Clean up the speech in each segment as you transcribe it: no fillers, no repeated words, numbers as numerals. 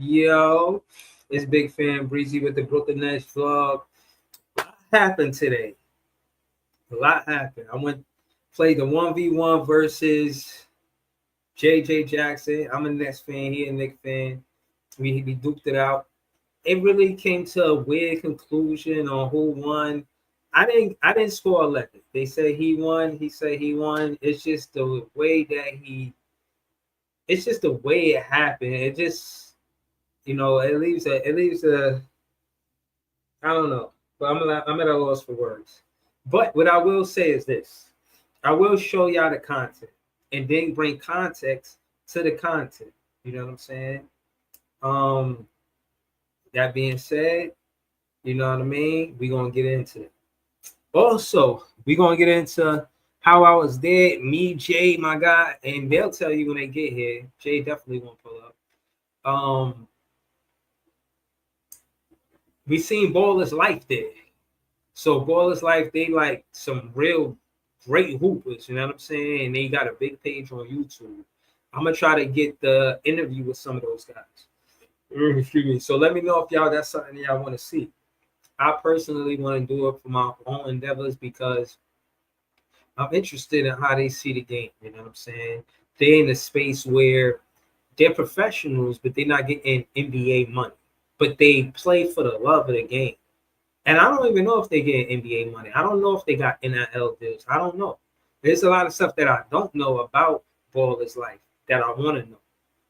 Yo, it's Big Fan Breezy with the Brooklyn Nets vlog. What happened today? A lot happened. I went played the 1v1 versus JJ Jackson. I'm a Nets fan, he a Knicks fan. We duped it out. It really came to a weird conclusion on who won. I didn't score 11. They say he won. He said he won. It's just the way it happened. It just it leaves a I don't know, but I'm at a loss for words. But what I will say is this: I will show y'all the content and then bring context to the content. You know what I'm saying? Um, that being said, you know what I mean. We're gonna get into it. Also, we're gonna get into how I was there. Me, Jay, my guy, and they'll tell you when they get here. Jay definitely won't pull up. Um, we seen Baller's Life there. So Baller's Life, they like some real great hoopers, you know what I'm saying? And they got a big page on YouTube. I'm gonna try to get the interview with some of those guys. Excuse me. So let me know if y'all that's something y'all want to see. I personally want to do it for my own endeavors because I'm interested in how they see the game. You know what I'm saying? They're in a space where they're professionals, but they're not getting NBA money. But they play for the love of the game. And I don't even know if they get NBA money. I don't know if they got NIL deals. I don't know. There's a lot of stuff that I don't know about Baller's Life that I want to know.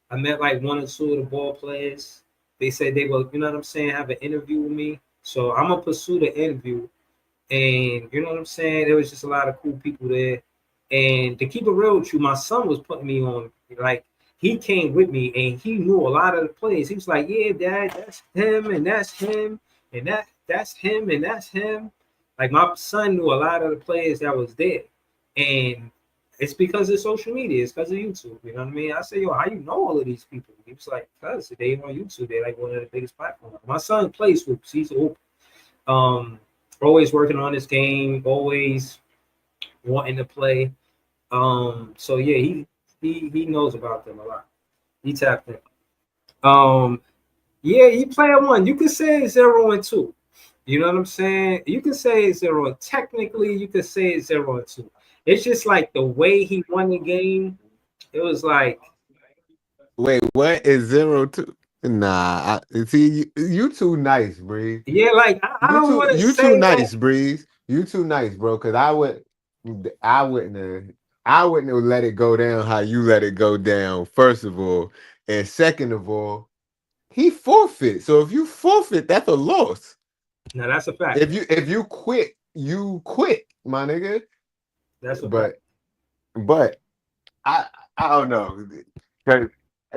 I met like one or two of the ball players. They said they will, you know what I'm saying, have an interview with me. So I'm gonna pursue the interview. And you know what I'm saying? There was just a lot of cool people there. And to keep it real with you, my son was putting me on, like, he came with me and he knew a lot of the plays. He was like, "Yeah, Dad, that's him and that's him and that's him and that's him." Like my son knew a lot of the players that was there, and it's because of social media. It's because of YouTube. You know what I mean? I say, "Yo, how you know all of these people?" He was like, "Cause they on YouTube. They're like one of the biggest platforms." My son plays hoops. He's a hoop. Um, always working on his game. Always wanting to play. So yeah, he knows about them a lot. He tapped in. Um, yeah, he player one. You could say it's 0-2. You know what I'm saying? You could say it's 0. Technically, you could say it's 0-2. It's just like the way he won the game. It was like, Wait, what is 0-2? Nah, see, you too nice, Breeze. yeah, like I don't want to You too say that. nice, Breeze. You too nice, bro. Cause I wouldn't have, I wouldn't have let it go down how you let it go down. First of all, and second of all, he forfeit. So if you forfeit, that's a loss. No, that's a fact. If you quit, my nigga. That's a fact. But but I I don't know. 'Cause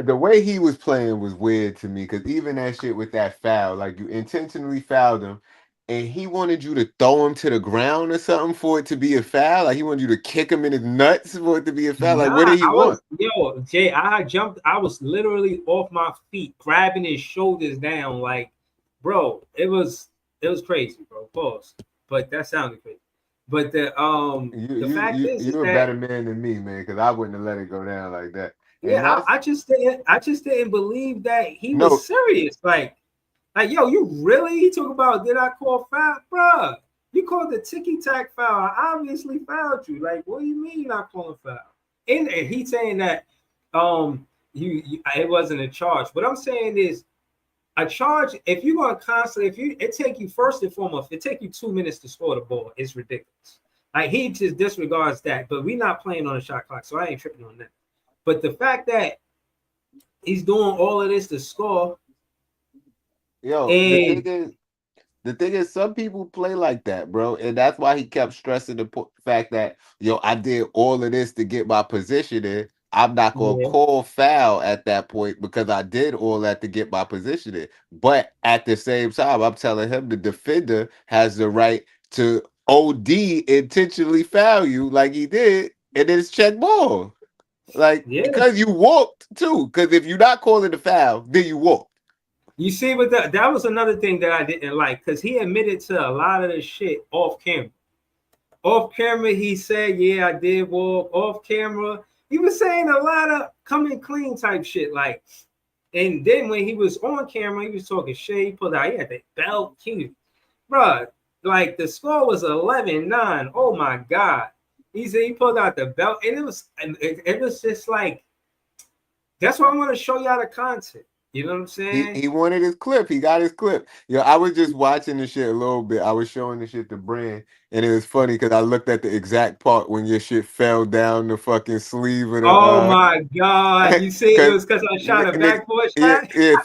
the way he was playing was weird to me. Because even that shit with that foul, like you intentionally fouled him, and he wanted you to throw him to the ground or something for it to be a foul. Like he wanted you to kick him in his nuts for it to be a foul. Like what Nah, did he want? Jay, I jumped, I was literally off my feet, grabbing his shoulders down, like, bro, it was crazy, bro. Pause. But that sounded crazy. But the fact is You're a that better man than me, man. Because I wouldn't have let it go down like that. yeah, And that's I just didn't believe that he was no. serious. Like, yo, you really? He talk about did I call foul, bruh? You called the ticky tack foul. I obviously fouled you. Like, what do you mean you're not calling foul? And he saying that you it wasn't a charge. What I'm saying is a charge. If you're gonna constantly, if you it take you first and foremost, it take you 2 minutes to score the ball. It's ridiculous. Like he just disregards that. But we're not playing on a shot clock, so I ain't tripping on that. But the fact that he's doing all of this to score, Yo, and the thing is, some people play like that, bro, and that's why he kept stressing the fact that yo, I did all of this to get my position in. I'm not gonna yeah, call foul at that point because I did all that to get my position in. But at the same time, I'm telling him the defender has the right to OD intentionally foul you like he did, and then it's check ball. Like yeah. because you walked too. Because if you're not calling the foul, then you walk. You see, but that was another thing that I didn't like because he admitted to a lot of the shit off camera. Off camera, he said, "Yeah, I did walk." Off camera, he was saying a lot of coming clean type shit. Like And then when he was on camera, he was talking shit. He pulled out, he had the belt. Bruh, like the score was 11-9. Oh my God. He said he pulled out the belt, and it was just like, that's why I want to show y'all the content. You know what I'm saying? He wanted his clip. He got his clip. Yo, I was just watching the shit a little bit. I was showing the shit to Brand, and it was funny because I looked at the exact part when your shit fell down the fucking sleeve of Oh the my God. You see, it cause was because I shot a backboard yeah, shot? yeah,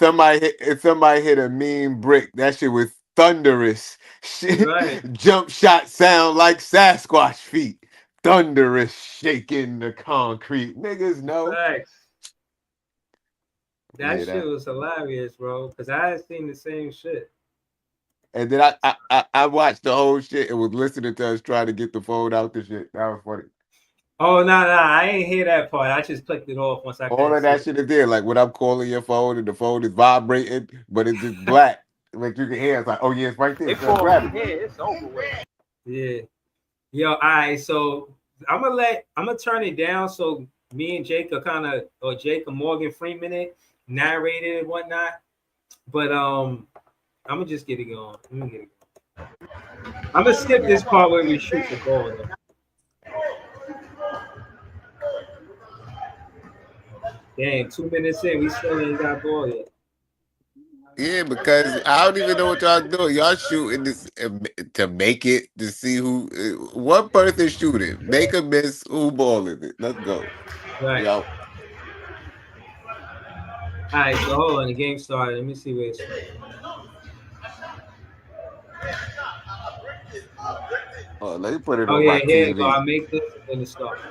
somebody hit a mean brick. That shit was thunderous. Shit, Right. jump shot sound like Sasquatch feet. Thunderous shaking the concrete. Niggas know. Thanks. That Yeah, shit that. was hilarious, bro. Because I had seen the same shit. And then I watched the whole shit and was listening to us trying to get the phone out the shit. That was funny. Oh, no, no. I ain't hear that part. I just clicked it off once I All couldn't of see that it. shit is there. Like when I'm calling your phone and the phone is vibrating, but it's just black. Like you can hear it's like, oh yeah, it's right there. It So falls grab from it. here. It's over with. Yeah. Yo, all right. So I'm gonna turn it down so me and Jake are kind of, or Jake or Morgan Freeman it, narrated and whatnot. But I'm gonna just get it going. I'm gonna skip this part where we shoot the ball though. Damn, 2 minutes in, we still ain't got ball yet. Yeah, because I don't even know what y'all doing. Y'all shooting this to make it to see who one person shooting. Make a miss. Who ball is it? Let's go. Right. Yo, All right. So hold on, the game started. Let me see where it's. let me put it Oh on my yeah, here you go. TV. I make this and then it starts.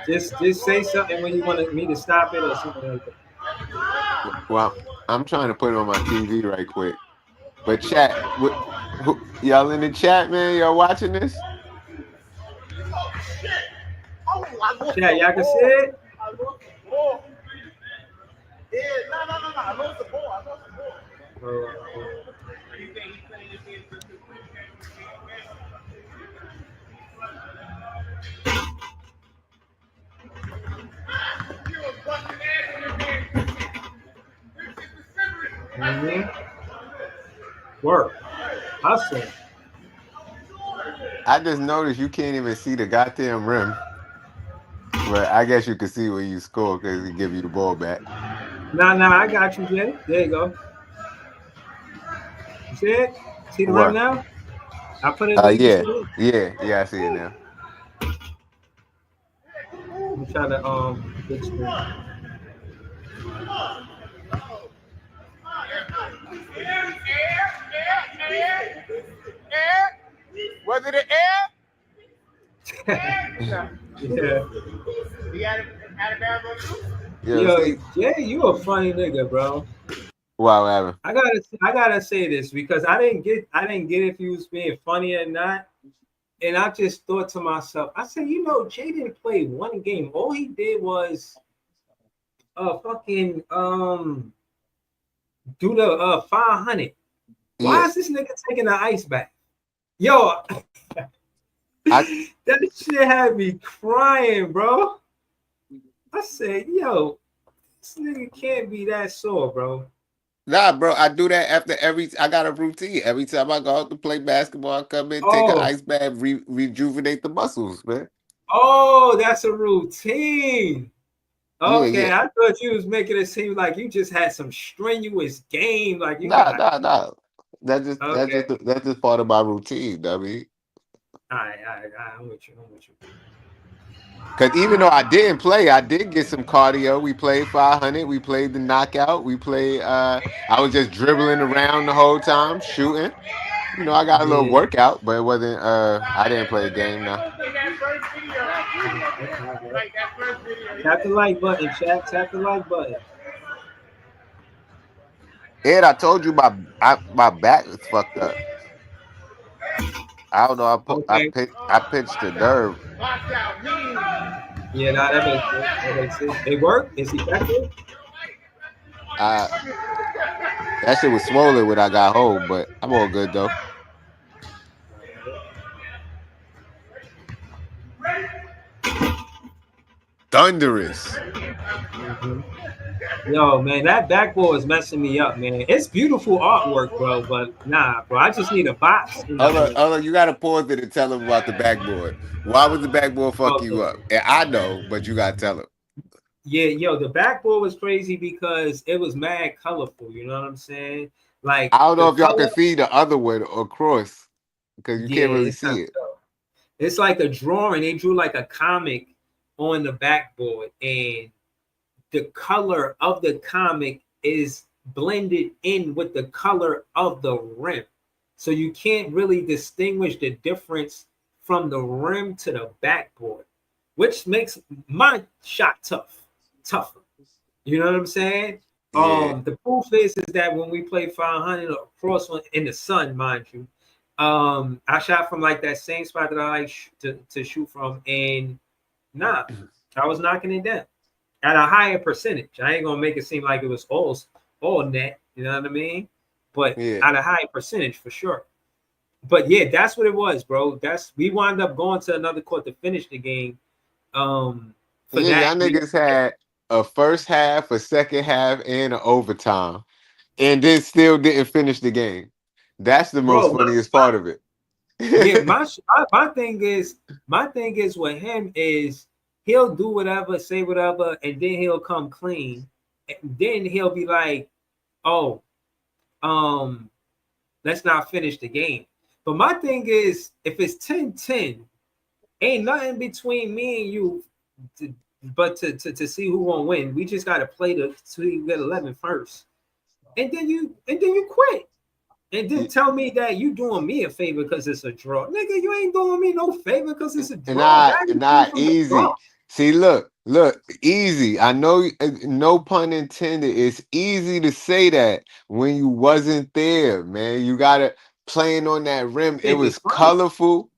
Just say something when you want me to stop it or something like that. Well, I'm trying to put it on my TV right quick. But chat, y'all in the chat, man? Y'all watching this? Chat, y'all can see it. Oh, mm-hmm. Work. Hustle. I just noticed you can't even see the goddamn rim. But I guess you can see when you score because it give you the ball back. Nah, I got you, Jay. There you go. You see it? See the rim What? now? I put it where you can see Yeah, it. yeah. I see it now. Let me try to big screen. Was it an Yeah. air? Yo, Yo, see, Jay, you a funny nigga, bro. wow, Evan. I gotta say this because I didn't get if he was being funny or not. And I just thought to myself, I said, Jay didn't play one game. All he did was fucking do the 500. Why Yeah, is this nigga taking the ice back? Yo, I that shit had me crying, bro. I said, yo, this nigga can't be that sore, bro. nah, bro. I do that after every. I got a routine. Every time I go out to play basketball, I come in, take an Oh, ice bath, rejuvenate the muscles, man. oh, that's a routine. Yeah, Okay, yeah. I thought you was making it seem like you just had some strenuous game, like you Nah, got. nah, nah. Okay, That's just part of my routine. I mean, all right, I'm with you. I'm with you. because even though I didn't play, I did get some cardio. We played 500. We played the knockout. We played. I was just dribbling around the whole time, shooting. You know, I got a little Yeah. workout, but it wasn't. I didn't play a game now. All right. Tap the like button, chat. Tap the like button. Ed, I told you my back is fucked up. I don't know. Okay. I pinched a nerve. Yeah, nah, that makes sense. That makes sense. It worked. It's effective. Uh, that shit was swollen when I got home, but I'm all good though. thunderous. Mm-hmm. Yo, man, that backboard is messing me up, man. It's beautiful artwork, bro, but nah, bro. I just need a box and Hold on, you gotta pause it and tell him about the backboard. Why was the backboard fuck you okay. up? And I know, but you gotta tell him. Yeah, yo, the backboard was crazy because it was mad colorful. You know what I'm saying? Like I don't know the if y'all color, can see the other one across because you yeah, can't really it's kind see of it. tough. It's like a drawing. They drew like a comic on the backboard, and the color of the comic is blended in with the color of the rim. So you can't really distinguish the difference from the rim to the backboard, which makes my shot tougher. You know what I'm saying? Yeah. The proof is that when we played 500 across in the sun, mind you, I shot from like that same spot that I like to shoot from, and nah, I was knocking it down at a higher percentage. I ain't gonna make it seem like it was all net, you know what I mean? But Yeah. at a high percentage for sure. But yeah, that's what it was, bro. That's we wound up going to another court to finish the game. For Yeah, y'all that reason. niggas had a first half, a second half, and an overtime, and then still didn't finish the game. That's the most Bro, funniest part of it. yeah, my thing is with him is he'll do whatever, say whatever, and then he'll come clean. And then he'll be like, oh, um, let's not finish the game. But my thing is, if it's 10-10, ain't nothing between me and you to, but to see who won't win. We just gotta play the so you get 11 first. And then you quit. And then tell me that you doing me a favor because it's a draw. Nigga, you ain't doing me no favor because it's a draw. That ain't Not from the draw. easy. See, look, easy. I know, no pun intended. It's easy to say that when you wasn't there, man. You gotta playing on that rim. It Shit is was funny. colorful.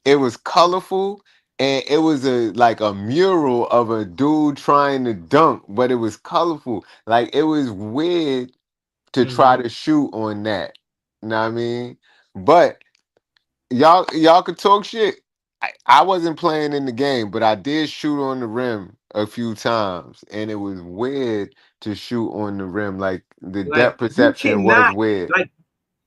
It was colorful, and it was a like a mural of a dude trying to dunk, but it was colorful. Like it was weird to try Mm-hmm. to shoot on that. You know what I mean? But y'all could talk shit. I wasn't playing in the game, but I did shoot on the rim a few times, and it was weird to shoot on the rim. Like the Like depth perception was weird. like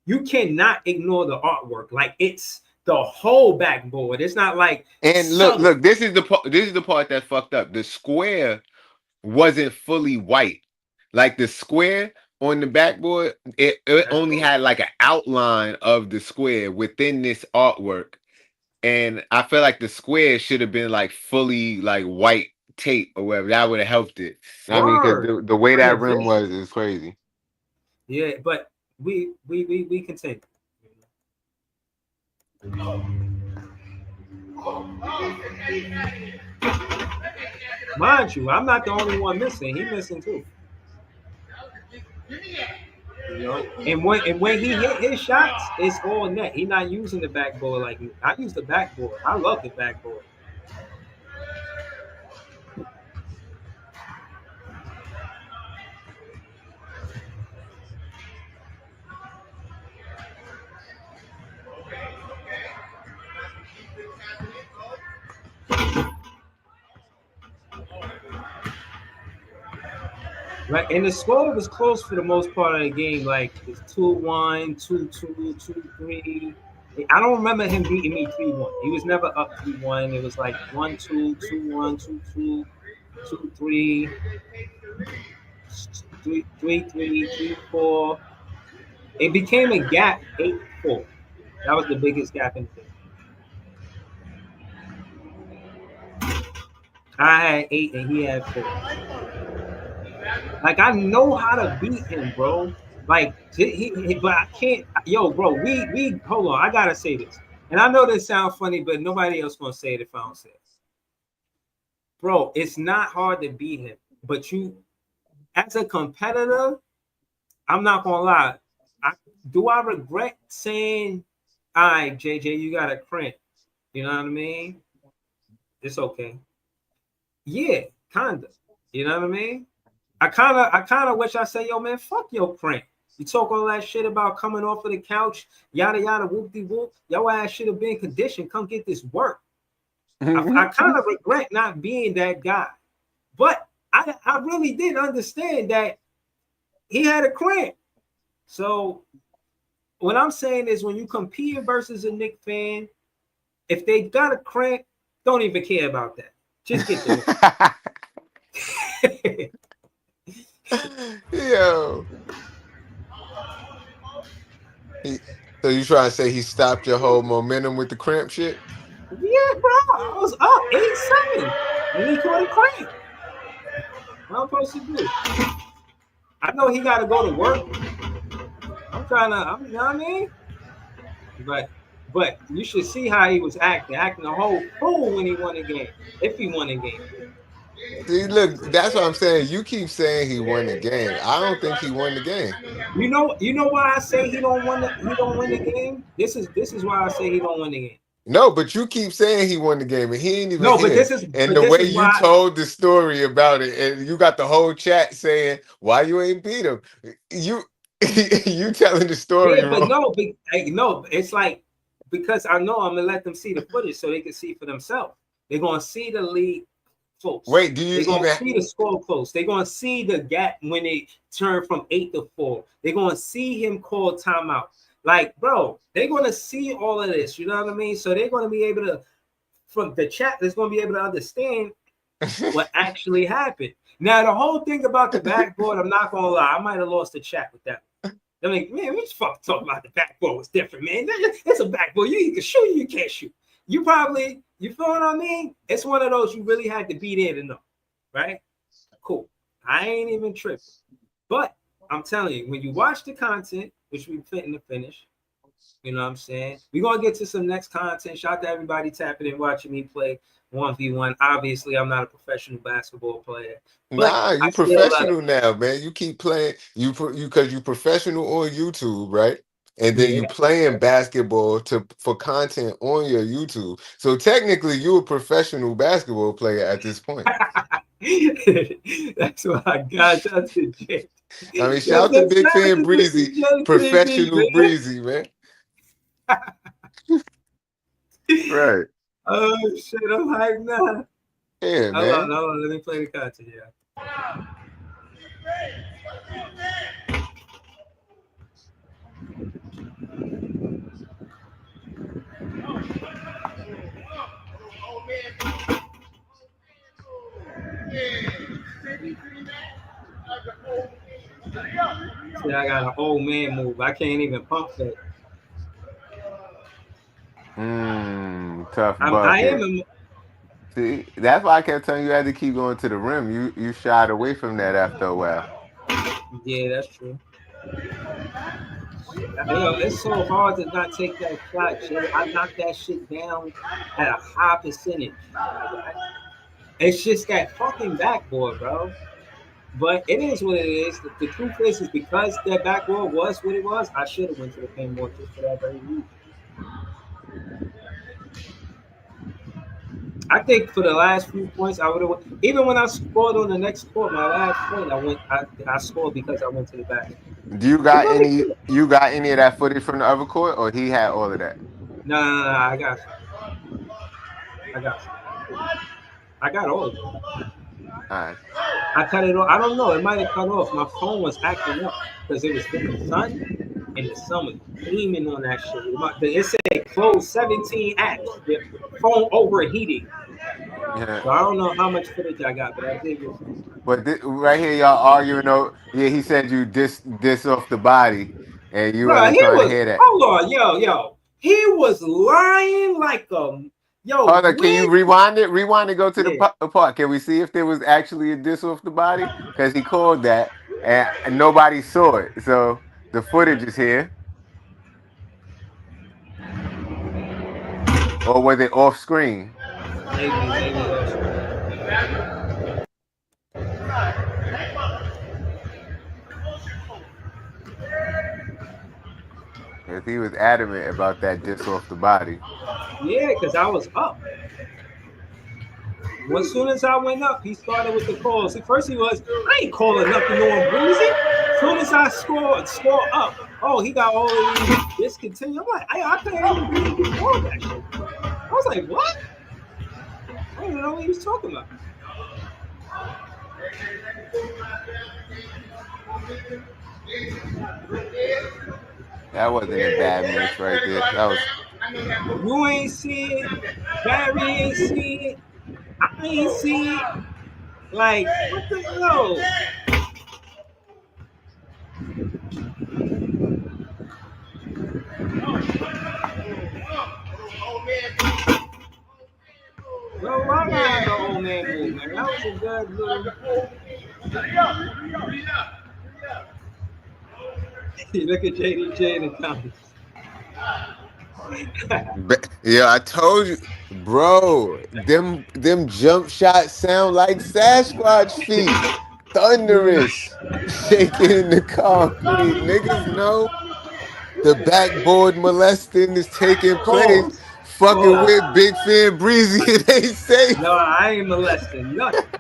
you cannot ignore the artwork. Like it's the whole backboard. It's not like And subtle. look, this is the part. This is the part that fucked up. The square wasn't fully white. Like the square on the backboard, it That's only cool. had like an outline of the square within this artwork. And I feel like the square should have been like fully like white tape or whatever. That would have helped it. I mean, because Word. the way that rim Transition. was is crazy. Yeah, but we continue. Mind you, I'm not the only one missing. He missing too. You know, and when he hit his shots, it's all net. He not using the backboard like me. I use the backboard. I love the backboard. Right, and the score was close for the most part of the game. Like it's 2-1, 2-2, 2-3. I don't remember him beating me 3-1. He was never up 3-1. It was like 1-2, 2-1, 2-2, 2-3, 3-3, 3-4. It became a gap 8-4. That was the biggest gap in the game. I had 8 and he had 4. Like I know how to beat him, bro. Like but I can't. Yo, bro, we hold on. I gotta say this, and I know this sounds funny, but nobody else gonna say it if I don't say it. Bro, it's not hard to beat him, but you, as a competitor, I'm not gonna lie. I regret saying, "All right, JJ, you got a cramp." You know what I mean? It's okay. Yeah, kinda. You know what I mean? I kind of wish I say, yo, man, fuck your cramp. You talk all that shit about coming off of the couch, yada yada, whoop de whoop. Your ass should have been conditioned. Come get this work. I kind of regret not being that guy. But I really did understand that he had a cramp. So what I'm saying is when you compete versus a Knicks fan, if they got a cramp, don't even care about that. Just get the win. Yo. So you trying to say he stopped your whole momentum with the cramp shit? Yeah, bro. I was up 8-7. And he caught a cramp. What I'm supposed to do? I know he gotta go to work. You know what I mean? But you should see how he was acting a whole fool when he won the game. If he won the game. See, look, that's what I'm saying. You keep saying he won the game. I don't think he won the game. You know why I say he don't win the game? This is why I say he don't win the game. No, but you keep saying he won the game, and he ain't even No, here. And the this way is you why told the story about it, and you got the whole chat saying why you ain't beat him. You you telling the story yeah, but wrong. no, it's like because I know I'm gonna let them see the footage so they can see for themselves. They're gonna see the lead close. Wait, do you They're gonna even? see the score close. They're gonna see the gap when it turned from 8-4. They're gonna see him call timeout. Like, bro, they're gonna see all of this. You know what I mean? So they're gonna be able to, from the chat, they're gonna be able to understand what actually happened. Now, the whole thing about the backboard, I'm not gonna lie, I might have lost the chat with that. I'm like, man, we just fucking talking about the backboard was different, man. It's a backboard. You can shoot, you can't shoot. You feel what I mean? It's one of those you really had to be there to know, right? Cool. I ain't even tripping. But I'm telling you, when you watch the content, which we fitting to finish, you know what I'm saying? We're gonna get to some next content. Shout out to everybody tapping and watching me play 1v1. Obviously, I'm not a professional basketball player, but Nah, I you still professional now, man. You keep playing you because you professional on YouTube, right? And then you yeah. playing basketball for content on your YouTube. So technically, you're a professional basketball player at this point. That's what I got. That's legit. I mean, That's shout to the Big Fan that's the Breezy, suggestion, professional man. Breezy, man. Right. Oh shit, I'm hyped now. Yeah, man. Hold on, let me play the content, yeah. See, I got an old man move. I can't even pump it. Tough I am bucket. See, that's why I kept telling you had to keep going to the rim. You shied away from that after a while. yeah, that's true. You know, it's so hard to not take that shot, Jay. I knocked that shit down at a high percentage. It's just that fucking backboard, bro. But it is what it is. The truth is because that backboard was what it was, I should have went to the paintball just for that very reason. I think for the last few points, I would have. Even when I scored on the next court, my last point, I scored because I went to the back. Do you It got really any? could. You got any of that footage from the other court, or he had all of that? No, I got you. I got you. I got all of it. All right. I cut it off. I don't know. It might have cut off. My phone was acting up because it was in the sun, and the sun was beaming on that shit. It said close 17 apps. The phone overheating. Yeah. So I don't know how much footage I got, but I did get some. But right here, y'all arguing. Oh, yeah, he said you diss off the body, and you Bro, ain't he trying to was. hear that. Hold on, yo. He was lying like a. Yo, Hold on, can you when? rewind it? Rewind and go to the Yeah. part. Can we see if there was actually a diss off the body? Because he called that, and nobody saw it. So the footage is here, or was it off screen? Maybe that's Because he was adamant about that diss off the body. yeah, because I was up. As soon as I went up, he started with the calls. At first he was, I ain't calling nothing on Breezy. As soon as I score up, oh, he got all of these discontinued. I'm like, I couldn't even believe he called that shit. I was like, what? I don't even know what he was talking about. That wasn't a bad miss right there. That was You ain't see it. Barry ain't see it. I ain't see it. Like, what the hell? Bro, why not have an old man move, man? That was a good little. Look at JDJ in the comments. yeah, I told you, bro. Them jump shots sound like Sasquatch feet, Yeah. thunderous, shaking in the concrete. Niggas know the backboard molesting is taking place. Pause. Fucking Pause. with Big Fan Breezy, it ain't No, safe. I ain't molesting nothing.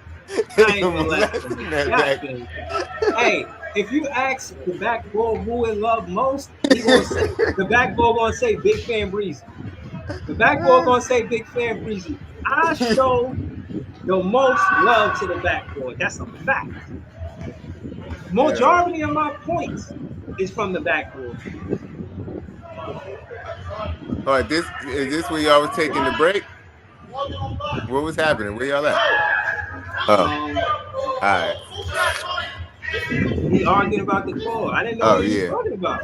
I They ain't molesting molesting that back. nothing. Hey, if you ask the backboard who in love most, he gonna say the backboard gonna say Big Fan Breezy. The backboard gonna say Big Fan Breezy. I show the most love to the backboard. That's a fact. Yeah. Majority of my points is from the backboard. All right, this is this where y'all was taking the break? What was happening? Where y'all at? Oh, all Um, right. we arguing about the call. I didn't know Oh what he was yeah. talking about.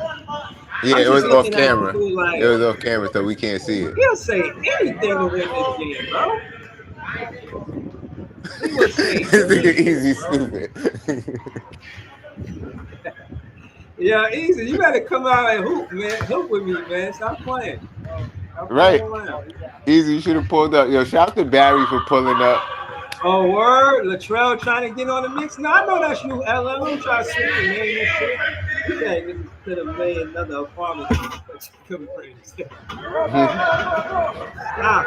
Yeah, I'm it just was off looking at camera. people It like was off camera, so we can't see it. he'll say anything to win this game, bro. He will say This nigga anything, easy bro. stupid. Yeah, easy. You better come out and hoop, man. Hoop with me, man. Stop playing. Stop playing Right. around. Easy, you should have pulled up. Yo, shout out to Barry for pulling up. Oh, word. Latrell trying to get on the mix. No, I know that's you, LM. Don't try to switch your name and shit. You think niggas could have made another apartment complex. Couldn't bring it. Stop.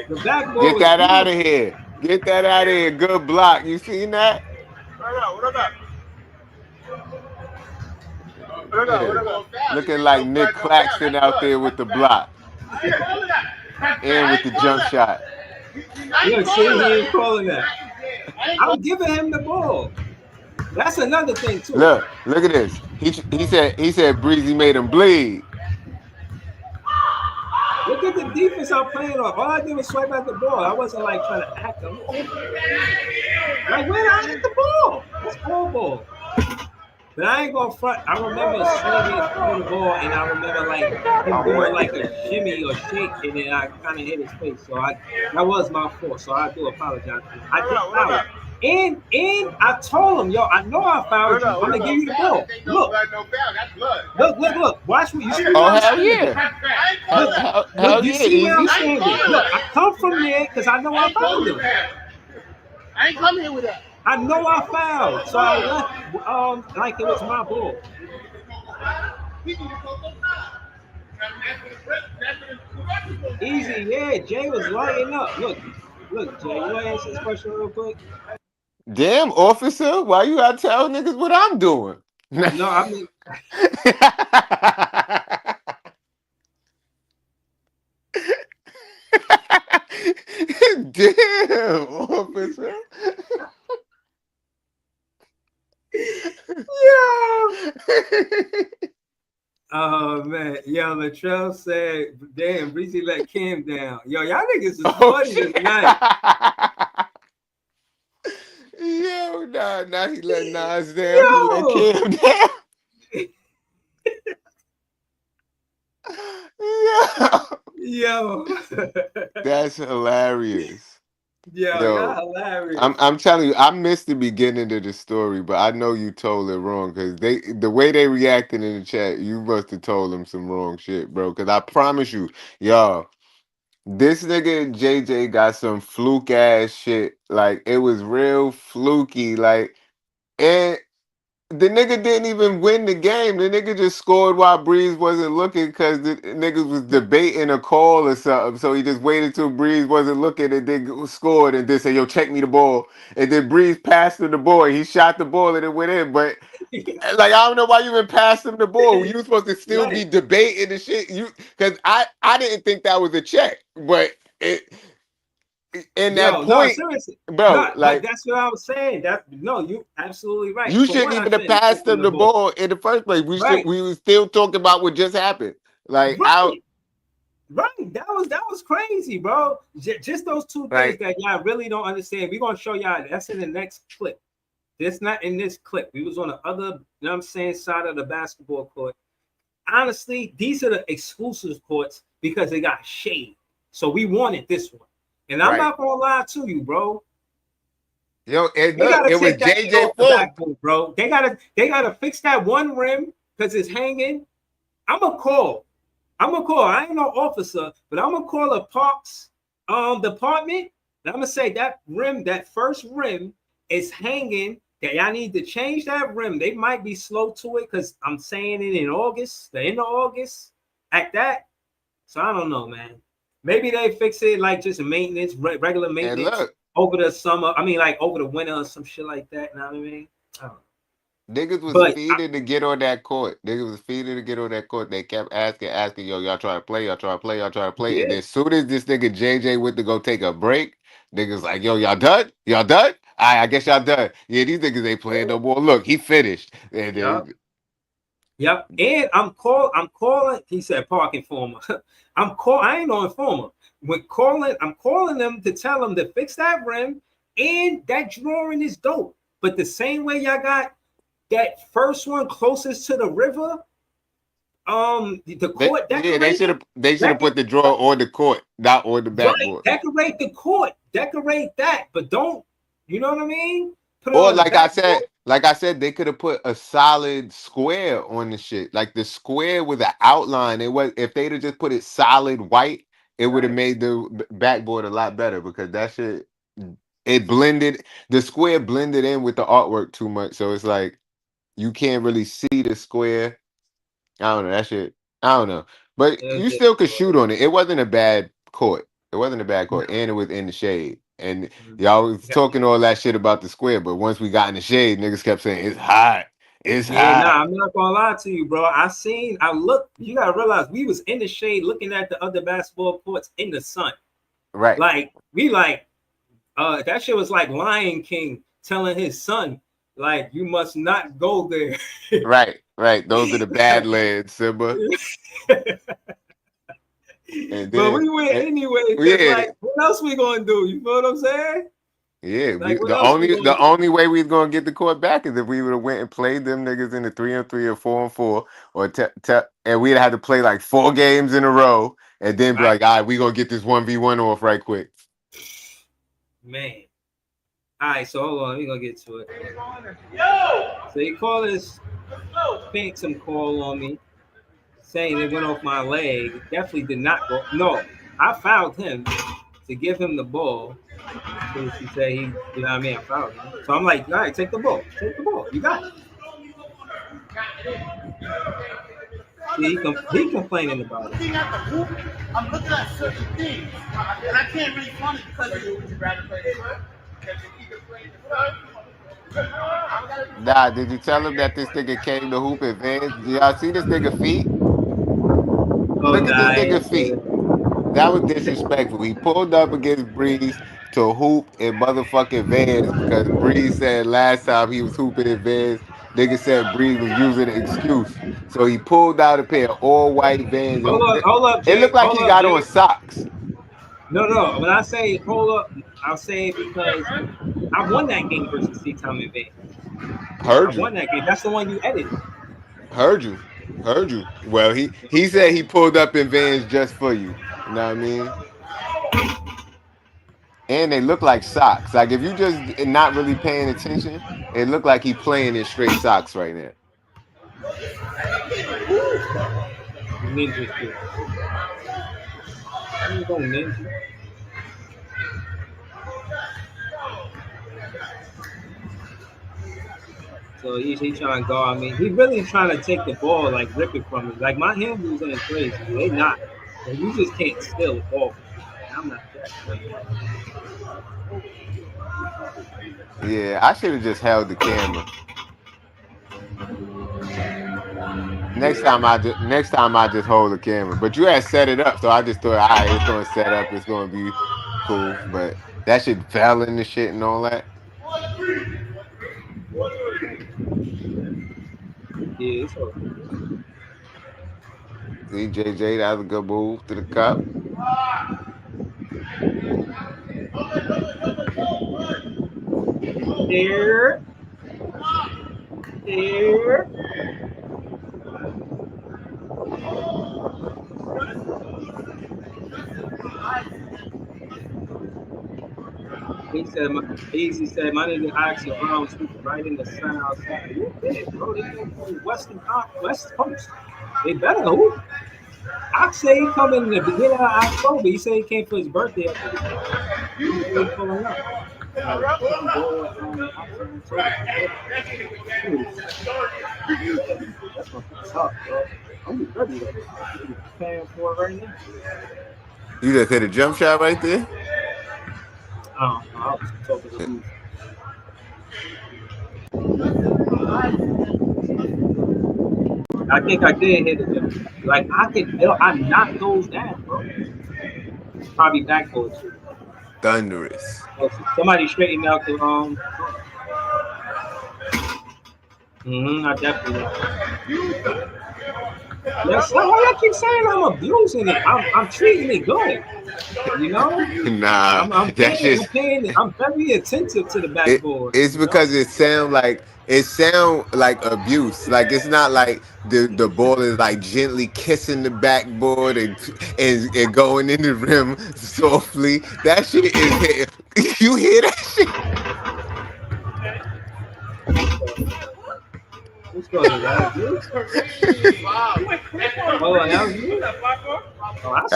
The backboard Get was that out of beautiful. here. Get that out of here. Good block. You seen that? Yeah. Looking like Nick Claxton out there with the block and with the jump shot. Look, see, he ain't calling that. I'm giving him the ball. That's another thing too. Look at this. He said Breezy made him bleed. Look at the defense I'm playing on. All I did was swipe at the ball. I wasn't like trying to act them. Like, where did I hit the ball? It's ball. But I ain't gonna front. I remember swinging for the ball, and I remember like him doing like a shimmy or shake, and then I kind of hit his face. So I that was my fault. So I do apologize for that. I did foul him. And I told him, yo, I know I fouled you. I'm gonna give you the ball. Look. Watch me. You see where Oh I'm hell standing? yeah. Look, Hell you yeah, see where I'm easy. standing. Look, I come from there because I know I fouled him. I know I fouled, so I left like it was my ball. Easy, yeah. Jay was lighting up. Look, Jay. You want to answer this question real quick? Damn, officer, why you gotta tell niggas what I'm doing? No, I mean, Damn, officer. yo. Oh man, yo, Latrell said, "Damn, Breezy let Cam down." Yo, y'all niggas is Oh funny shit. tonight. Yo, nah, he let Nas down. He let Yo, Cam down. Yo. yo, That's hilarious. yo, y'all Yo, I'm hilarious. I'm telling you, I missed the beginning of the story, but I know you told it wrong because the way they reacted in the chat, you must have told them some wrong shit, bro. Because I promise you, y'all, this nigga JJ got some fluke ass shit. Like it was real fluky. Like and the nigga didn't even win the game. The nigga just scored while Breeze wasn't looking because the niggas was debating a call or something. So he just waited till Breeze wasn't looking and then scored and then said, yo, check me the ball. And then Breeze passed him the ball. He shot the ball and it went in. But like I don't know why you even passed him the ball. You were supposed to still be Right. debating the shit. Because I didn't think that was a check. But it in that Yo, no, point, seriously. No, bro, but like that's what I was saying. That no, you absolutely right. you For shouldn't one, I even have shouldn't have passed taken them the the ball. ball in the first place. Right, We were still talking about what just happened. Like out, right, right. That was crazy, bro. Just those two things like that y'all really don't understand. We're gonna show y'all. That's in the next clip. That's not in this clip. We was on the other, you know what I'm saying, side of the basketball court. Honestly, these are the exclusive courts because they got shade. So we wanted this one. And I'm right. not gonna lie to you, bro. Yo, and They look, gotta it was take that shit JJ off the fault. backboard, bro. They gotta fix that one rim because it's hanging. I'm a call. I'm gonna call. I ain't no officer, but I'm gonna call a parks department. And I'm gonna say that rim, that first rim, is hanging. That y'all need to change that rim. They might be slow to it because I'm saying it in August, the end of August, at that. So I don't know, man. Maybe they fix it like just maintenance, regular And maintenance look, over the summer. I mean, like over the winter or some shit like that. You know what I mean? I don't know. niggas was But feeding to get on that court. Niggas was feeding to get on that court. They kept asking, yo, y'all trying to play, y'all trying to play, y'all trying to play. And yeah, as soon as this nigga JJ went to go take a break, niggas like, yo, y'all done? Y'all done? All right, I guess y'all done. Yeah, these niggas ain't playing no more. Look, he finished. And yeah. then, Yep. And I'm calling. He said park informer. I ain't no informer. I'm calling them to tell them to fix that rim. And that drawing is dope. But the same way y'all got that first one closest to the river, the court they decorated. should have put the draw on the court, not on the Right, backboard. decorate the court, decorate that, but don't, you know what I mean? Put it Or on the backboard. like I said, they could have put a solid square on the shit. Like the square with an outline. It was if they'd have just put it solid white, it would have Right. made the backboard a lot better because that shit it blended the square blended in with the artwork too much. So it's like you can't really see the square. I don't know that shit. I don't know, but It was you still could shoot difficult. on it. It wasn't a bad court. It wasn't a bad No. court, and it was in the shade. And Mhm. y'all was talking all that shit about the square, but once we got in the shade, niggas kept saying it's hot, it's Yeah, hot. nah, I'm not gonna lie to you, bro. I looked, you gotta realize we was in the shade looking at the other basketball courts in the sun. Right, Like, we like, that shit was like Lion King telling his son, like, you must not go there. right. Those are the bad lands, Simba. And But then, we went anyway, because yeah, like, what else we gonna do? You know what I'm saying? yeah. Like, what The else we gonna the do? only way we was gonna get the court back is if we would have went and played them niggas in the 3-on-3 or 4-on-4, or and we'd have to play like 4 games in a row, and then be Right, like, all right, we gonna get this 1v1 off right quick. man. All right, so hold on, we gonna get to it. So he called this phantom call on me, saying it went off my leg. It definitely did not go. No, I fouled him to give him the ball. Since he said he, you know what I mean, I fouled him. So I'm like, all right, take the ball, take the ball. You got it. See, he complaining about it. Looking at the hoop, I'm looking at certain things, and I can't really find it because would you rather play the foot? Nah, did you tell him that this nigga came to hoop advanced? Do y'all see this nigga feet? Oh, Look at this nah, nigga feet. That was disrespectful. He pulled up against Breeze to hoop in motherfucking Vans because Breeze said last time he was hooping in Vans, nigga said Breeze was using an excuse. So he pulled out a pair of all white Vans. hold up, It looked Jay. like Hold he up, got on Jay. socks. No, no. When I say hold up, I'll say it because I won that game versus C-Time and Van. I Heard you. won that game. That's the one you edited. Heard you. Heard you. Well, he said he pulled up in Vans just for you. You know what I mean? And they look like socks. Like if you just not really paying attention, it looked like he playing in straight socks right now. Ninja shit. You go ninja. So he trying to guard me. He really trying to take the ball, like rip it from me. Like my handles ain't crazy. They not. But you just can't steal the ball from me. And I'm not that crazy. Yeah, I should have just held the camera. Next time I just hold the camera. But you had set it up, so I just thought, all right, it's gonna set up. It's gonna be. cool, but that shit fell in the shit and all that. Yeah, it's all See, JJ, that was a good move to the cup. there, there. He said, Beasley said, my nigga Oxy Brown was sleeping right in the sun outside. You did, bro. They came from West Coast. They better who? Oxy he coming in the beginning of October. He said he came for his birthday. I think he's really pulling up. That's gonna be tough, bro. I'm ready though. I'm paying for it right now. You just hit a jump shot right there. I was talking to you. I think I did hit it. Like I knocked those down, bro. Probably backboard too. Thunderous. Somebody straighten out the I definitely. That's not why I keep saying I'm abusing it. I'm treating it good. You know? Nah, I'm very attentive to the backboard. It's because it sound like abuse. Like it's not like the ball is like gently kissing the backboard and going in the rim softly. That shit is hit. You hear that shit? What's going on? That was you? Oh, that was you? Oh, that's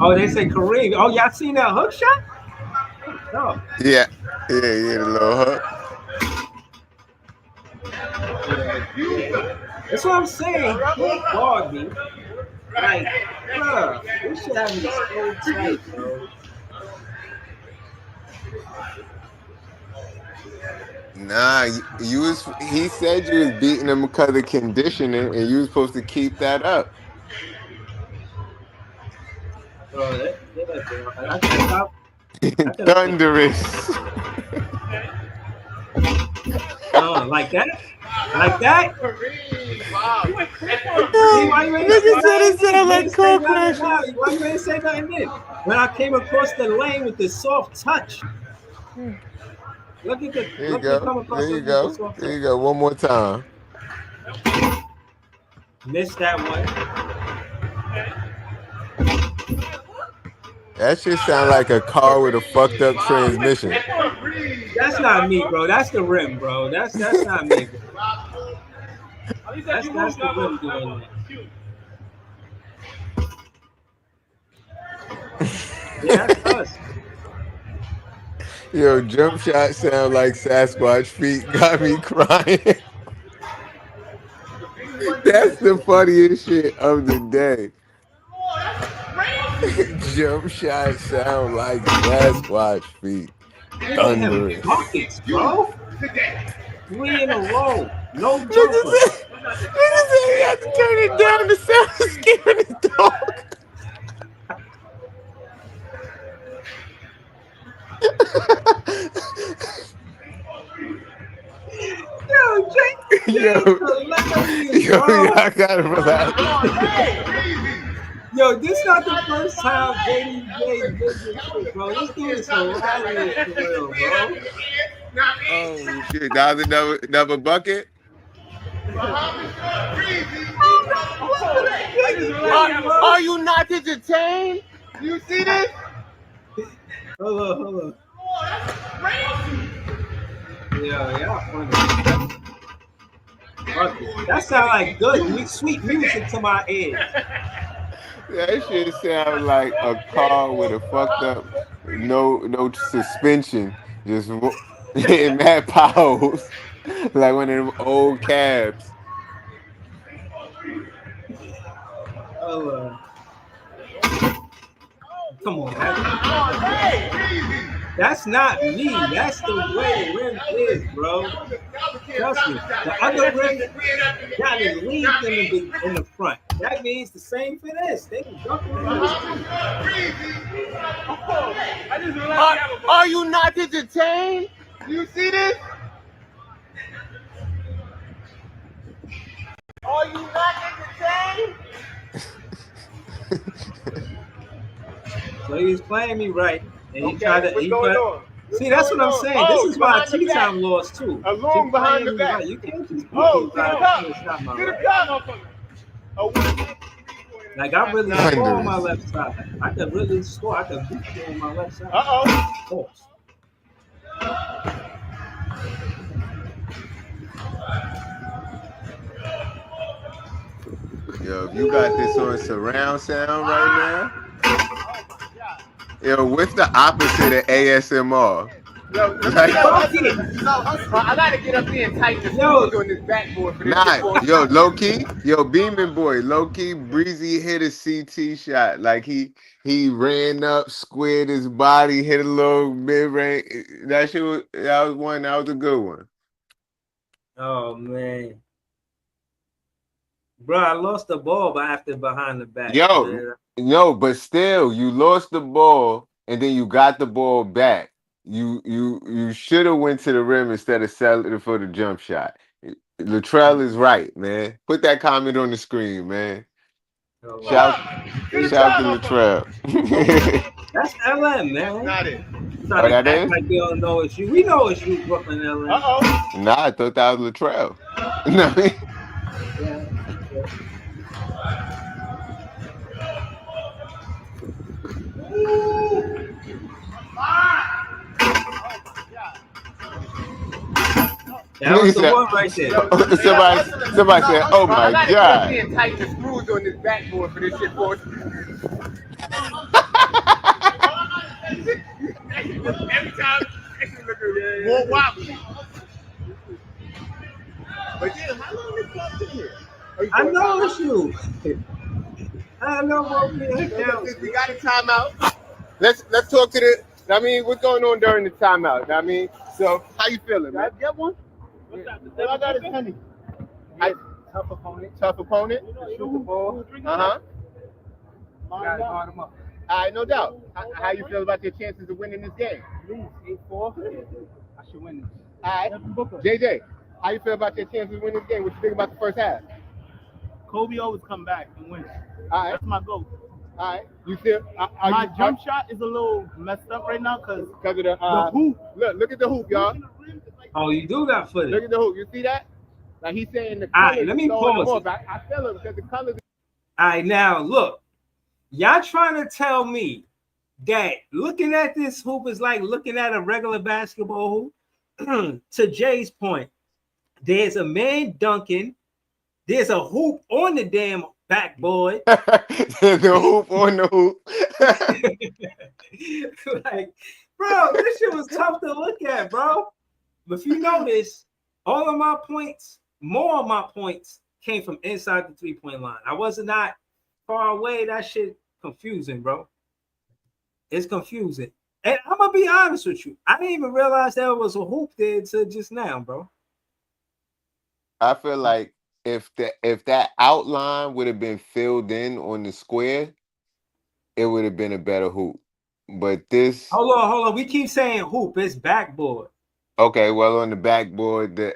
Oh, they say Kareem. Oh, y'all seen that hook shot? No. Yeah, the little hook. That's what I'm saying. Can't guard me. Like, bro, we should have me so tight, bro. Nah, he said you was beating him because of conditioning, and you was supposed to keep that up. Bro, Thunderous. Like that? Like that? Nigga said it sounded like car crash. Why you ain't say nothing then? When I came across the lane with the soft touch. Look at the. There you go. There you go. There you go. One more time. Missed that one. That shit sound like a car with a fucked up transmission. That's not me, bro. That's the rim, bro. That's not me, bro. That's the rim doing that. Yeah, that's us. Yo, jump shot sound like Sasquatch feet. Got me crying. That's the funniest shit of the day. Jump shot sound like Sasquatch feet. Thunderous. Buckets, bro. 3 in a row. No jumper. Nigga said he had to turn it down to sound scaring his dog. Yo, I gotta relax. Yo, this not the first time JDJ did this shit, bro. This dude is hilarious for real, bro. Oh shit, that was another bucket. Are you not entertained? You see this? Hold on. Yeah, funny. That sound like good, sweet music to my ears. That shit sound like a car with a fucked up, no suspension, just in mad powers, like one of them old cabs. Come on, that's not me. That's the way the rim is, bro. Trust me. The other rim got his length in the front. that means the same for this. They can dunk on this too. I just realized Are you not entertained? You see this? Are you not entertained? So he was playing me right, and he Okay, tried to. what's going on? See, that's what I'm saying. This is why behind the back. T-Time lost too. A long Just behind playing the me back. right. You can't just beat Oh, me to the by cup. saying it's not my To the right. cup. Oh, Like I really score on my Thunderous. left side. I could really score. I could beat you on my left side. Uh-oh. Of course. Yo, if you got this on surround sound right now, yo, what's the opposite of ASMR? Yo, Like, I gotta get up here and tighten the screws on this backboard for this shit. yo, low key, Breezy hit a CT shot. Like he ran up, squared his body, hit a little mid range. That was a good one. Oh man, bro, I lost the ball, but after behind the back. Yo, Man. no, but still, you lost the ball and then you got the ball back. You should have went to the rim instead of settling for the jump shot. Latrell is right, man. Put that comment on the screen, man. Oh, Shout to Latrell. that's LM, man. Not it. Try to that act is? like they don't know it's you. We know it's you, Brooklyn LM. Nah, I thought that was Latrell. You know what I mean? Yeah. That was the one right there. Somebody said, "Oh my I gotta god!" get up here and tighten the screws on this backboard for this shit, boy. Every time, more wobbly. But yeah, how long is left in here? I know it's you. I know what we Since we got a timeout, let's talk to the. I mean, what's going on during the timeout? I mean, so how you feeling, man? Get one? What's that? All I got is penny. Tough opponent. Shoot the ball. Uh-huh. Gotta guard him up. All right, no doubt. How you feel about your chances of winning this game? Please, 8-4. I should win this. All right. JJ, how you feel about your chances of winning this game? What you think about the first half? Kobe always come back and win. All right. That's my goal. All right. You feel? My jump shot is a little messed up right now because of the hoop. Look at the hoop, y'all. Oh, you do got footage. Look at the hoop. You see that? Like he's saying the All right, colors let me throwing him pause off. I feel it because the colors. All right, now look, y'all trying to tell me that looking at this hoop is like looking at a regular basketball hoop? To Jay's point, there's a man dunking. There's a hoop on the damn backboard. There's a hoop on the hoop. Like, bro, this shit was tough to look at, bro. But if you notice, all of my points, more of my points came from inside the 3-point line. I was not far away. That shit confusing, bro. It's confusing. And I'm gonna be honest with you. I didn't even realize there was a hoop there until just now, bro. I feel like if that outline would have been filled in on the square, it would have been a better hoop. But this Hold on. We keep saying hoop, it's backboard. okay, well on the backboard, the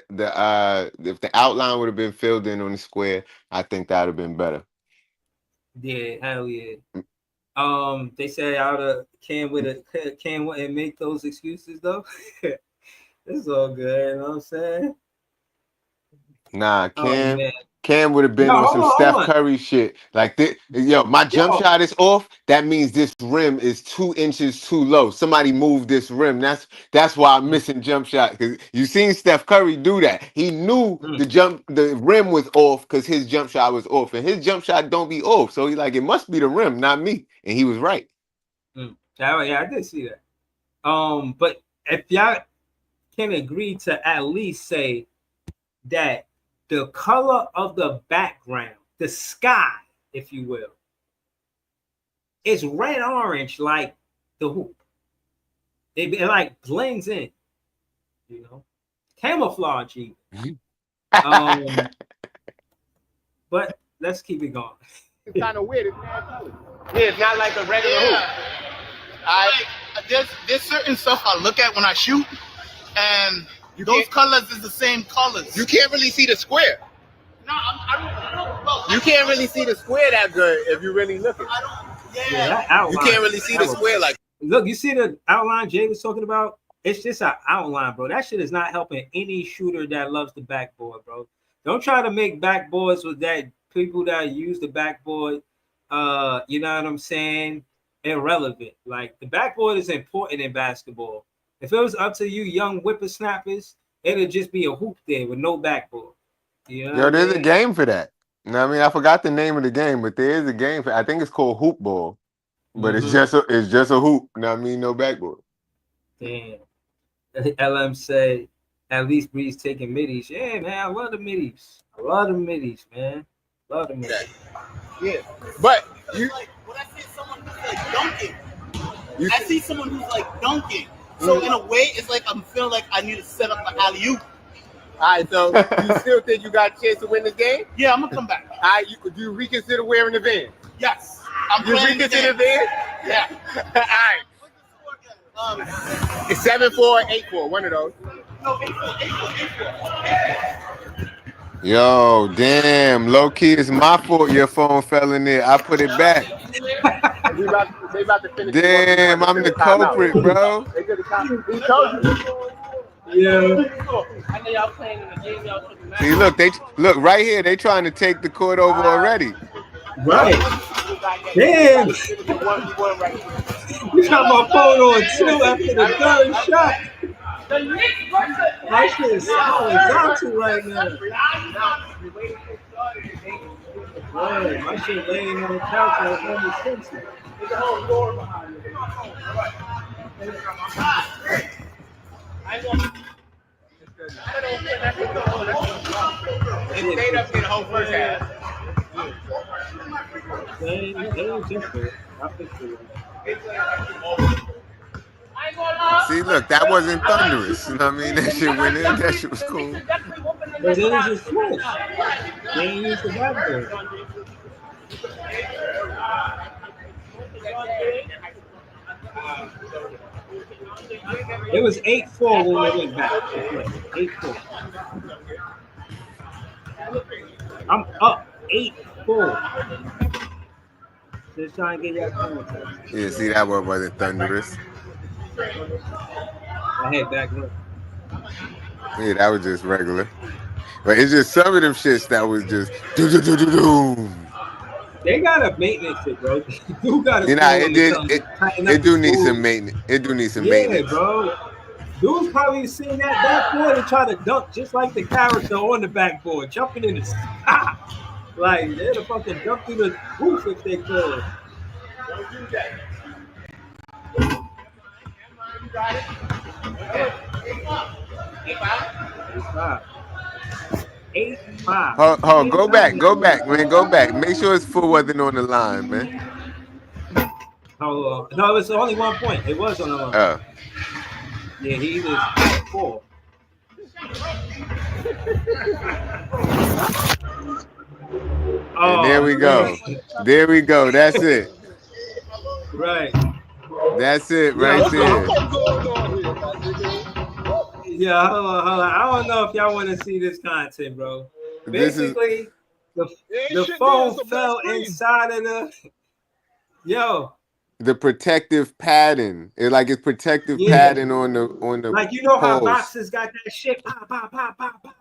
if the outline would have been filled in on the square, I think that would have been better. Yeah, hell yeah. They say out of can't and make those excuses though. It's all good, you know what I'm saying? Nah, Oh, Cam would have been on some Steph Curry shit. Like this, yo, my jump shot is off. That means this rim is 2 inches too low. Somebody move this rim. That's why I'm missing jump shot. Because you seen Steph Curry do that. He knew the rim was off because his jump shot was off. And his jump shot don't be off. So he's like, it must be the rim, not me. And he was right. Yeah, I did see that. But if y'all can agree to at least say that the color of the background, the sky, if you will, is red orange like the hoop. It like blends in, you know, camouflage even. But let's keep it going. It's kind of weird. It's mad colors. Yeah, it's not like a regular hoop. There's certain stuff I look at when I shoot, and those colors is the same colors. You can't really see the square. No, I don't. Well, You can't really see the square that good if you really look at it. I don't. Yeah, Yeah. that outline. You can't really see the square like. Look, you see the outline Jay was talking about? It's just an outline, bro. That shit is not helping any shooter that loves the backboard, bro. Don't try to make backboards with that people that use the backboard. You know what I'm saying? Irrelevant. Like the backboard is important in basketball. If it was up to you, young whippersnappers, it'd just be a hoop there with no backboard. You know Yo, there's a game for that. You know what I mean? I forgot the name of the game, but there is a game for. I think it's called hoop ball, but it's just a hoop. You know what I mean? No backboard. Damn. LM said, at least Breeze taking middies. Yeah, man, I love the middies. I love the middies, man. Love the middies. Yeah, but you. Like when I see someone who's like dunking, I see someone who's like dunking. So in a way, it's like I'm feeling like I need to set up an alley oop. All right, so you still think you got a chance to win this game? Yeah, I'm gonna come back. All right, do you reconsider wearing the Vans? Yes, I'm You playing the reconsider game. Vans? Yeah. All right. It's 7-4, 8-4, one of those. No, 8-4. Yo, damn, low key, it's my fault your phone fell in there. I put it back. They about to finish. Damn, I'm the culprit, bro. He told you. Yeah. I know y'all playing in the game. Y'all putting See, look right here. They trying to take the court over already. Right. Damn. You got my phone on too after the third shot. My shit is horizontal right now. Boy, my shit laying on the couch like Homer Simpson. There's a whole door behind you. I want. It stayed up in the whole first half. See, look, that wasn't thunderous. You know what I mean? That shit went in. That shit was cool. But then it's just switch. They ain't used to backboard. It was 8-4 when we went back. 8-4. I'm up 8-4. Just trying to get y'all commentary. Yeah, see, that one wasn't thunderous. I had back look. Yeah, that was just regular. But it's just some of them shits that was just do. They gotta maintenance it, bro. You gotta. You know, it do need some maintenance. It do need some maintenance. Yeah, bro. Dude's probably seen that backboard and try to dunk just like the character on the backboard, jumping in the sky. Like they'd have fucking jumped through the roof if they could. Don't do that. You got it. Okay. 8-5. 8-5. Oh, go back, man, go back. Make sure his foot wasn't on the line, man. Oh, no, it's only 1 point. It was on the line. Oh. Yeah, he was 4. And there we go. There we go. That's it. Right. That's it right there. Yeah, hold on. I don't know if y'all want to see this content, bro. Basically, the phone fell inside of the. Yo. The protective padding. It's protective padding on the like you know how poles. boxers got that shit. Pop, pop, pop, pop, pop.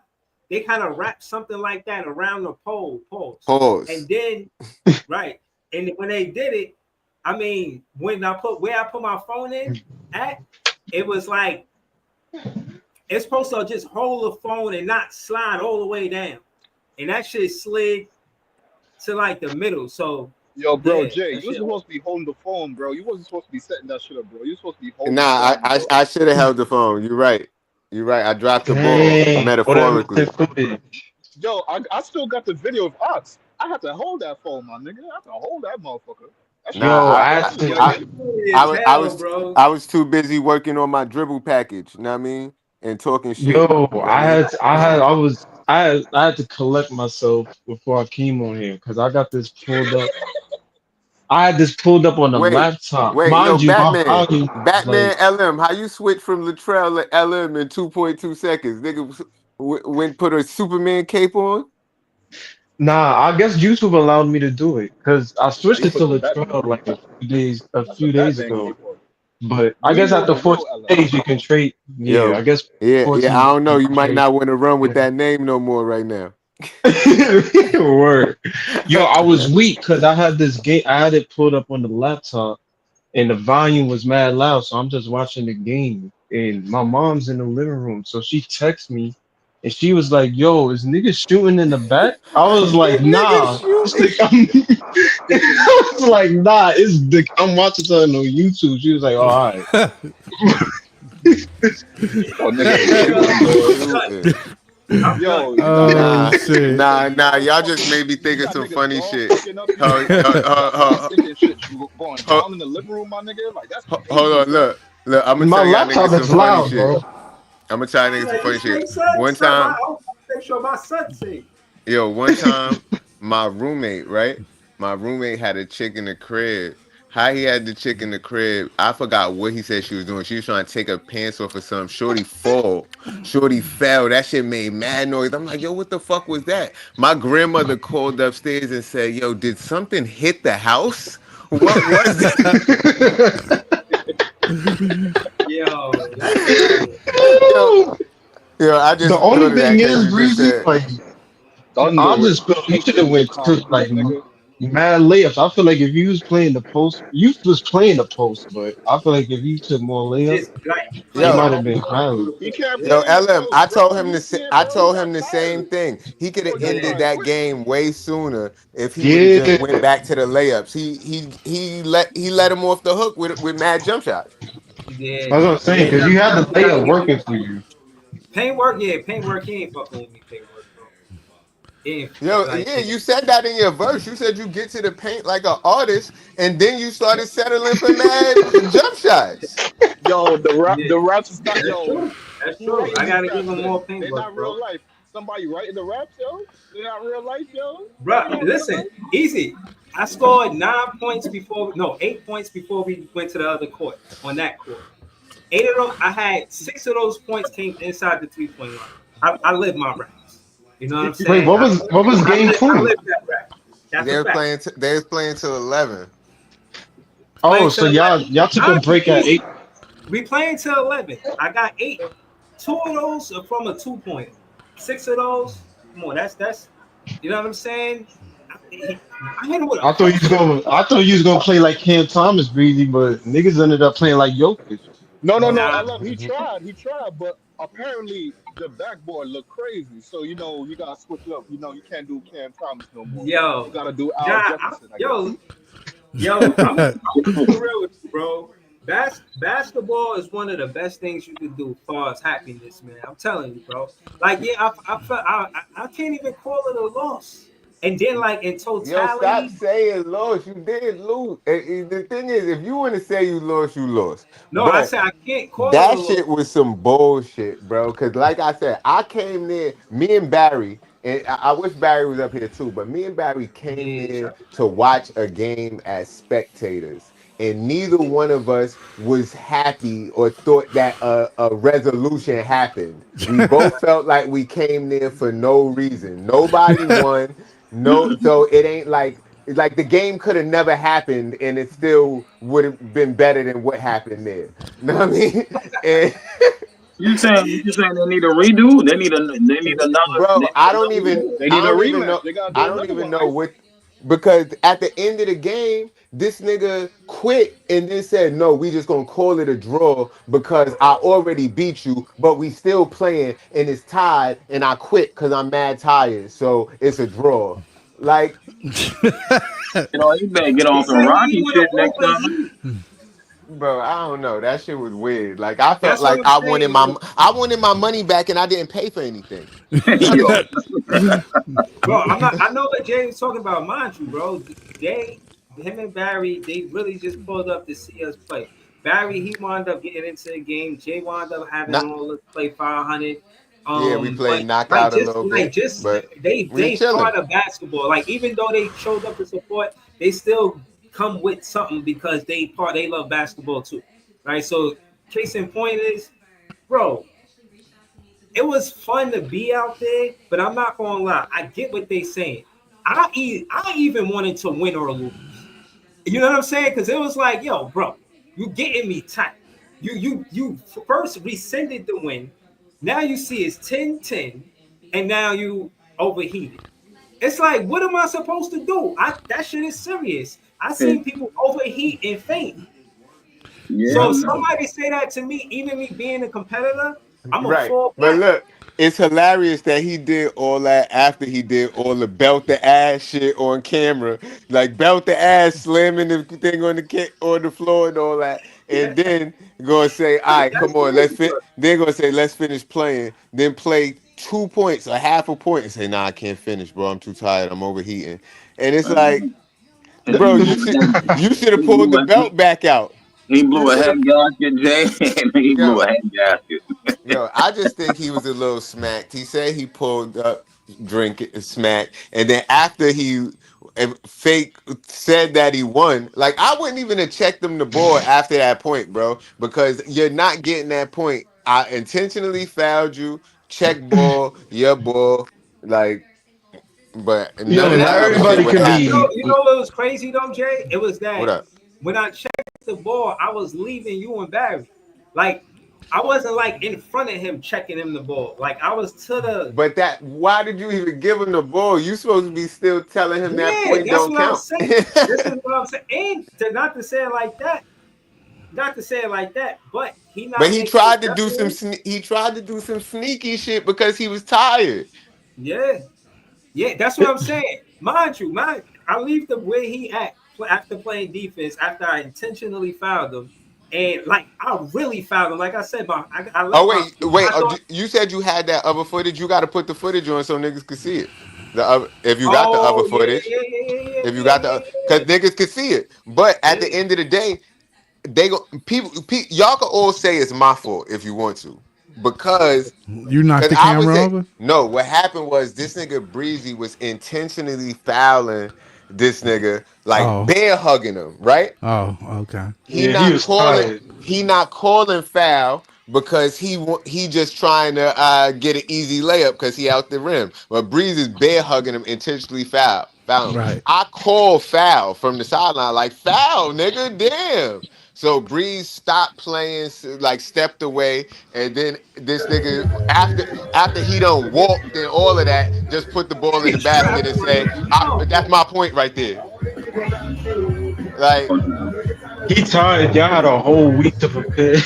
They kind of wrap something like that around the poles. And then right. And when they did it, I mean, when I put my phone in at, it was like it's supposed to just hold the phone and not slide all the way down. And that shit slid to like the middle. So yo, bro, yeah, Jay, you're supposed to be holding the phone, bro. You wasn't supposed to be setting that shit up, bro. You're supposed to be holding Nah, the phone, I should have held the phone. You're right. I dropped the ball metaphorically. Yo, I still got the video of us. I had to hold that phone, my nigga. I had to hold that motherfucker. I was too busy working on my dribble package. You know what I mean? And talking shit. Yo, I I had to collect myself before I came on here because I got this pulled up. I had this pulled up on the Wait, laptop. wait, yo, Mind you, my Batman, volume was Batman like, LM. How you switch from Latrell to LM in 2.2 seconds? Nigga went put a Superman cape on. nah, I guess YouTube allowed me to do it because I switched He it to put the Batman Latrell cape like on. a That's the few days Batman ago. cape on. But I We guess know after the 14 real LM. days you can trade. Yeah, I Yo, guess yeah, 14 I days don't know. you You can might trade. not want to run with Yeah. that name no more right now. Word. Yo, I was weak because I had this game. I had it pulled up on the laptop, and the volume was mad loud. So I'm just watching the game, and my mom's in the living room. So she texts me, and she was like, "Yo, is niggas shooting in the back?" I was like, This nigga "Nah." shooting. I was like, "Nah, it's the I'm watching something on YouTube." She was like, "Oh, all right." Oh, niggas is Yo, shooting, boy. Shooting. I'm done. Yo, you got niggas. Oh Nah, shit. nah. Y'all just made me think You of got some niggas funny dog shit. fucking up in Hold, here. hold, You got dog hold, sticking shit going hold, down in the living room, my nigga. Like that's hold crazy, on. son. Look. I'm gonna My tell y'all laptop niggas some is funny loud, shit. bro. I'm gonna tell y'all niggas some Yeah, funny this shit. makes sense. One Son, time, I want to make sure my son's safe. one time, my roommate, right? My roommate had a chick in the crib. How he had the chick in the crib, I forgot what he said she was doing. She was trying to take her pants off or something. Shorty fall. Shorty fell. That shit made mad noise. I'm like, yo, what the fuck was that? My grandmother called upstairs and said, yo, did something hit the house? What was that? Yo, that's hilarious. yo, yo, I The just thought only of that thing because is, you just Breezy, said, like I Thunder just felt you should have lightning went would to come, like nigga. mad layups. I feel like if you was playing the post, you was playing the post, but I feel like if you took more layups, Just like you playing yo, might all have been through violent. the He court. can't Yeah, Yo, play in the LM, post, bro. He can't, I bro. He told him got the same tired. thing. He could have Boy got ended yeah, tired that quick. game way sooner if he would have just went Yeah, back to the layups. He let him off the hook with mad jump shots. he did. that's what I'm saying. Because you had the You gotta layup give him working for you. paint work. Yeah, paint work. He ain't fucking with me. Paint work, bro. He ain't Yo, like yeah, yeah. you said that in your verse. You said you get to the paint like an artist, and then you started settling for mad jump shots. Yo, Yeah, the raps is not that's yo. true. That's Who true. writing I these gotta give raps him then? more paint They're work, not bro. real life. Somebody writing the raps, yo. They're not real life, yo. Bro, They're not real listen, life. easy. I scored 9 points before, no, 8 points before we went to the other court. On that court, 8 of them, I had 6 of those points came inside the 3 point line. I live my raps. You know what I'm Wait, saying? what was game I two? live that rap. That's a fact. They was playing till 11. Oh, Playing so till y'all 11. took a Mind you, break at eight. easy. We playing till 11. I got 8. 2 of those are from a 2 point. 6 of those, come on, that's you know what I'm saying? I hit him with a post. I thought you was gonna play like Cam Thomas, Breezy, but niggas ended up playing like Jokic. No. Nah, LM, he tried, but apparently the backboard looked crazy. So you gotta switch it up. You can't do Cam Thomas no more. You yo, gotta do Al nah, Jefferson, I guess. yo, I'm keep it real with you, bro. Basketball is one of the best things you could do as far as happiness, man. I'm telling you, bro. Like, yeah, I can't even call it a loss. And then, like in Yo, stop totality, saying lost. You did lose. The thing is, if you want to say you lost, you lost. no, I But said I can't call it a that loss. shit was some bullshit, bro. Because, like I said, I came there, me and Barry, and I wish Barry was up here too, but me and Barry came Yeah, there shut the to watch a game as spectators. And neither one of us was happy or thought that a resolution happened. We both felt like we came there for no reason. Nobody won. No, so it ain't like the game could have never happened and it still would have been better than what happened there. You know what I mean? And You saying they need a redo? They need bro, They I need a don't even rematch. know They gotta I do don't another even one, know Icy. what because at the end of the game, this nigga quit and then said, "No, we just gonna call it a draw because I already beat you, but we still playing and it's tied and I quit because I'm mad tired, so it's a draw." Like, You better get He on some said he Rocky would have shit next always time. lose. bro, I don't know. That shit was weird. Like, I felt That's what like I'm saying, bro. I wanted my money back and I didn't pay for anything. You know what I Yo, mean? Bro, I'm not. I know what Jay was talking about. Mind you, bro, him and Barry, they really just pulled up to see us play. Barry, he wound up getting into the game. Jay wound up having Not all us play 500. Yeah, we But played knockout a little like bit, just but we was they chilling. part of basketball. Like even though they showed up to support, they still come with something because they love basketball too, right? So case in point is, bro, it was fun to be out there, but I'm not gonna lie, I get what they saying. I even wanted to win or lose. You know what I'm saying? Because it was like, yo, bro, you getting me tight. You first rescinded the win. Now you see it's 10-10, and now you overheated. It's like, what am I supposed to do? That shit is serious. I seen people overheat and faint. Yeah, I So if know. somebody say that to me, even me being a competitor, I'm gonna Right. fall But back. look, it's hilarious that he did all that after he did all the belt the ass shit on camera. Like belt the ass, slamming the thing on on the floor and all that. And then gonna say, all right, That's come on, let's crazy, fit. bro. Then gonna say, let's finish playing. Then play 2 points, a half a point, and say, nah, I can't finish, bro. I'm too tired. I'm overheating. And it's like, And bro, you should have pulled the belt back out. he You blew a should head have. gasket, Jay. He blew a Yo, head gasket. Yo, I just think he was a little smacked. He said he pulled up, drink it, smack, and then after he fake said that he won, like I wouldn't even have checked him the ball after that point, bro, because you're not getting that point. I intentionally fouled you. Check ball, your ball, like, but none Yo, of And that not that's other what shit everybody would could happen. be. you know what was crazy though, Jay? It was What that up? when I checked the ball, I was leaving you and Barry. Like I wasn't like in front of him checking him the ball. Like I was to the But that, why did you even give him the ball? You supposed to be still telling him that yeah, point that's don't what I'm count. saying. This is what I'm saying. And not to say it like that, not to say it like that, but he But not making adjustments. he tried to do some sneaky shit because he was tired. Yeah, yeah, that's what I'm saying. Mind you, I leave the way he act after playing defense after I intentionally fouled him, and like I really fouled him. Like I said, I Oh left my wait, I thought. you said you had that other footage. You got to put the footage on so niggas could see it. The other, if you got the other Oh yeah, footage, yeah, yeah, yeah, if you yeah, got yeah, the, because yeah, niggas could see it. But yeah, at the end of the day, they go y'all can all say it's my fault if you want to, because You knocked because the I would camera say over? no. What happened was this nigga Breezy was intentionally fouling this nigga, like Oh. bear hugging him, right? Oh, okay. he Yeah, he not was calling tired. he not calling foul because he just trying to get an easy layup because he out the rim. But Breeze is bear hugging him intentionally foul him. Right. I call foul from the sideline like foul, nigga, damn. So Breeze stopped playing, like stepped away, and then this nigga after he done walked and all of that, just put the ball in the he trapped basket and on say, him. No, "That's my point right there." Like, He tired. Y'all had a whole week to prepare.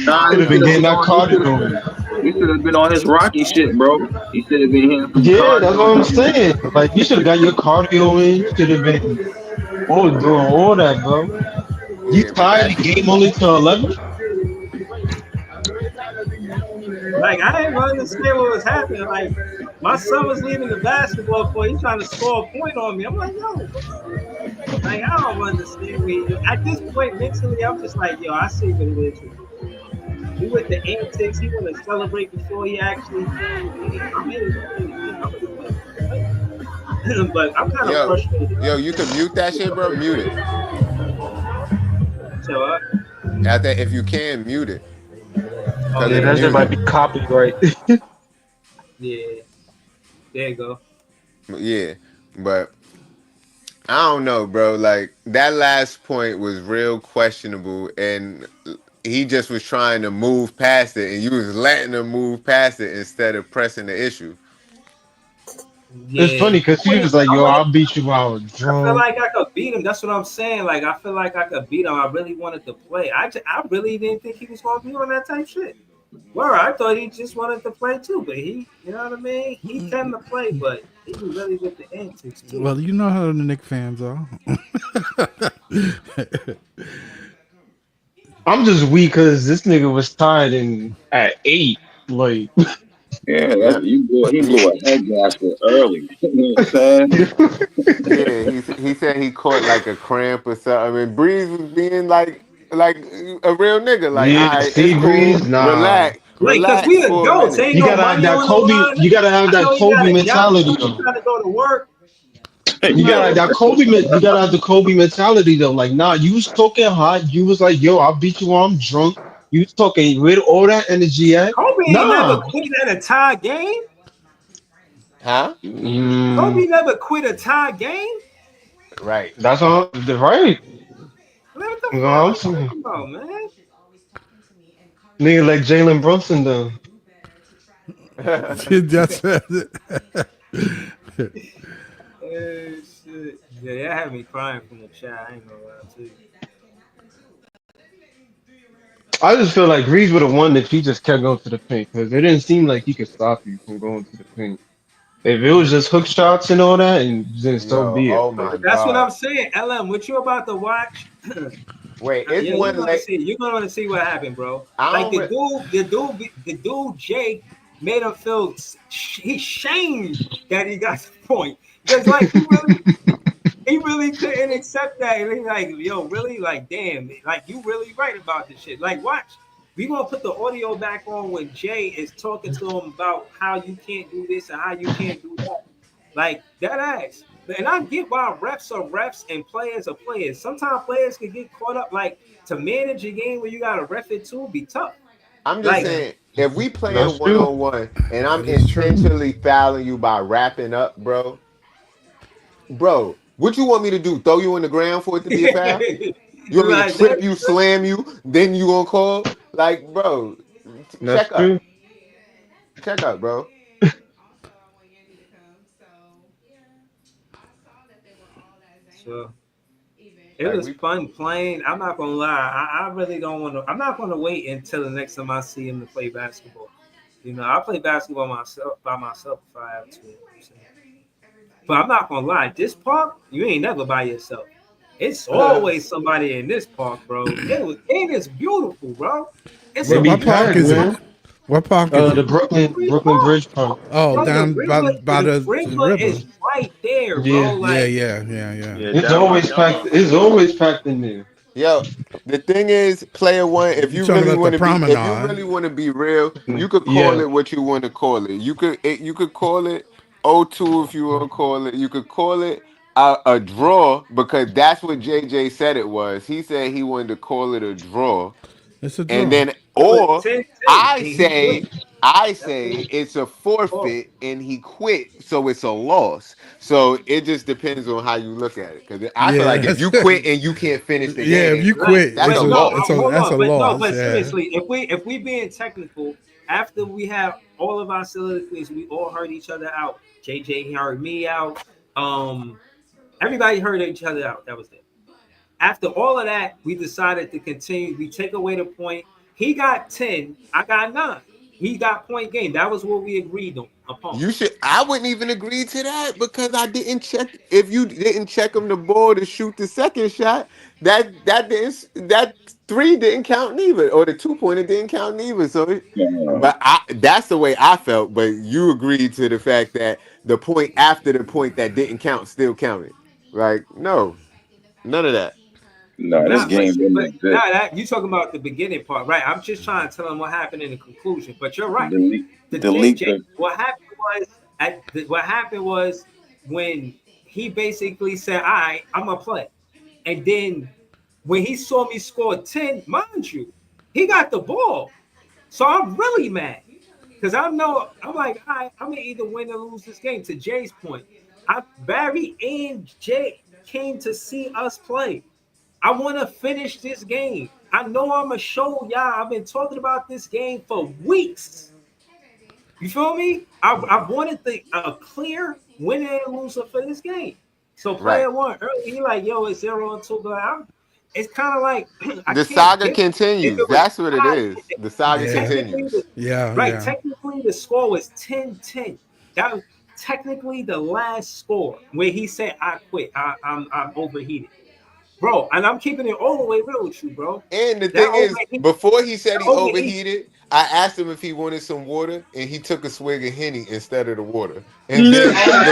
Nah, Should he have should been have getting been that on. cardio in. He should have been on his Rocky shit, bro. He should have been hitting some Yeah, that's cardio what I'm shit. saying. Like you should have got your cardio in. Should have been doing all that, bro. You yeah, but tired? The game only till 11. like I didn't understand what was happening. Like my son was leaving the basketball court. He trying to score a point on me. I'm like, yo, like I don't understand. At this point, mentally, I'm just like, yo, I see what it is. He with the antics. He want to celebrate before he actually playing the game. I'm in it. I'm in the game. I'm really playing for the win. But I'm kind of yo, frustrated. you can mute that shit, bro. Mute it. So, After if you can mute it, oh cause Yeah, it's yeah, that shit might muted. be copyright. yeah. There you go. Yeah, but I don't know, bro. Like that last point was real questionable, and he just was trying to move past it, and you was letting him move past it instead of pressing the issue. It's Yeah. funny because he was like, "Yo, I'll beat you while I was I feel drunk." like I could beat him. That's what I'm saying. Like I feel like I could beat him. I really wanted to play. I really didn't think he was going to be on that type shit. Well, I thought he just wanted to play too, but you know what I mean? He can to play, but he was really with the antics too. Well, you know how the Knicks fans are. I'm just weak because this nigga was tired and at 8. Like, Yeah, Yeah, he blew a head gasket early. You know what I'm saying? yeah. He said he caught like a cramp or something, Breeze was being like a real nigga. Like, all yeah, right, it's sea cool, breeze, nah. relax. Like, cause we Relax for a adults, minute. ain't You no gotta have money that on the Kobe. line. You gotta have I that know you got Kobe a job, mentality you though. gotta go to work. Hey, You You gotta know, have yo, that Kobe. You gotta have the Kobe mentality though. Like, nah, you was talking hot. You was like, yo, I'll beat you while I'm drunk. You was talking with all that energy at. Kobe ain't never Nah. quit at a tie game. Huh? Kobe Mm, never quit a tie game. Right. that's all. Right. What the You know fuck what I'm you saying? talking about, man? Nigga like Jalen Brunson though. That's Shit. Yeah, that had me crying from the chat. I ain't gonna lie to you. I just feel like Reeves would have won if he just kept going to the paint because it didn't seem like he could stop you from going to the paint. If it was just hook shots and all that, and then so Yo, be it. oh But my That's what I'm God. saying. LM, what you about to watch? Wait, it's Yeah, you're one gonna leg. see. You're gonna see what happened, bro. I Like don't. the dude Jake made him feel he's shamed that he got the point because like he really couldn't accept that. And he's like, yo, really? Like, damn, like you really right about this shit. Like, watch. We gonna put the audio back on when Jay is talking to him about how you can't do this and how you can't do that. Like that ass. And I get why refs are refs and players are players. Sometimes players can get caught up. Like to manage a game where you got to ref it too be tough. I'm just Like saying, if we that's playing one true. on one and I'm that is true. intentionally fouling you by wrapping up, bro, what you want me to do? Throw you in the ground for it to be a foul? You want me to like that. trip you, slam you, then you gonna call? Like, bro, That's check up, true. check up, bro. So it Like was we, fun playing. I'm not gonna lie. I really don't want to. I'm not gonna wait until the next time I see him to play basketball. You know, I play basketball myself by myself if I have to. You know what I'm saying? But I'm not gonna lie. This park, you ain't never by yourself. It's always somebody in this park, bro. It is beautiful, bro. It's It a What be what park packed, is beautiful it? man. What park is The it? Brooklyn park. Bridge Park. Oh, Bro, down by The the sprinkler river. is right there, bro. Yeah, Yeah, Like yeah, yeah, yeah. yeah, it's always packed. down It's always packed in there. yo, the thing is, player one, You talking about the if you promenade? really want to be real, you could call Yeah, it what you want to call it. You could call it O2 if you want to call it. You could call it a draw because that's what JJ said it was. He said he wanted to call it a draw. It's a And draw. then, it was or 10-10, I and he quit. say, I That's say what it's a oh, forfeit and he quit, so it's a loss. So it just depends on how you look at it. Because I feel Yeah, like if that's you quit and you can't finish the yeah. If game, you like, quit, that's a but no, loss. hold that's on, a but no, loss. but Yeah, seriously, if we being technical, after we have all of our soliloquies, we all heard each other out. JJ heard me out. Um, Everybody heard each other out. That was it. After all of that, we decided to continue. We take away the point. He got 10. I got 9. He got point game. That was what we agreed on upon. You should. I wouldn't even agree to that because I didn't check. If you didn't check him the ball to shoot the second shot, that three didn't count neither, or the 2-pointer didn't count neither. So, there. but that's the way I felt. But you agreed to the fact that the point after the point that didn't count still counted. Like, no, none of that. No, this Nah, but game see, didn't but exist. nah, that you talking about the beginning part, right? I'm just trying to tell him what happened in the conclusion. But you're right. Delete, The delete JJ, the. what happened was when he basically said, "All right, I'm gonna play," and then when he saw me score 10, mind you, he got the ball. So I'm really mad because I know I'm like, all right, I'm gonna either win or lose this game. To Jay's point, Barry and Jay came to see us play. I want to finish this game. I know I'm gonna show y'all. I've been talking about this game for weeks. You feel me? I wanted a clear winner and loser for this game. So Right. player one early, he like, yo, it's 0-2, but it's kind of like I The can't saga give it. If continues. it was That's what it is. tied, The saga yeah, technically, continues. right? yeah. Technically, the score was 10-10. That was technically the last score where he said, "I quit. I'm overheated." Bro, and I'm keeping it all the way real with you, bro. And the That thing is, overheat, before he said that he overheat. overheated, I asked him if he wanted some water, and he took a swig of Henny instead of the water. And then Oh,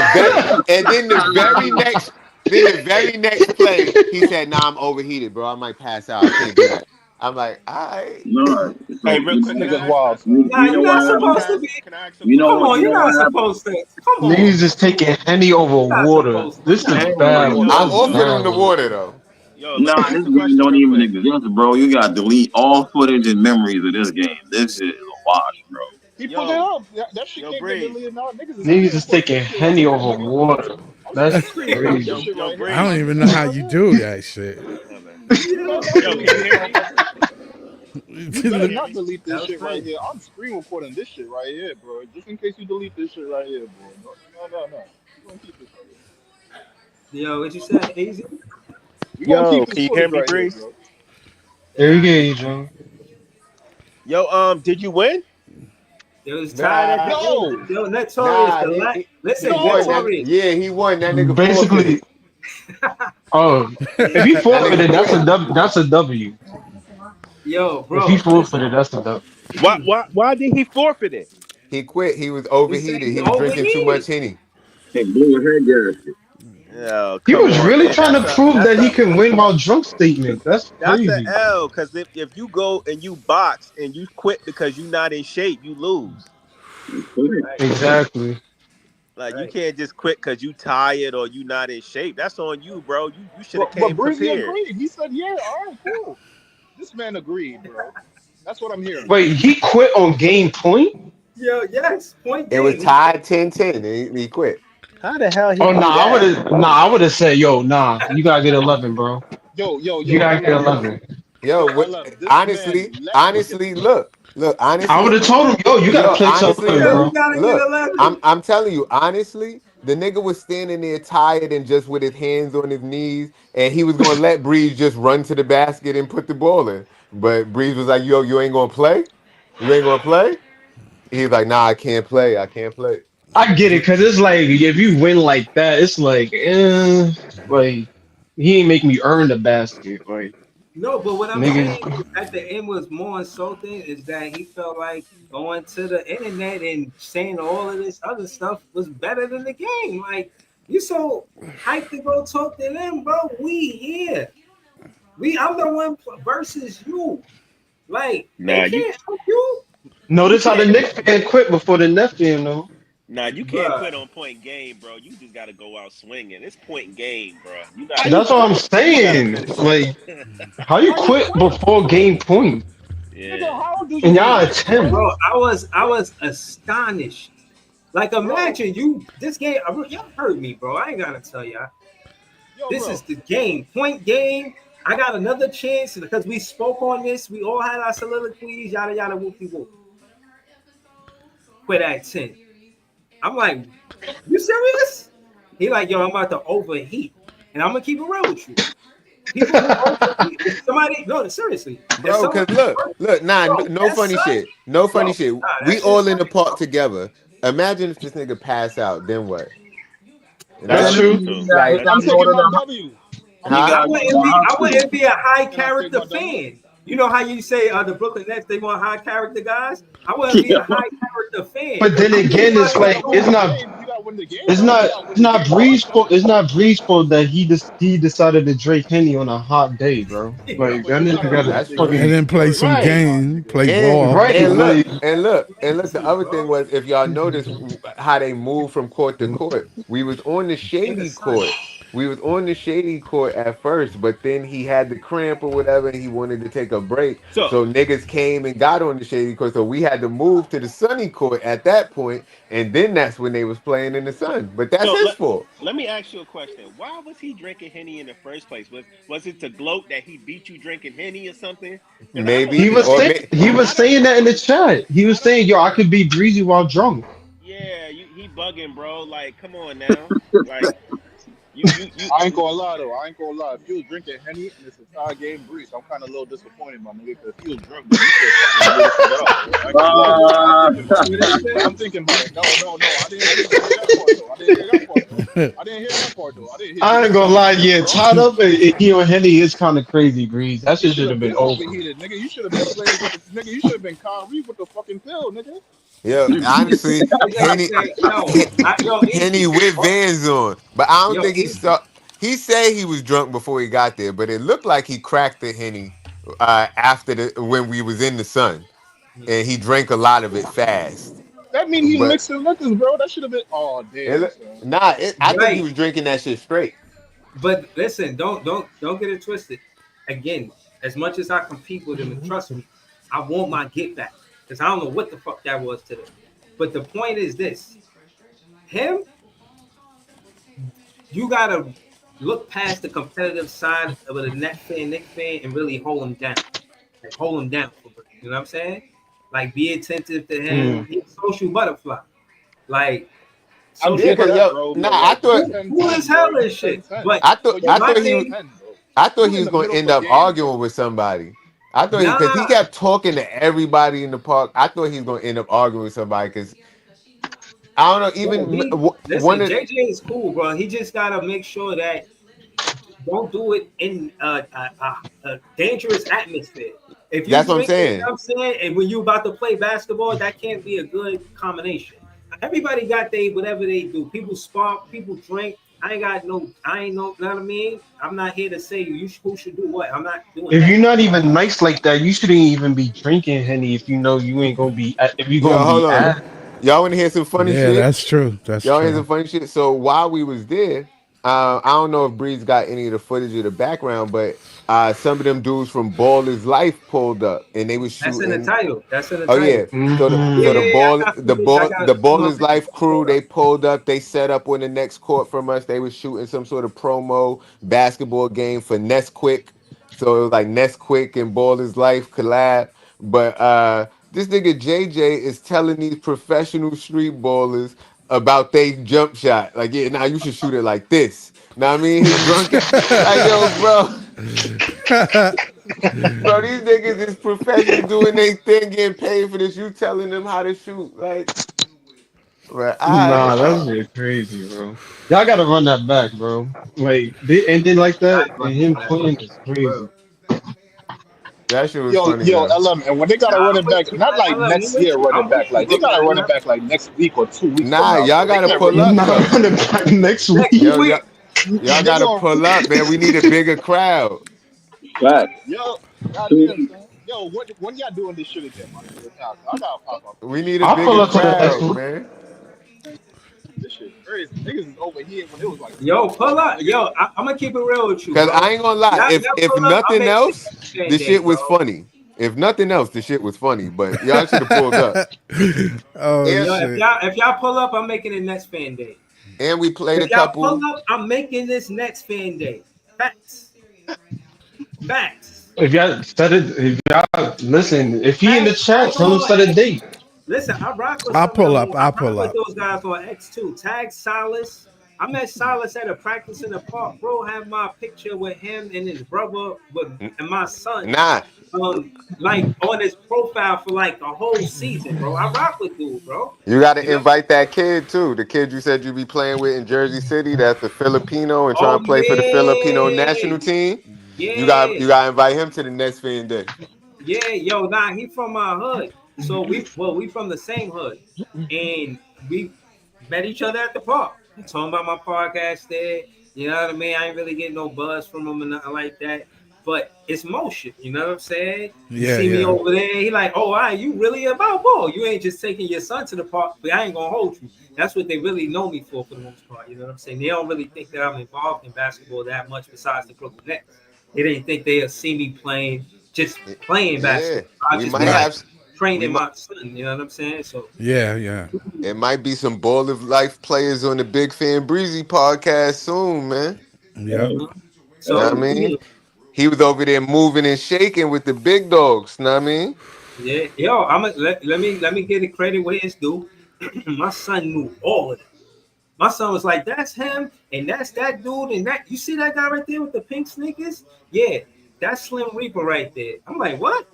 the very next play, he said, "Nah, I'm overheated, bro. I might pass out. I can't do that." I'm like, all right. No, Hey, so real you quick, know, can Niggas I ask? wild, son. you Nah, know you're what not Can I happened? supposed to ask? be. Can I ask a You know Come question? what? on, You you're know not what happened? supposed to. Come on, Niggas is taking Henny over you're not water. supposed to. This is Hell bad. no. Yo, I This is offered yo, him the bad. water though. yo. Let Nah, me ask this the game question don't real even quick. exist, bro. You got to delete all footage and memories of this game. This shit is a wash, bro. He put it Yo, up. That shit yo, can't get Breeze. deleted now. Niggas is Niggas is screen recording taking this shit right Henny here, over nigga. water. I'm That's screen recording this crazy. shit Yo, right here. I I'm don't Breeze. not even doing know shit how right you here. do that shit. Oh, man. You better Yo, not Yo, delete can you this hear shit. me? You Can you better Look, hear not me? delete that this was shit right crazy. here. I'm screen recording this shit right here, bro. Just in case you delete this shit right here, bro. No. We're gonna keep this right here. Yo, what you said, Easy? We're gonna keep Yo, this can you hear footage me, right here, Breeze? bro. There you go, Adrian. Yo, did you win? It was tied at the Nah, end. No, Yo, Notorious, nah, the last. he Listen, won no. that. Notorious. Yeah, he won. That nigga Basically, forfeited. oh, if he That nigga forfeited, that's a quit. W. That's a W. Yo, If he bro, listen. forfeited, that's a W. Why did he forfeit it? He quit. He was He said overheated. he He was drinking too much overheated. henny. Hey, blew your head gasket. Oh, He come was on, really man. trying to prove that he can win while drunk statement. That's That's a crazy. L. Because if you go and you box and you quit because you're not in shape, you lose. Correct. Right, Exactly. Like you right. can't just quit because you tired or you not in shape. That's on you, bro. You should have But came Breezy prepared. agreed. He said, "Yeah, all right, cool." This man agreed, bro. That's what I'm hearing. Wait, he quit on game point? Yo, yes, point It was game. He quit. tied 10-10, and he quit. How the hell he Oh do that? nah, I would have said, yo, nah, you gotta get 11, bro. You Yo, gotta get LM, 11. Yo, LM. This man honestly, let niggas. honestly, look, I would honestly, have told him, yo, you gotta yo, play to honestly, 11, Yo, look, you bro. gotta get look. 11. I'm telling you, honestly, the nigga was standing there tired and just with his hands on his knees, and he was gonna let Breeze just run to the basket and put the ball in. But Breeze was like, "Yo, you ain't gonna play? You ain't gonna play?" He's like, "Nah, I can't play. I can't play." I get it, cause it's like if you win like that, it's like he ain't make me earn the basket. Like No, but what I'm niggas, saying at the end was more insulting is that he felt like going to the internet and saying all of this other stuff was better than the game. Like, you so hyped to go talk to them, bro. We here. I'm the one versus you. Like, they Nah, can't help you. You notice how the can't, Knicks fan quit before the Nets fan though. you can't bro. quit on point game, bro. You just got to go out swinging. It's point game, bro. You not How even you That's trying what to. I'm quit? You got to saying. finish it. Like, how you How you quit quit? before game point? Nigga, Yeah. how do And you y'all at quit, 10. bro? Bro, I was astonished. Like, Bro, imagine you this game. Y'all heard me, bro. I ain't gotta tell y'all. yo, This bro. is the game, point game. I got another chance because we spoke on this. We all had our soliloquies, yada yada, whoopie whoop. Quit at 10. I'm like, you serious? He like, yo, I'm about to overheat, and I'm gonna keep it real with you. People who overheat, if somebody, no, seriously, if Bro, someone, cause look, nah, bro, no that funny son, shit. No yo, funny shit. nah, We that shit's all in the funny, park bro. together. Imagine if this nigga pass out, then what? You know what That's That's I Then true true. mean? too. he Like, That's got I'm to true. go taking to my the W. huh? I Taking my wouldn't be, W. I wouldn't be a high Can I take character my W? fan. You know how you say the Brooklyn Nets they want high character guys. I wouldn't be a hospital. high character fan. But then I'm just again, Nigga, it's trying you to gotta like win show. the game. You gotta win the game, it's though. You not gotta win it's the not game first, Breeze though. fault. It's not Breeze fault that he decided to drink Henny on a hot day, bro. Yeah, Like but that you nigga gotta got win a the That's damn true. and fucking then game play first, some though, right, my game, nigga. play ball. right. Like And look, the Listen, other thing bro. was if y'all notice In how they moved from court to court, we was on the the shady sun. court. We was on the shady court at first, but then he had the cramp or whatever, and he wanted to take a break. So So niggas came and got on the shady court. So we had to move to the sunny court at that point, and then that's when they was playing in the sun. But that's so his let fault. let me ask you a question. Why was he drinking henny in the first place? Was it to gloat that he beat you drinking henny or something? Because I don't Maybe, he was or understand. saying may, he was I don't. saying that in the chat. He I was don't. saying, yo, I could be breezy while drunk. Yeah, he bugging, bro. Like, come on now. Like, I ain't gonna lie though. I ain't gonna lie. If you was drinking Henny and it's a tie game Breeze, I'm kind of a little disappointed, my nigga. Because if you was drunk, bro, you should have fucking blew this nigga out, bro. I ain't gonna lie. I'm Uh, thinking about it. What they say? I'm thinking about it. No. I didn't hear that part though. I didn't hear that part though. I didn't hear that part though. I didn't hear I ain't that gonna part. If lie, you was yeah, drunk, tied up and he on Henny is kind of crazy, Breeze. That you shit should should have have been been over. overheated, nigga. You should have been playing with the nigga. You should have been Kyrie with the fucking pill, nigga. yeah, honestly, What they Henny, say? Yo, yo, Henny easy. with Oh, Vans on, but I don't yo, think he easy. saw. He said he was drunk before he got there, but it looked like he cracked the Henny after the when we was in the sun, and he drank a lot of it fast. That mean he But mixing liquors, bro. That should have been. Oh damn, it, son. I think he Right. was drinking that shit straight. But listen, don't get it twisted. Again, as much as I compete with him, and trust me, I want my get back because I don't know what the fuck that was today. But the point is this: him, you gotta look past the competitive side of the net fan, Nick fan, and really hold him down. Like hold him down for real. You know what I'm saying? Like be attentive to him. Mm. He's a social butterfly. Like I Yeah, social get cause that, yo, butterfly. bro. nah, But like you Cool, ten cool as ten, bro. hell You and ten shit. ten. But But yo, I my you thought ten he thing, ten, bro. I thought You he in was the gonna middle of end a up game, bro. arguing with somebody. I thought because he nah, kept talking to everybody in the park. I thought he was gonna end up arguing with somebody because I don't know. yo, Even he one listen. of JJ is cool, bro. He just gotta make sure that don't do it in a dangerous atmosphere. If you that's what I'm drinking, you know saying. what I'm saying, and when you about to play basketball, that can't be a good combination. Everybody got they whatever they do. People spark, people drink. I ain't got no, I ain't no, you know what I mean? I'm not here to say who should do what. I'm not doing If that. you're not even nice like that, you shouldn't even be drinking Henny if you know you ain't gonna be if you're Yo, gonna hold be on. at. Y'all want to hear some funny Yeah, shit? that's true. That's Y'all hear some true. funny shit? So while we was there, I don't know if Breeze got any of the footage of the background, but some of them dudes from Ball is Life pulled up and they was That's in the shooting. title. That's in the Oh yeah. title. Yeah, Mm. I got footage. I got The some more Ballers pictures. Life crew, they pulled up, they set up on the next court from us. They was shooting some sort of promo basketball game for Nesquik. So it was like Nesquik and Ballers Life collab. But this nigga JJ is telling these professional street ballers about they jump shot. Like, yeah, now you should shoot it like this. Now I mean his drunk like yo, bro. Bro, these niggas is professional doing their thing, getting paid for this. You telling them how to shoot, like, right? I Nah, that's just crazy, bro. Y'all gotta run that back, bro. Like they ended like I that, ain't and running him that quitting shit. is Bro. crazy. that shit was Yo, funny yo, though. LM, and when they gotta Nah, run I'm it with back, you, not like man. I'm next with year you. run it I'm with back. you, Like they bro. gotta Like, run it not back like next week or 2 weeks from Nah, now, bro. y'all They gotta can't run pull it up back Nah, next though. run it week. back next next week. Yo, week. y'all They gotta going pull up, man. We need a bigger crowd. Facts. yo, goddamn son. Yo, when y'all doing this shit again, my nigga? Nah, I gotta pop up for We this need shit, a I'll man. pull bigger up to the next crowd, one. man. This shit crazy. Niggas is over here when it was like Yo, 4 o'clock, pull my up. nigga. Yo, I'm gonna keep it real with you, Cause bro. I ain't gonna lie, Y'all if pull up. I'm nothing making it else, next fan the day, shit bro. was funny. If nothing else, the shit was funny. But y'all should have pulled up. Oh And Yo, shit. if y'all pull up, I'm making it next fan day. we played If a y'all pull couple. up, I'm making this next fan day. Facts. Facts. If y'all set it, if y'all listen, if he in the Facts. I chat, go tell him on set a X. date. Listen, I rock with I'll some of pull them. up. I I'll rock pull with up. those guys on X too. Tag Silas. I met Silas at a practice in the park. Bro, have my picture with him and his brother and my son. Nah, Like on his profile for like a whole season, bro. I rock with dude, bro. you got You to know? invite that kid too. The kid you said you be playing with in Jersey City. That's the Filipino and trying Oh to play for the Filipino national yeah, team. yeah, You got to invite him to the next fan day. yeah. Yo, nah, he from my hood. So we from the same hood, and we met each other at the park. I told him about my podcast there. You know what I mean? I ain't really getting no buzz from him or nothing like that. But it's motion. You know what I'm saying? He Yeah, see me yeah. over there. He like, oh, all right, you really about ball. You ain't just taking your son to the park, but I ain't gonna hold you. That's what they really know me for the most part. You know what I'm saying? They don't really think that I'm involved in basketball that much besides the Brooklyn Nets. They didn't think they'll see me playing just playing Yeah, basketball. I'll we just might be like have. We training might. my son. You know what I'm saying? So Yeah, yeah. It might be some Ball of Life players on the Big Fan Breezy podcast soon, man. Yep. Know what I so mean? He was over there moving and shaking with the big dogs. Know what I mean? yeah, yo, let me get the credit where it's due. My son knew all of that. My son was like, "That's him, and that's that dude, and that you see that guy right there with the pink sneakers? Yeah, that's Slim Reaper right there." I'm like, "What?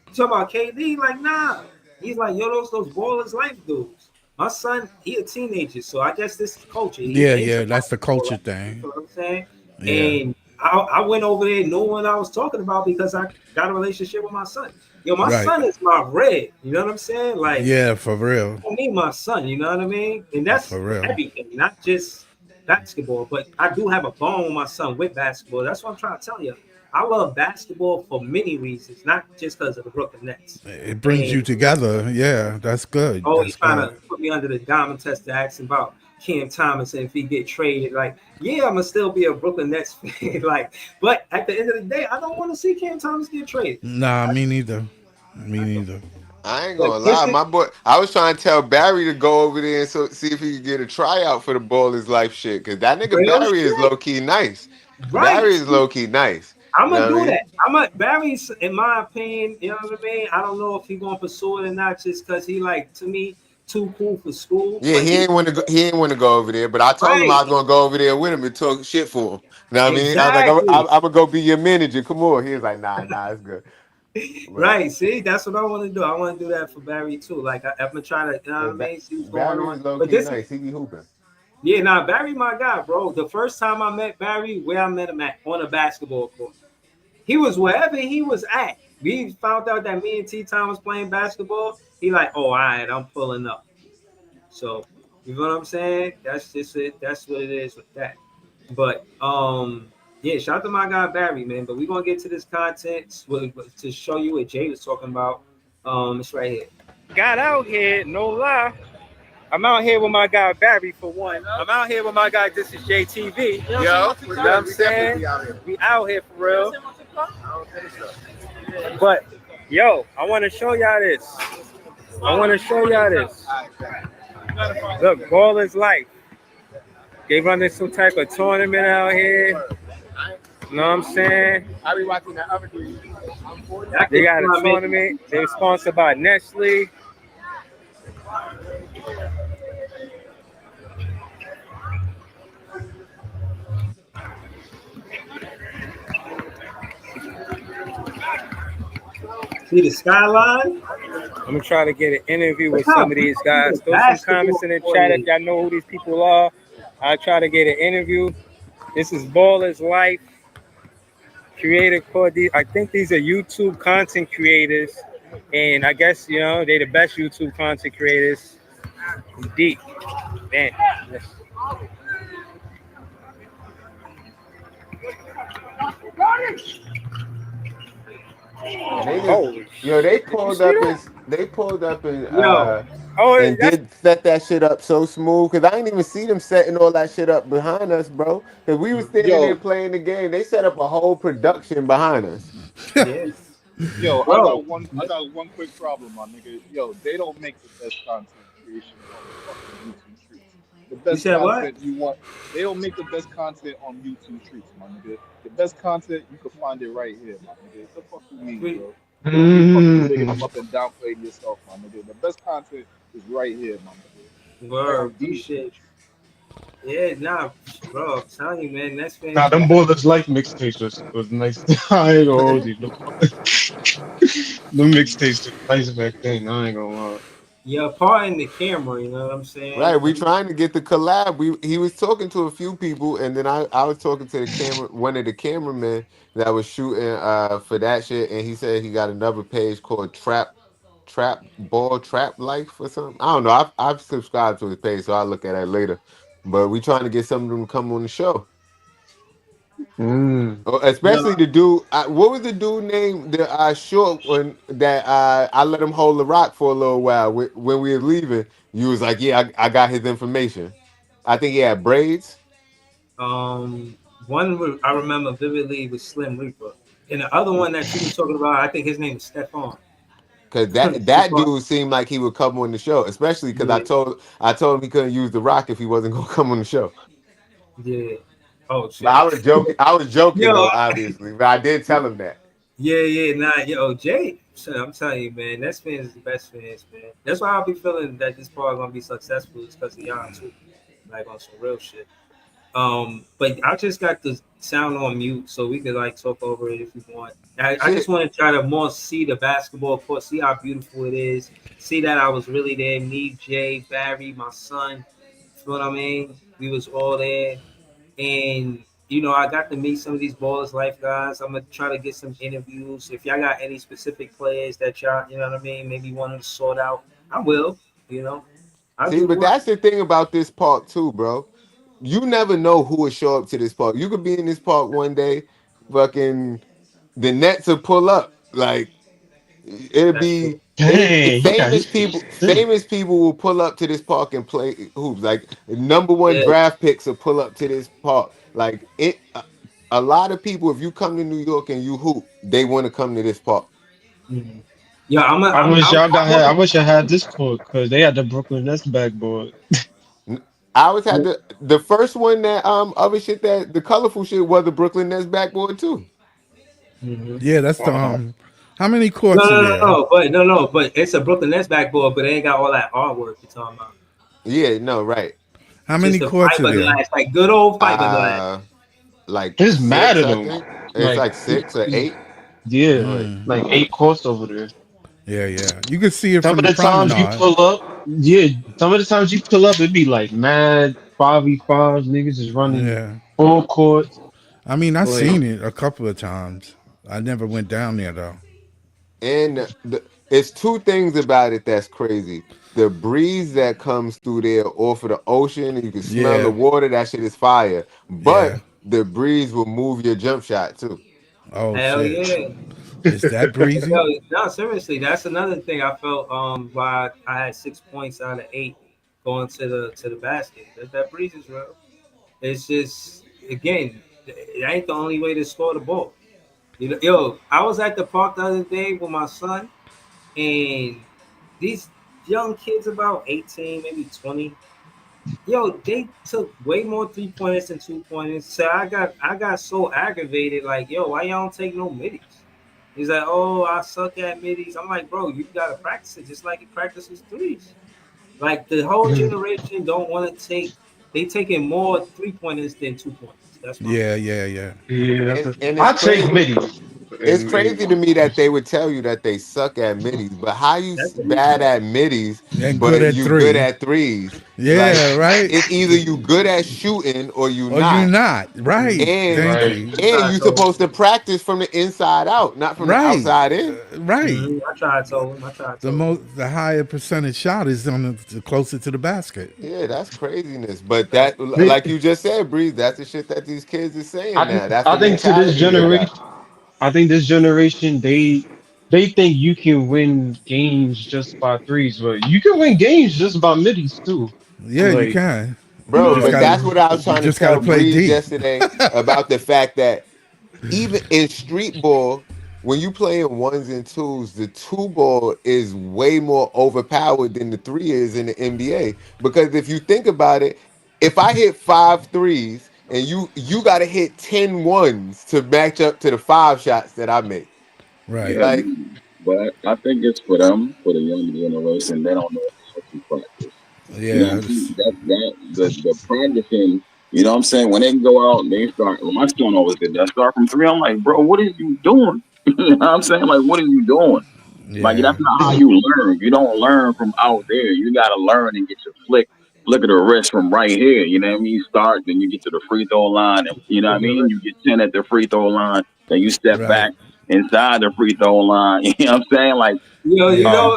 You talking about KD?" Like, nah. He's like, "Yo, those ballers life dudes." My son, he a teenager, so I guess this is culture. He Yeah, into yeah. That's the basketball, culture like, you thing. know what I'm saying? Yeah. And I went over there knowing what I was talking about because I got a relationship with my son. Yo, my Right. son is my red. You know what I'm saying? Like, Yeah, for real. I need my son. You know what I mean? And that's For real. everything, not just basketball. But I do have a bond with my son with basketball. That's what I'm trying to tell you. I love basketball for many reasons, not just because of the Brooklyn Nets. It brings And you together. Yeah, that's good. always That's trying good. to put me under the diamond test to ask about Cam Thomas and if he get traded. Like, yeah, I'm gonna still be a Brooklyn Nets fan. Like, but at the end of the day, I don't want to see Cam Thomas get traded. Nah, I, me neither. Me I don't. neither. I ain't But gonna lie, Christian, my boy. I was trying to tell Barry to go over there and see if he could get a tryout for the Ball is Life shit. Cause that nigga real Barry is shit, low key nice. right? Barry is low key nice. I'm You gonna know what I do that. mean? I'm gonna Barry's, in my opinion. You know what I mean? I don't know if he gonna pursue it or not, just because he like to me too cool for school. Yeah, But he he ain't want to go. He ain't want to go over there. But I told him I right, was gonna go over there with him and talk shit for him. You know what I mean? I was like, exactly. I'm gonna go be your manager. Come on. He was like, nah, it's good. But Right. See, that's what I want to do. I want to do that for Barry too. Like I'm gonna try to, you know yeah, what I mean, see what's going Barry on. is low But key this is, nice. He be hooping. yeah, nah, Barry, my guy, bro. The first time I met Barry, where I met him at on a basketball court. He was wherever he was at. We found out that me and T Time was playing basketball. He like, oh, all right, I'm pulling up. So you know what I'm saying? That's just it. That's what it is with that. But yeah, shout out to my guy Barry, man. But we're gonna get to this content to show you what Jay was talking about. It's right here. Got out here, no lie. I'm out here with my guy Barry for one. I'm out here with my guy. This is JTV. Yo, you know what I'm saying? We out here for real. But yo, I want to show y'all this. I want to show y'all this. Look, ball is life. They running some type of tournament out here. You know what I'm saying? I be watching that other dude. They got a tournament. They're sponsored by Nestle. See the skyline? I'm gonna try to get an interview with some of these guys. Throw some comments in the chat if y'all know who these people are. I'll try to get an interview. This is Baller's Life. Creator called these. I think these are YouTube content creators, and I guess you know they the best YouTube content creators. Deep, man. And they just, Holy yo, they shit! Did you pulled see up that? and Yo, oh, that's did set that shit up so smooth. Cause I didn't even see them setting all that shit up behind us, bro. Cause we was standing there Yo, playing the game. They set up a whole production behind us. yeah, yo, bro. I got one quick problem, my nigga. Yo, they don't make the best content creation on the fucking YouTube streets. The You best said what? content you want, they don't make the best content on YouTube streets, my nigga. The best content you can find it right here, my nigga. What the fuck you mean, bro? Don't be fucking bigging them Mm. up and downplaying yourself, my nigga. The best content is right here, my nigga. Right Word, on YouTube. appreciate you. Yeah, nah, bro. I'm telling you, man. That's Nah, them fantastic. Ballers Life mixtapes was nice. I ain't gonna hold you. Them mixtapes was nice back then. I ain't gonna lie. You're part in the camera. You know what I'm saying? Right, we trying to get the collab. He was talking to a few people, and then I was talking to the camera, one of the cameramen that was shooting for that shit, and he said he got another page called Trap Life or something. I don't know. I've subscribed to his page, so I'll look at that later. But we trying to get some of them to come on the show. Mm. Yo, Especially the dude. What was the dude name? The short one that I let him hold the rock for a little while. When we were leaving, you was like, "Yeah, I got his information." I think he had braids um, I remember vividly was Slim Reaper, and the other one that you was talking about, I think his name is Stefan. because that Stefan. dude seemed like he would come on the show. Especially because Yeah, I told him he couldn't use the rock if he wasn't gonna come on the show. yeah. Oh But shit. I was joking Yo, though, obviously. But I did tell him that. yeah, yeah, nah, yo, Jay. Shit, I'm telling you, man, that fans is the best fans, man. That's why I'll be feeling that this part gonna be successful, is because of y'all too, like on some real shit. But I just got the sound on mute, so we could like talk over it if you want. I just Shit. want to try to more see the basketball court, see how beautiful it is, see that I was really there. Me, Jay, Barry, my son. You know what I mean? We was all there, and you know I got to meet some of these ballers life guys. I'm gonna try to get some interviews. If y'all got any specific players that y'all, you know what I mean, maybe want to sort out, I will. You know, I'll See, do the but work. that's the thing about this park too, bro. You never know who will show up to this park. You could be in this park one day, fucking the Nets will pull up. Like it'll That's true. be Dang, he got famous his people. feet still. Famous people will pull up to this park and play hoops. Like number one Yeah. draft picks will pull up to this park. Like it. A lot of people, if you come to New York and you hoop, they want to come to this park. Mhm. Yeah, I'm a, I wish y'all I'm got had. I wish I had this court because they had the Brooklyn Nets backboard. I always had the first one that other shit that the colorful shit was the Brooklyn Nets backboard too. Mhm. Yeah, that's the Wow. How many No, courts are no, no, there? no, but no, but it's a Brooklyn Nets backboard, but it ain't got all that artwork you're talking about. Yeah, no, right. How many Just the courts are there? fiberglass, like good old fiberglass. Uh like There's mad six, at I them. think. It's Like, like 6 or 8. yeah, Right. like 8 courts over there. Yeah, yeah. You can see it Some from of the the times you promenade. pull up, yeah. Some of the times you pull up, it'd be like mad 5v5 niggas is running Yeah. full courts. I mean, I've Like, seen it a couple of times. I never went down there though. And it's two things about it that's crazy. The breeze that comes through there off of the ocean, you can smell the Yeah, water, that shit is fire. yeah. But the breeze will move your jump shot too. Oh Hell shit. yeah. Is that breezy? Yo, no, seriously, that's another thing I felt why I had 6 points out of 8 going to the basket. That breezes, bro. It's just again, it ain't the only way to score the ball. You know, yo, I was at the park the other day with my son, and these young kids about 18, maybe 20. Yo, they took way more 3 pointers than 2 pointers. So I got so aggravated, like, yo, why y'all don't take no middies? He's like, oh, I suck at middies. I'm like, bro, you gotta practice it just like he practices threes. Like the whole generation don't want to take. They taking more 3 pointers than 2 pointers. That's my Yeah, point. yeah, yeah. yeah, And it's I take crazy. midi. It's crazy to me that they would tell you that they suck at middies, but how you That's what he bad said. at middies, And good but at you good three. at threes? Yeah, Like right. it's either you good at shooting or you Or you not. not. Right. And Thank Right. you. I and tried you to tell him. supposed to practice from the inside out, not from the Right. outside in. Right. I tried to tell him. I tried to The tell him. the higher percentage shot is on the closer to the basket. Yeah, that's craziness. But That's that, like you just said, Breeze, that's the shit that these kids are saying now. That's I the think to this mentality they generation, got. I think this generation they think you can win games just by threes, but you can win games just by middies too. Yeah, you Like, can. You Bro, just but no, that's gotta what I was you trying to just gotta tell play Breeze D. yesterday about the fact that even in street ball, when you playing ones and twos, the two ball is way more overpowered than the three is in the NBA. Because if you think about it, if I hit 5 threes and you got to hit 10 ones to match up to the 5 shots that I make. Right. Yeah, Like, but I think it's for them, for the younger generation. They don't know how to practice. You know what Yeah. I'm saying? The practicing. You know what I'm saying? When they go out, they start. Well, my son always did that. Start from three. I'm like, bro, what are you doing? You know what I'm saying? Like, what are you doing? Like, that's Yeah. not how you learn. You don't learn from out there. You gotta learn and get your flick of the wrist from right here. You know what I mean? You start, then you get to the free throw line, and you know what I mean? You get 10 at the free throw line, then you step Right. back inside the free throw line. You know what I'm saying? Like, yo, Yeah.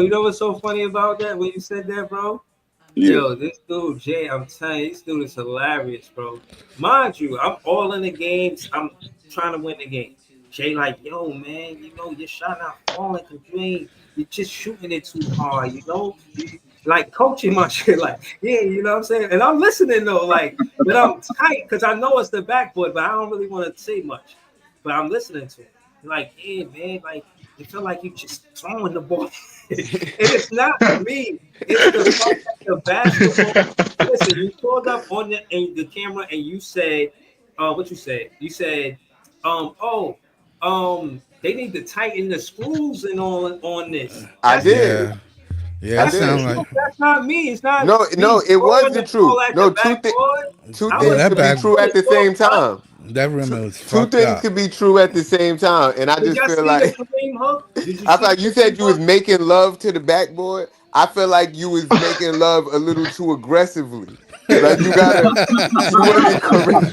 you know what's so funny about that when you said that, bro? yeah. Yo, this dude Jay, I'm telling you, this dude is hilarious, bro. Mind you, I'm all in the games. I'm trying to win the game. Jay, like, yo, man, your shot not falling because you're just shooting it too hard. Like coaching my shit, like, yeah, you know what I'm saying. And I'm listening though, like, but I'm tight because I know it's the backboard, but I don't really want to say much. But I'm listening to it. Like, yeah, man, like, it feel like you just throwing the ball, and it's not me. It's the fact that the basketball. Listen, you pulled up on the camera and you said, what you said? You said, oh, they need to tighten the screws and on this. I That's the did. Yeah. truth. Yeah. I It That's the sounds did. like truth. That's not me. It's not No, me no, it was throwing the the ball truth. at the No, backboard. two I yeah, things was that could be back true doing at it the so same much. time. that rim Two, is two fucked things up. could be true at the same time. And I Did just y'all feel see the like Kareem hook? Did you I see feel the like you Kareem said you was hook? making love to the backboard. I feel like you was making love a little too aggressively. Like you wasn't correct.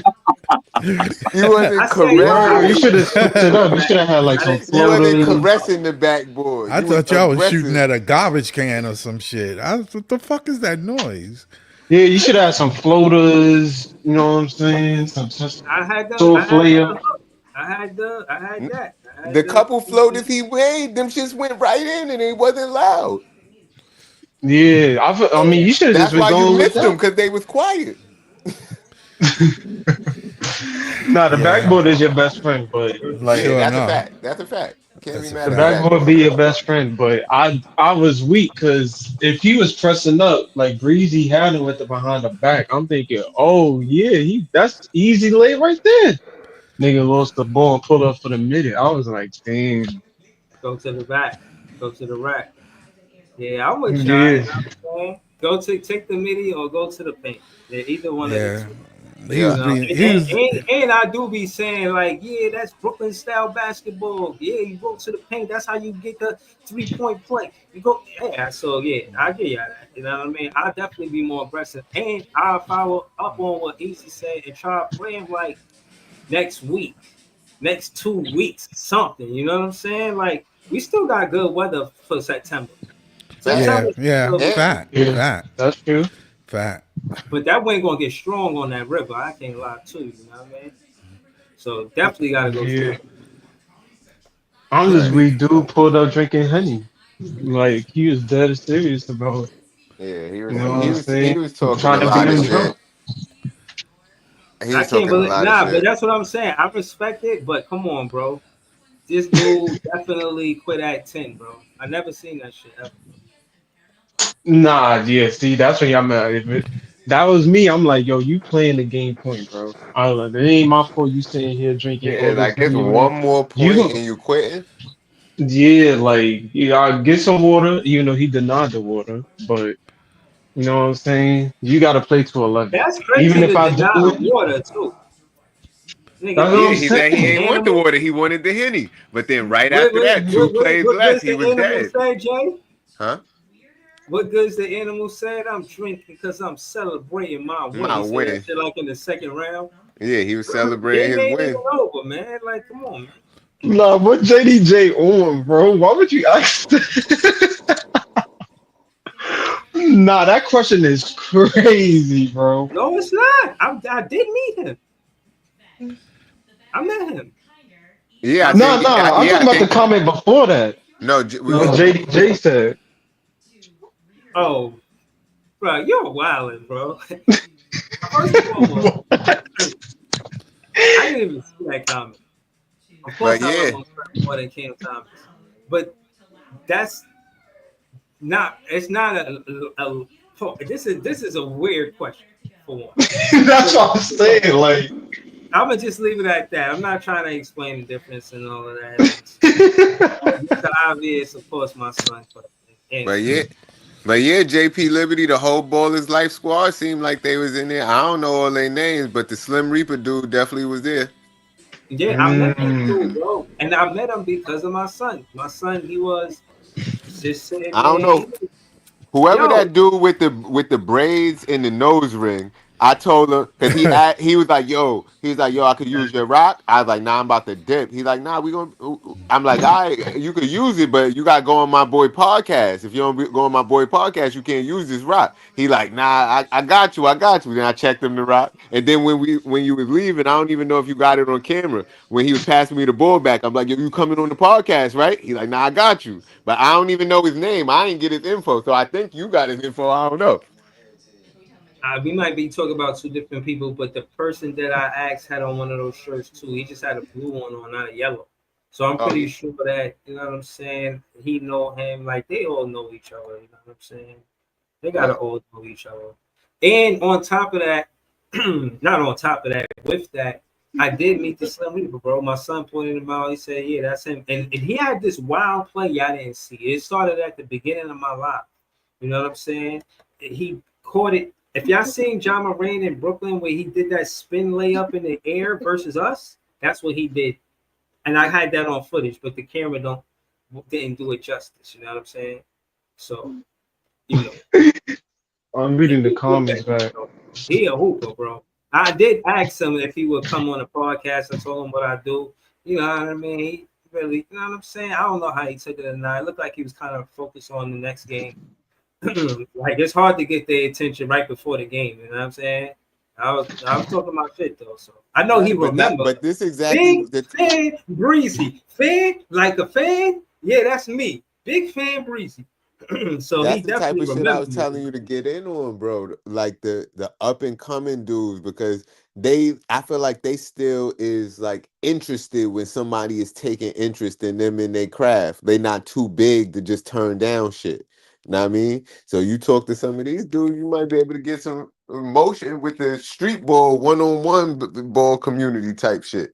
You I wasn't said, yo, I bro, you caressing. should didn't have say no switched it names, up. You man. should have had like I some didn't say You no wasn't names. floaters. caressing the backboard. I You was thought y'all was shooting aggressive. at a garbage can or some shit. What the fuck is that noise? Yeah, you should have some floaters. You know what I'm saying? Some I had soul the flair. hook. I had that. I had The couple floaters he made, them just went right in and it wasn't loud. Yeah, I mean, you should have just That's been why you going with missed them that. because they was quiet. Nah, the Yeah, backboard is your best friend, but Yeah, like sure that's a enough. fact. That's a fact. Can't be That's a mad the at the fact. backboard backboard. be your best friend. But I was weak because if he was pressing up like Breezy had him with the behind the back, I'm thinking, oh yeah, that's easy lay right there. Nigga lost the ball and pulled up for the minute. I was like, damn. Go to the back. Go to the rack. Yeah, I'm with y'all. You know Yeah, what I'm saying? Go to take the midi or go to the paint. Yeah, either one of the Yeah, two. he You Yeah. was know, being he was and I do be saying like, yeah, that's Brooklyn style basketball. Yeah, you go to the paint. That's how you get the 3-point play. You go, yeah. So yeah, I get y'all that. You know what I mean? I'll definitely be more aggressive, and I'll follow up on what Easy said and try to play him like next week, next 2 weeks, something. You know what I'm saying? Like we still got good weather for September. Fact. yeah, September's yeah, still And good, fact, yeah, fact, that's true. fact. but that wind gonna get strong on that river. I can't lie to you. You know what I mean? So definitely got to go to Yeah, that. I'm just right. weak. Dude pulled up drinking honey. Like he was dead serious about it. Yeah, he You was know what he I'm was he saying? was talking Trying a to beat lot of him shit. drunk. He I was can't talking a believe lot of nah, but shit. that's what I'm saying. I respect it, but come on, bro. This dude definitely quit at 10, bro. I never seen that shit ever. Nah, yeah, see, that's what I'm at. If it, that was me, I'm like, yo, you playing the game point, bro. I was like, it ain't my fault you sitting here drinking Yeah, all this like it's honey on you. one more You point go, and you quitting. yeah, like, yeah, get some water. You know, he denied the water, but you know what I'm saying? You got to play to 11. That's Even crazy if to I do deny the it, water too. Nigga, that's what what Yeah, I'm good he is said he the saying. ain't want the animal? water. He wanted the Henny. But then right after that, two plays What left, good's he the was animal dead. say, Jay? Huh? What good's the animal said? I'm drinking because I'm celebrating my win. My He said that win. shit like in the second round. Yeah, he was celebrating Game his ain't even win. over, man. Like, come on, man. Nah, what JDJ on, bro? Why would you ask that? Nah, that question is crazy, bro. No, it's not. I did meet him. I met him. Yeah, I My Nah, think. son. nah, I'm Yeah, I talking about the think. comment before that. No, What JDJ said. Oh, bro, you're wilding, bro. First of all, I didn't even see that comment. Of but course, I love yeah, him more than Cam Thomas, but that's not. It's not this is a weird question for one. That's what I'm saying. Like, I'm gonna just leave it at that. I'm not trying to explain the difference and all of that. It's obvious, of course, my son. But but anyway, yeah, but yeah. JP Liberty, the whole Ballers Life squad seemed like they was in there. I don't know all their names, but the Slim Reaper dude definitely was there. yeah, I met that dude, mm, bro, and I met him because of my son. My son, he was just sitting I don't there. know. Whoever Yo, that dude with the braids and the nose ring, I told him because he was like, yo, I could use your rock. I was like, nah, I'm about to dip. He's like, nah, we gonna. I'm like, all right, you could use it, but you gotta go on my boy podcast. If you don't go on my boy podcast, you can't use this rock. He like, nah, I got you, I got you. Then I checked him the rock, and then when you was leaving, I don't even know if you got it on camera. When he was passing me the ball back, I'm like, yo, you coming on the podcast, right? He like, nah, I got you. But I don't even know his name. I didn't get his info. So I think you got his info. I don't know. we might be talking about two different people, but the person that I asked had on one of those shirts too. He just had a blue one on, not a yellow. So I'm Oh pretty yeah. sure that you know what I'm saying. He know him, like they all know each other. You know what I'm saying? They gotta Yeah. all know each other. And on top of that, not on top of that, with that, I did meet the Slim Reaper, bro. My son pointed him out. He said, "Yeah, that's him." And he had this wild play y'all didn't see. It started at the beginning of my life. You know what I'm saying? He caught it. If y'all seen John Moran in Brooklyn where he did that spin layup in the air versus us, that's what he did. And I had that on footage, but the camera didn't do it justice. You know what I'm saying? So you know, I'm reading the he did comments that. back. So, he a hooper, bro. I did ask him if he would come on a podcast. I told him what I do. You know what I mean? He really, you know what I'm saying? I don't know how he took it or not. It looked like he was kind of focused on the next game. Like it's hard to get their attention right before the game. You know what I'm saying? I was talking about shit though, so I know he Right, remember. but this exactly Big the fan Breezy. Fan like a fan? Yeah, that's me. Big fan Breezy. So he that's the type definitely of shit I was remembered me. telling you to get in on, bro. Like the up and coming dudes, because I feel like they still is like interested when somebody is taking interest in them in their craft. They not too big to just turn down shit. Know what I mean? So you talk to some of these dudes, you might be able to get some emotion with the street ball, one-on-one ball community type shit.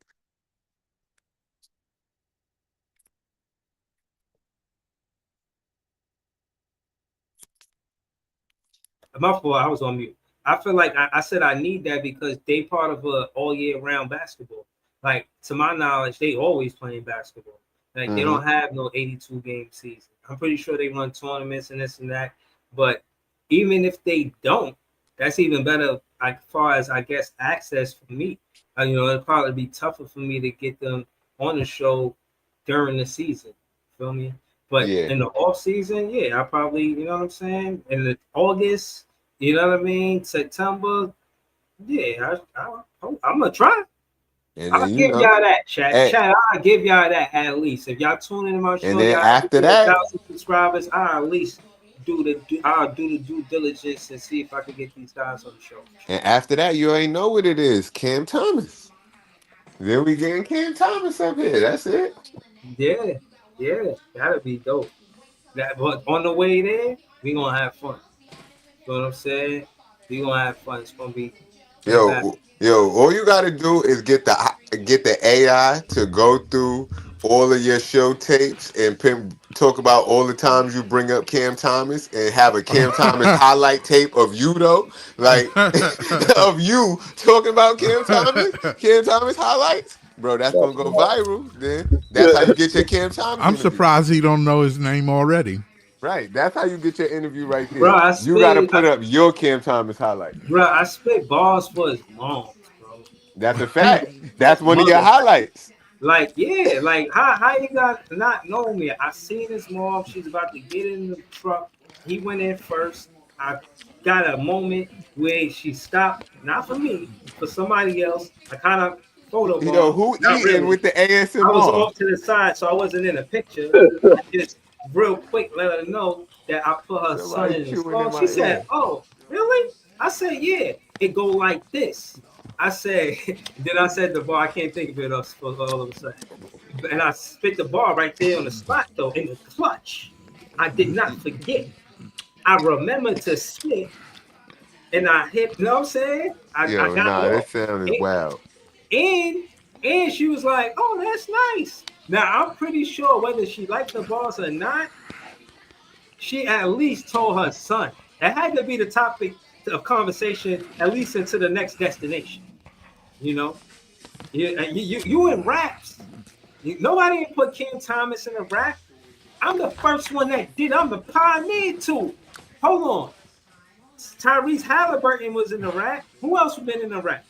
My fault, I was on mute. I feel like I said I need that because they part of a all year round basketball. Like to my knowledge, they always playing basketball. Like they Mm-hmm. don't have no 82 game season. I'm pretty sure they run tournaments and this and that. But even if they don't, that's even better as far as I guess access for me. It'd probably be tougher for me to get them on the show during the season. Feel me? But Yeah. in the off season, yeah, I probably, you know what I'm saying? In the August, you know what I mean? September, yeah, I'm gonna try. And I'll then give y'all that, chat. hey, Chat, I'll give y'all that at least. If y'all tune into my and show, then y'all after get 1,000 that, subscribers. I'll at least I'll do the due diligence and see if I can get these guys on the show. and after that, you ain't know what it is. Cam Thomas. Then we getting Cam Thomas up here. That's it. Yeah, yeah, that'll be dope. But on the way there, we gonna have fun. You know what I'm saying? We gonna have fun. It's gonna be fantastic. Yo, all you gotta do is get the AI to go through all of your show tapes and talk about all the times you bring up Cam Thomas and have a Cam Thomas highlight tape of you though, like of you talking about Cam Thomas highlights, bro. That's gonna go viral. Then that's how you get your Cam Thomas I'm interview. surprised he don't know his name already. Right, that's how you get your interview right Bro, there. You got to put up your Cam Thomas highlight. I spit bars for his moms, bro. That's a fact. That's one of your Mother. highlights. Like, yeah, like how you got not know me? I seen his mom. She's about to get in the truck. He went in first. I got a moment where she stopped, not for me, for somebody else. I kind of Yo, photobomb, who not eating really. with the I was ASMR? off to the side, so I wasn't in the picture. I just real quick let her know that I put her son Somebody in the chewing in song. She my said, ear. "Oh, really?" I said, "Yeah." It go like this. I said, then I said the bar. I can't think of it all of a sudden. And I spit the bar right there on the spot though, in the clutch. I did not forget. I remember to spit, and I hit. You know what I'm saying? I Yo, got nah, off. this sound is wild. And and she was like, "Oh, that's nice." Now I'm pretty sure whether she liked the balls or not, she at least told her son. That had to be the topic of conversation, at least into the next destination. You know, you in raps. Nobody ain't put Cam Thomas in a rap. I'm the first one that did. I'm the pioneer to. Hold on. Tyrese Halliburton was in the rap. Who else been in the rap?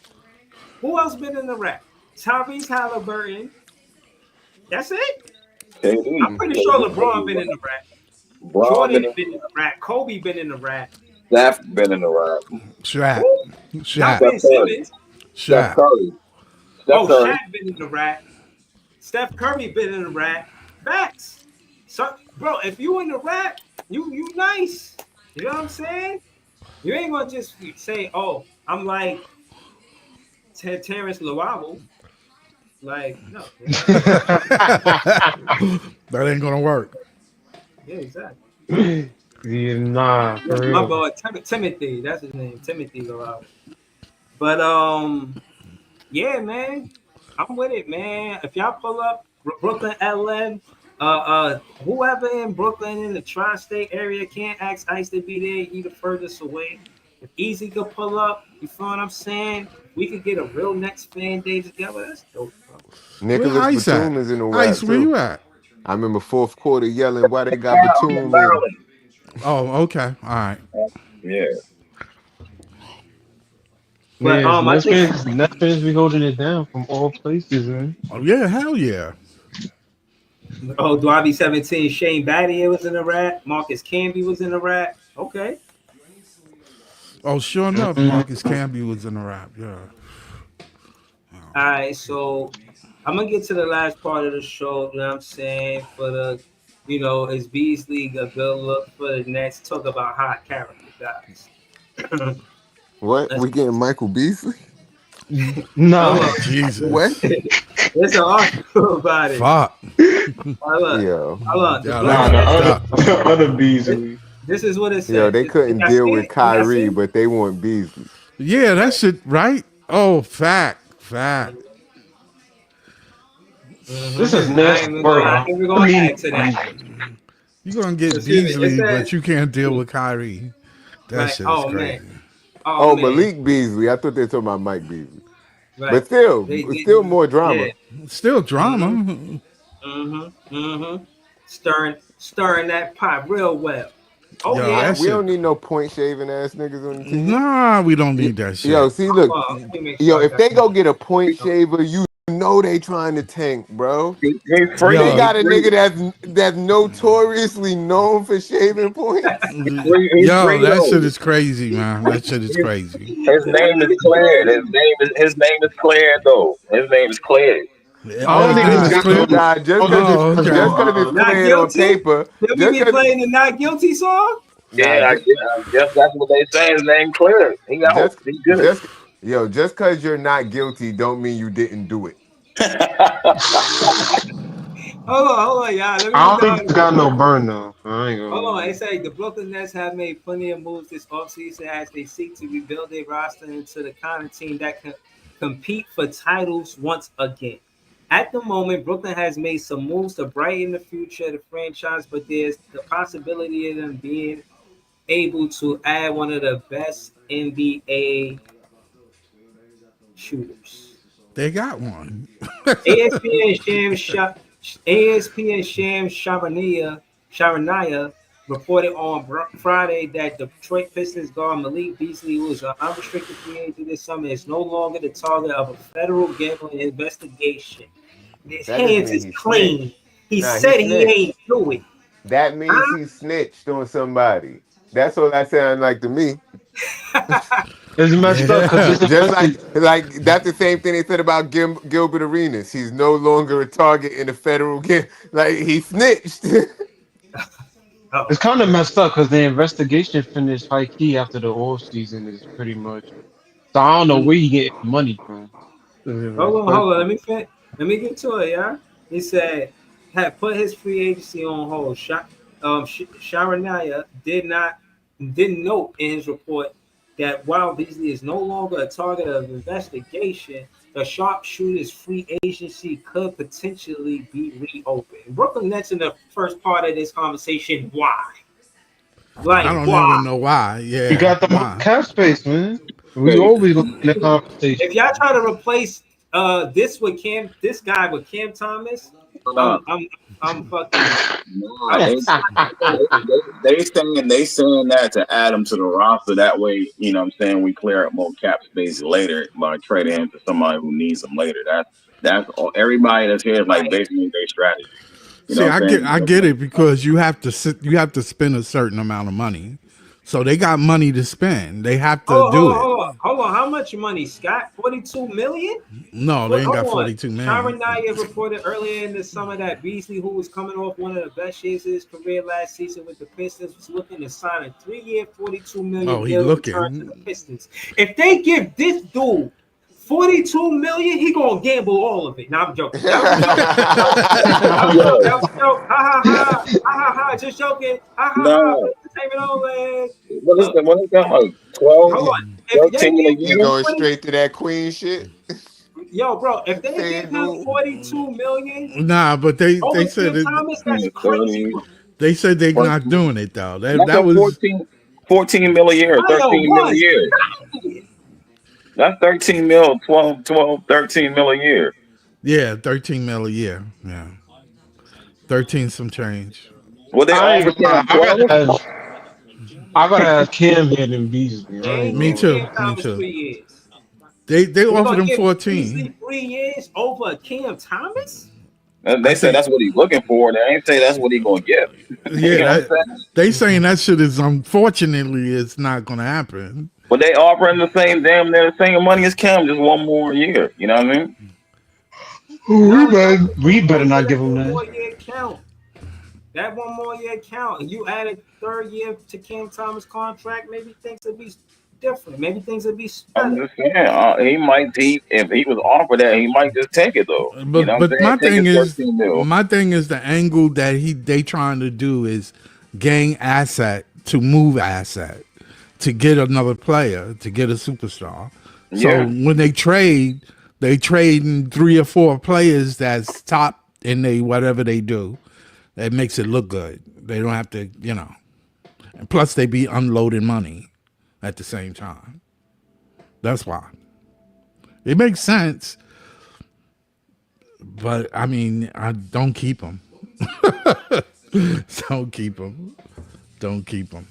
Who else been in the rap? Tyrese Halliburton. That's it. I'm KD, pretty sure KD, LeBron been in the rap. Braun Jordan been in, been in the rap. Kobe been in the rap. Steph been in the rap. Shaq. Who? Not Shaq. Steph Ben Curry, Simmons. Steph Shaq. Curry, Steph Oh, Curry. Shaq been in the rap. Steph Curry been in the rap. Facts. So, bro, if you in the rap, you nice. You know what I'm saying? You ain't gonna just say, "Oh, I'm like Terrence Lowell." Like, no, you know what I'm saying? That ain't gonna work. Yeah, exactly. Yeah, nah, for My real. boy Timothy, that's his name, Timothy Lowell. But yeah, man, I'm with it, man. If y'all pull up Brooklyn, LM, whoever in Brooklyn in the tri-state area can't ask Ice to be there. He the furthest away. If Easy could pull up, you feel what I'm saying? If we could get a real next fan day together, that's dope, bro. Where Nicholas Ice at? Batum is in the Ice, rap where too. you at? I remember fourth quarter yelling why they got I'm in Batum in. Maryland. Oh, okay. All right. Yeah. But Yeah, I think Nets fans be holding it down from all places, man. Oh yeah, hell yeah. Dwabby 17, Shane Battier was in the rap. Marcus Camby was in the rap. Okay. Oh, sure enough, Mhm. Marcus Camby was in the rap. Yeah. All right, so I'm gonna get to the last part of the show. You know what I'm saying? For the, is Beasley a good look for the Nets? Talk about hot character guys. What? Let's We getting Michael Beasley? hold Nah. Oh on. What? Jesus. There's an article about it. Fuck. Hold on. Yo. Hold on. The Yeah, that Nah, Brooklyn the Nets. fucked other up. the other This, Beasley. this is what it Yo, said. they Did couldn't y'all deal see with it? Did y'all see Kyrie, it? but they want Beasley. Yeah, that shit right. Oh, fact. This is I nasty ain't even work. gonna. I ain't even I gonna mean, add to that. You gonna get Excuse me. It Beasley, says but you can't deal with Kyrie. That right. shit is Oh man. crazy. Oh Oh, man. Malik Beasley. I thought they were talking about Mike Beasley. Right. But still, They still more yeah. drama. Still Mm-hmm. drama. Mm-hmm. Stirring that pot real well. Oh Yo, yeah. that We shit. don't need no point shaving ass niggas on the team. Nah, we don't Y- need that Yo, shit. see, Hold look, on. Let me make yo, sure I if got they go get a point it. shaver, you know they trying to tank, bro. He's If they free. Yo, He's got a free. nigga that's notoriously known for shaving points, He's yo, free that though. shit is crazy, man. That shit is crazy. His name is Claire. His name is Claire though. His name is Claire. I Oh, don't his think name he's is got no. Cliff. nah, I don't think Oh, he's just okay. cause it's Not cleared on guilty? paper, Then we just be cause playing the not guilty song? nah, Yeah, I guess that's what they say. His name Claire. He out. just He good. just just cause you're not guilty don't mean you didn't do it. Hold on, y'all. Let me I read don't the think he's got article. no burn though. I ain't gonna Hold on. lie. It says the Brooklyn Nets have made plenty of moves this offseason as they seek to rebuild their roster into the kind of team that can compete for titles once again. At the moment, Brooklyn has made some moves to brighten the future of the franchise, but there's the possibility of them being able to add one of the best NBA shooters. They got one. ESPN Sham Sharania reported on Friday that Detroit Pistons guard Malik Beasley, who is an unrestricted free agent this summer, is no longer the target of a federal gambling investigation. His That just hands means is he clean. snitched. He Nah, he said he ain't snitched. do it. That means he snitched on somebody. That's what that sounds like to me. It's messed up because Yeah. this Just investigation. like that's the same thing they said about Gilbert Arenas. He's no longer a target in the federal game. Like he snitched. Oh, It's kind of messed up because the investigation finished high key after the off season is pretty much. So I don't know mm. where you get money from. Hold on. Let me get to it, yeah. He said had put his free agency on hold. Sharanaya didn't note in his report that while Beasley is no longer a target of investigation, the sharpshooter's free agency could potentially be reopened. Brooklyn Nets in the first part of this conversation. Why? I Like don't why? even know why. You Yeah. got the most Why? cap space, man. We Hey, always look in the conversation. If y'all try to replace this guy with Cam Thomas, nah, I'm I'm I'm fucking nah, I'm they, they saying that to add him to the roster. That way, you know what I'm saying, we clear up more cap space later by trading him to somebody who needs him later. That's all, everybody that's here is like right. basically their strategy. You know See, what I'm saying? I get it because you have to spend a certain amount of money. So they got money to spend. They have to do it. Hold on. How much money, Scott? 42 million? No, they ain't got Hold on. 42 million. Sharon Naya reported earlier in the summer that Beasley, who was coming off one of the best years of his career last season with the Pistons, was looking to sign a 3-year, 42 Oh, million he deal to return to the looking. Pistons. If they give this dude 42 million, he gonna gamble all of it. Now I'm joking. That was a joke. That was a joke. Yo, That was a joke. Ha ha ha. Ha ha ha. Just joking. Ha ha ha. no, Entertainment only. what is Look, that? What is that like 12, hold he, on. If they 13 a give he him year? going 40, straight to that queen shit. yo, bro, if they give him FanDuel. 42 million Nah, but over they said Cam it. Thomas, that's Yeah, crazy 30, work. They said they 20. not doing it though. That's That a was 14 mil a year, I am 13 mil a one. year. That's 13 mil, 12, 13 mil a year. yeah, 13 mil a year. Yeah, 13 some change. What they I ain't offer gonna lie. him, 12? I gotta have Cam here than Beasley. They I ain't ain't Me give gonna lie. Cam too. Me Thomas too. 3 years. They They're offered gonna him give Beasley 14. 3 years over Cam Thomas? I They said think. that's what he's looking for. They ain't say that's what he's going to get. You Yeah, know what I'm that saying? they saying that shit is unfortunately it's not gonna happen. But they offering the same damn near the same money as Cam, just one more year. You know what I mean? We No, it's not better, just we one more better year. not That give him one that. more year count. That one more year count. And you added third year to Cam Thomas contract, maybe things would be different. Maybe things would be I'm better. just saying, he might he if he was offered that, he might just take it though. You know what I'm But saying? Take his 13 mil. my thing is the angle that they trying to do is gain asset to move asset to get another player to get a superstar. So Yeah, when they trade in 3 or 4 players that's top in they whatever they do. That makes it look good. They don't have to, And plus, they be unloading money at the same time. That's why it makes sense. But I mean, I don't keep them. Don't keep them. Don't keep them.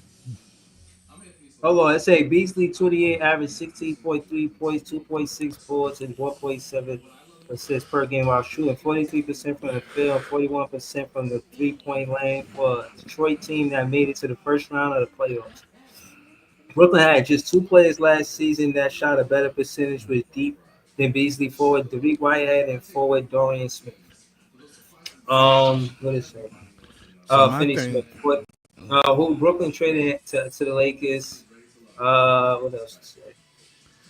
Hold on, let's say Beasley 28 average 16.3 points, 2.6 boards, and 1.7 assists per game while shooting 43% from the field, 41% from the 3-point lane for a Detroit team that made it to the first round of the playoffs. Brooklyn had just 2 players last season that shot a better percentage with deep than Beasley forward Derek Whitehead and forward Dorian Smith. What is it? So my Finney Smith. thing, Who Brooklyn traded to the Lakers. What else to say?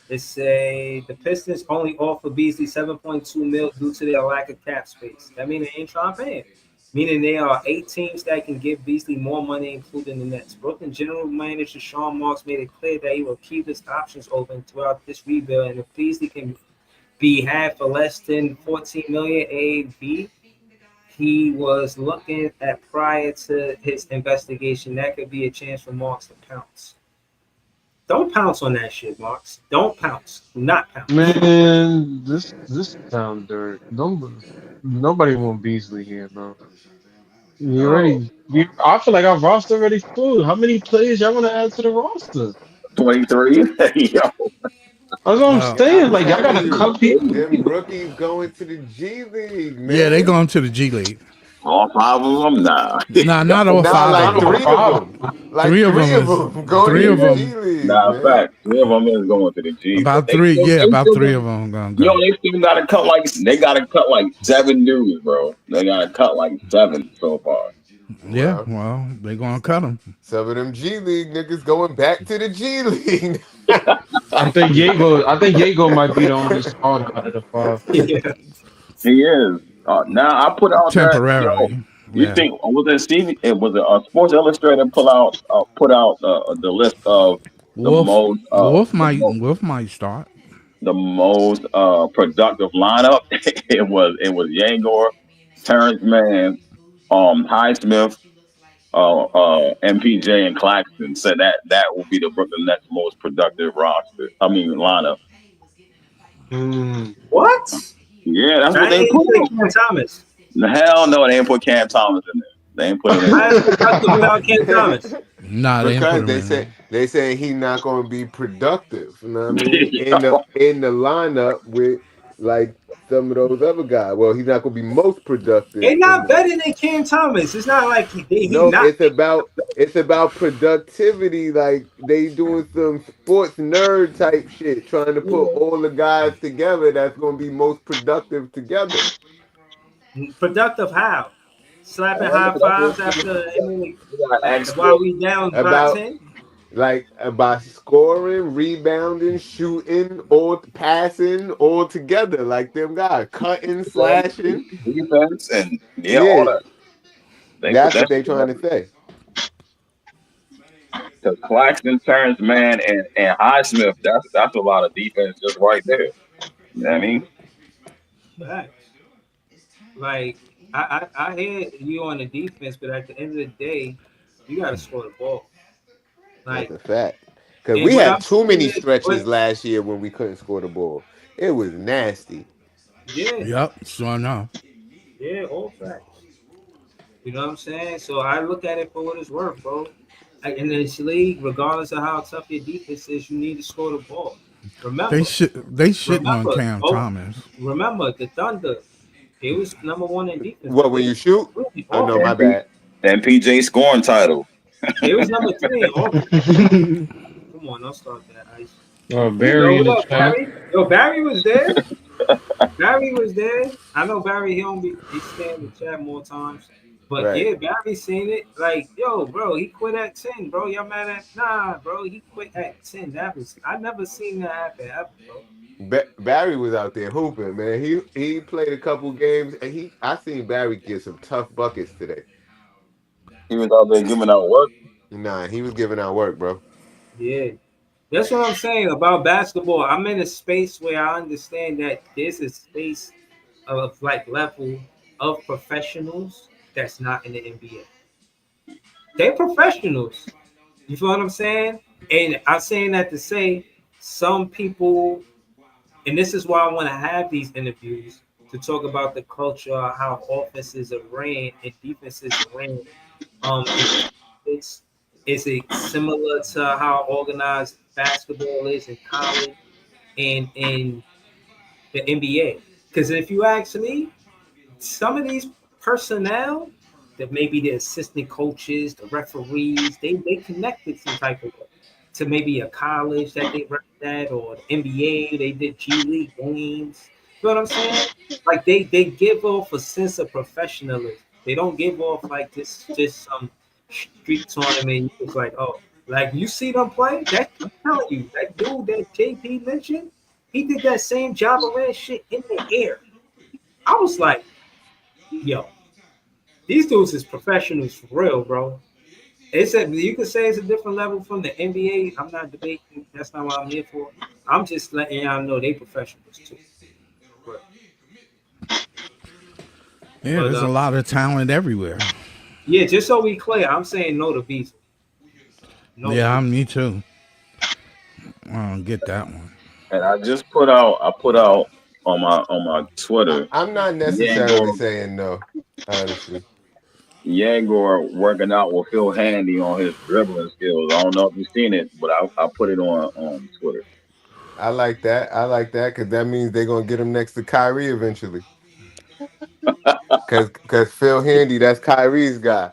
They say the Pistons only offer Beasley 7.2 mil due to their lack of cap space. That means they ain't trying to pay him. Meaning there are 8 teams that can give Beasley more money, including the Nets. Brooklyn general manager Sean Marks made it clear that he will keep his options open throughout this rebuild, and if Beasley can be had for less than 14 million AAV, he was looking at prior to his investigation. That could be a chance for Marks to pounce. Don't pounce on that shit, Marks. Don't pounce. Do not pounce. Man, this sound dirt. Nobody want Beasley here, bro. You No. already. I feel like our roster already full. How many players y'all want to add to the roster? 23. Yo, That's what I'm well, saying. I'm Like y'all telling gotta you, cut people. them rookies going to the G League, yeah, they man. going to the G League. all five of them nah. Nah, not all Nah, five of like Not all them. three of five. them. Like Three of three them of is them going three to of the Yeah, G them. League, nah, man. fact. 3 of them is going to the G, but About three, yeah, they about still three got, of them gonna yo, go. they still got to cut like 7 dudes, bro. They got to cut like 7 so far. Yeah, Well, well, they gonna cut them. some of them G League niggas going back to the G League. I think Yago might be the only starter out of the five. Yeah. He is. Now I put out that yo. Temporarily. You Yeah. think was it Stevie? It was a Sports Illustrated put out the list of the Wolf most Wolf might start. productive lineup. It was Yangor, Terrence Mann, Highsmith, MPJ, and Claxton. Said that will be the Brooklyn Nets most productive roster. I mean lineup. Mm. What? Yeah, that's what I they ain't put say out. Cam Thomas. Hell no, they ain't put Cam Thomas in there. They ain't put him in I is productive without Cam Thomas. Nah, they didn't put Because him in there. they say he not going to be productive. You know what I mean? there. In the lineup with like some of those other guys. Well, he's not going to be most productive They in not the. better than Cam Thomas. It's not like he No, not. it's about productivity. Like they doing some sports nerd type shit, trying to put all the guys together that's going to be most productive together. Productive how? Slapping All the high fives productive after inning we got X while we down by About 10? like by scoring, rebounding, shooting, or passing all together, like them guys, cutting, slashing. defense and yeah, all Yeah, that. They put that's that what they trying together. to say. Because Claxton, Terrence Mann, and Highsmith, that's a lot of defense just right there. You know what I mean? Facts. Like I hear you on the defense, but at the end of the day, you gotta score the ball. That's Like, a fact. Because and we what had I'm too saying many is, what, stretches last year when we couldn't score the ball. It was nasty. yeah, Yep, sure enough. yeah, all facts. You know what I'm saying? So I look at it for what it's worth, bro. In this league, regardless of how tough your defense is, you need to score the ball. They Remember, shitting on remember, Cam oh, Thomas. remember the Thunder. It was number one in defense, What but when they you was shoot? really Oh no, offense. my And, P, bad. and PJ scoring title. They was number three in offense. Come on, don't start that, Ice. Yo, Barry in what the up, chat. Barry? Yo, Barry was there. Barry was there. I know Barry. He don't be. He stay in the chat more times. But Right. yeah, Barry seen it. Like, yo, bro, he quit at 10, bro. Y'all mad at? Nah, bro, he quit at 10. That was I never seen that happen ever, bro. Barry was out there hooping, man. He played a couple games, and I seen Barry get some tough buckets today. He was out there giving out work. Nah, he was giving out work, bro. Yeah. That's what I'm saying about basketball. I'm in a space where I understand that there's a space of like level of professionals that's not in the NBA. They're professionals. You feel what I'm saying? And I'm saying that to say some people, and this is why I want to have these interviews to talk about the culture, how offenses are ran and defenses are ran. In it's is it similar to how organized basketball is in college and in the NBA? Because if you ask me, some of these personnel that maybe the assistant coaches, the referees, they connected some type of way to maybe a college that they rep at or the NBA, they did G League games. You know what I'm saying? Like they give off a sense of professionalism. They don't give off like this just some street tournament. It's like, oh, like you see them play. That I'm telling you, that dude that JP mentioned, he did that same job around shit in the air. I was like, yo, these dudes is professionals for real, bro. It's a you could say it's a different level from the NBA. I'm not debating. That's not what I'm here for. I'm just letting y'all know they professionals too. But, Yeah, but there's a lot of talent everywhere. yeah, just so we clear, I'm saying no to Beasley. No to Yeah, Beasley. I'm me too. I don't get that one. And I put out on my Twitter, I'm not necessarily Yegor saying no, honestly. Yegor working out with Phil Handy on his dribbling skills. I don't know if you've seen it, but I put it on Twitter. I like that. I like that because that means they're gonna get him next to Kyrie eventually. Because Phil Handy, that's Kyrie's guy.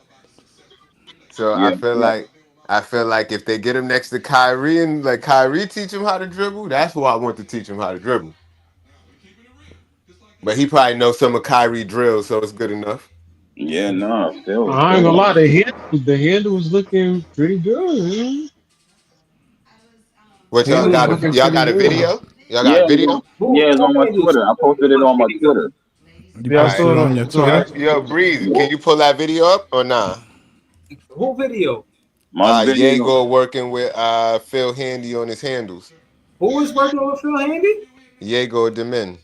So Yeah, yeah, I feel like if they get him next to Kyrie and like Kyrie teach him how to dribble, that's who I want to teach him how to dribble. But he probably knows some of Kyrie drills, so it's good enough. yeah. Nah, I ain't gonna lie, the handle was looking pretty good. What Handle was looking y'all pretty got a good. video? Y'all got Yeah, a video? yeah, it's Who on my made this? Twitter. I posted it on my Twitter. You Yeah, I All right. saw posted it it on on your Yo, Twitter. Twitter. yo, Breeze, can you pull that video up or nah? Who video? My video. Diego working with Phil Handy on his handles. Who is working with Phil Handy? Diego Demin.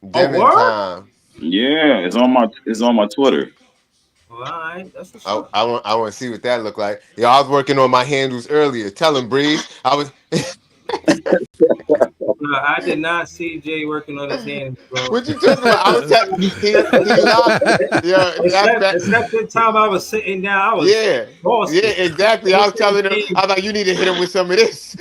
Oh, Demin what? time. Yeah, it's on my Twitter. All right, that's what's up. I want to see what that look like. Yeah, I was working on my handles earlier. Tell him, Breeze. I was No, I did not see Jay working on his hands, bro. what you talking about? I was telling he lost. Yeah, that's that. Except the time I was sitting down, I was Yeah, yeah, exhausted. exactly. I was telling him, I was like, you need to hit him with some of this.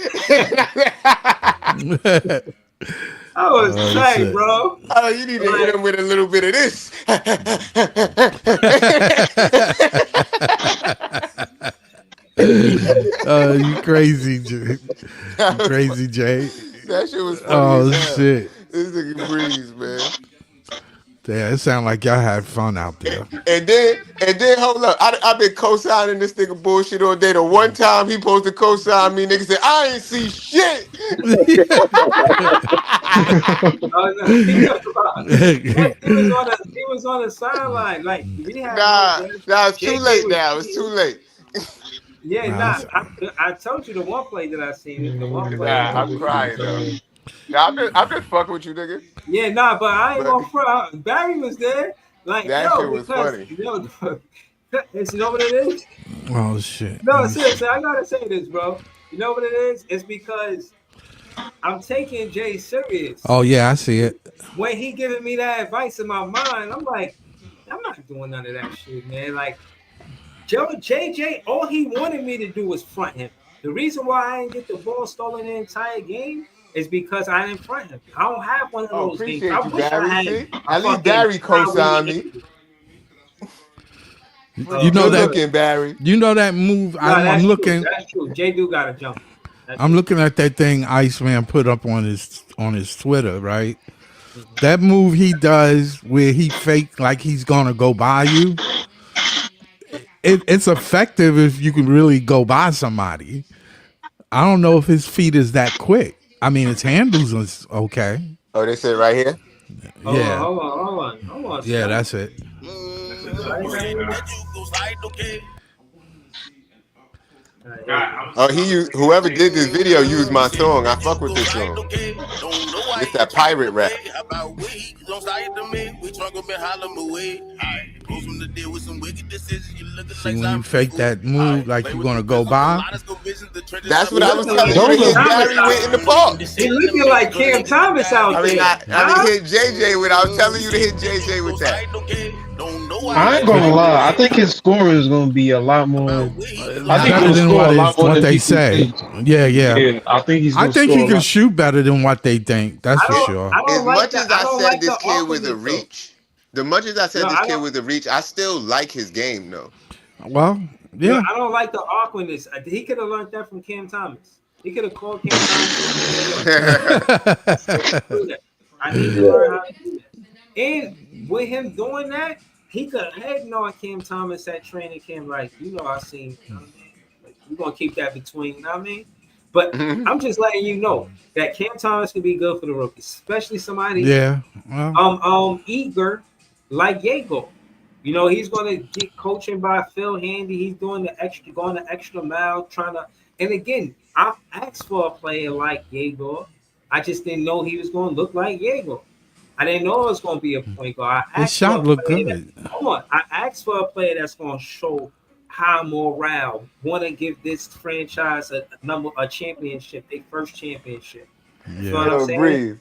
I was Oh tight, shit. bro. Oh, you need to hit Like, him with a little bit of this. You crazy, Jay. You that, was, crazy, Jay. that shit was funny as Oh hell. shit. This nigga Breeze, man. Damn, it sounded like y'all had fun out there. And then hold up. I've been co-signing this nigga bullshit all day. The one time he supposed to co-sign me, nigga said, I ain't see shit. no, he was on the sideline. Like we had no Nah, rest. it's too JJ late was now. It's too cheating. late. Yeah, Nah, nah. I told you the one play that I seen it. The one play. Nah, I'm crying though. Nah, I'm just fucking with you, nigga. Yeah, nah, but I ain't But gonna front. Barry was there. Like, that yo, shit was because funny. it's you know what it is? oh shit. No, seriously, I gotta say this, bro. You know what it is? It's because I'm taking Jay serious. Oh yeah, I see it. When he giving me that advice in my mind, I'm like, I'm not doing none of that shit, man. Like JJ, all he wanted me to do was front him. The reason why I didn't get the ball stolen the entire game is because I didn't front him. I don't have one of Oh, those games. I appreciate you, wish I Barry. had See? a At least fucking Barry co-signed Kyrie. me. You know Good that. looking, Barry. You know that move. No, I'm that's true. looking. That's true. Jay do got to jump. I'm looking at that thing Iceman put up on his Twitter, right? Mhm. That move he does where he fake like he's gonna go by you. It's effective if you can really go by somebody. I don't know if his feet is that quick. I mean, his handles is okay. Oh, they said right here. Yeah, Hold on, yeah, Scott. that's it. Right, right, Oh, he used whoever did this video used my song. I fuck with this song. It's that pirate rap. See, when you fake that move like you're gonna go by, That's what He I was looking like telling you to Those Cam are hit Thomas Barry with out. in the park. He looking like Cam Thomas out there. I mean, Huh? hit JJ with. I was telling you to hit JJ with that. I ain't but gonna lie. I think his scoring is gonna be a lot more. I think better he'll than score a lot more what than they people say. think. Yeah, yeah. Yeah, I think he's I gonna think score he a can lot. shoot better than what they think. That's for sure. As much as I I don't said like the this kid was a awkwardness though. reach, the much as I No, said this I kid don't. was a reach, I still like his game though. Well, No, yeah. I don't like the awkwardness. He could have learned that from Cam Thomas. He could have called Cam Thomas and said, "Hey, yo, do that. I need to learn how to do that." And with him doing that, he could have had no Cam Thomas at training camp. Like, I seen, you know what I mean? Like, we're gonna keep that between, you know what I mean? But I'm just letting you know that Cam Thomas could be good for the rookies, especially somebody Yeah. Well, eager like Yago. He's gonna get coaching by Phil Handy. He's doing going the extra mile, trying to. And again, I asked for a player like Yago. I just didn't know he was gonna look like Yago. I didn't know it was gonna be a point guard. I his asked for shot a looked player that. good. Hold on, I asked for a player that's gonna show high morale, want to give this franchise a championship, their first championship. You feel what Yeah. I'm Yo, saying? Breeze,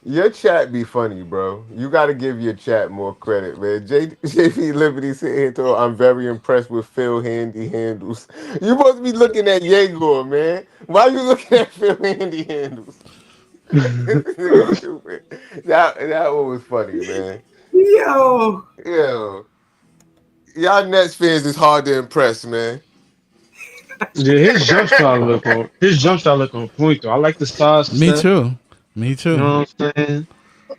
your chat be funny, bro. You got to give your chat more credit, man. JP Liberty sitting here talking, I'm very impressed with Phil Handy handles. You supposed to be looking at Yegor, man. Why you looking at Phil Handy handles? This nigga stupid. That one was funny, man. Yo, Yo, y'all Nets fans is hard to impress, man. Yeah, his jump shot look on point though. I like the size Me step. too. Me You too. know what I'm saying?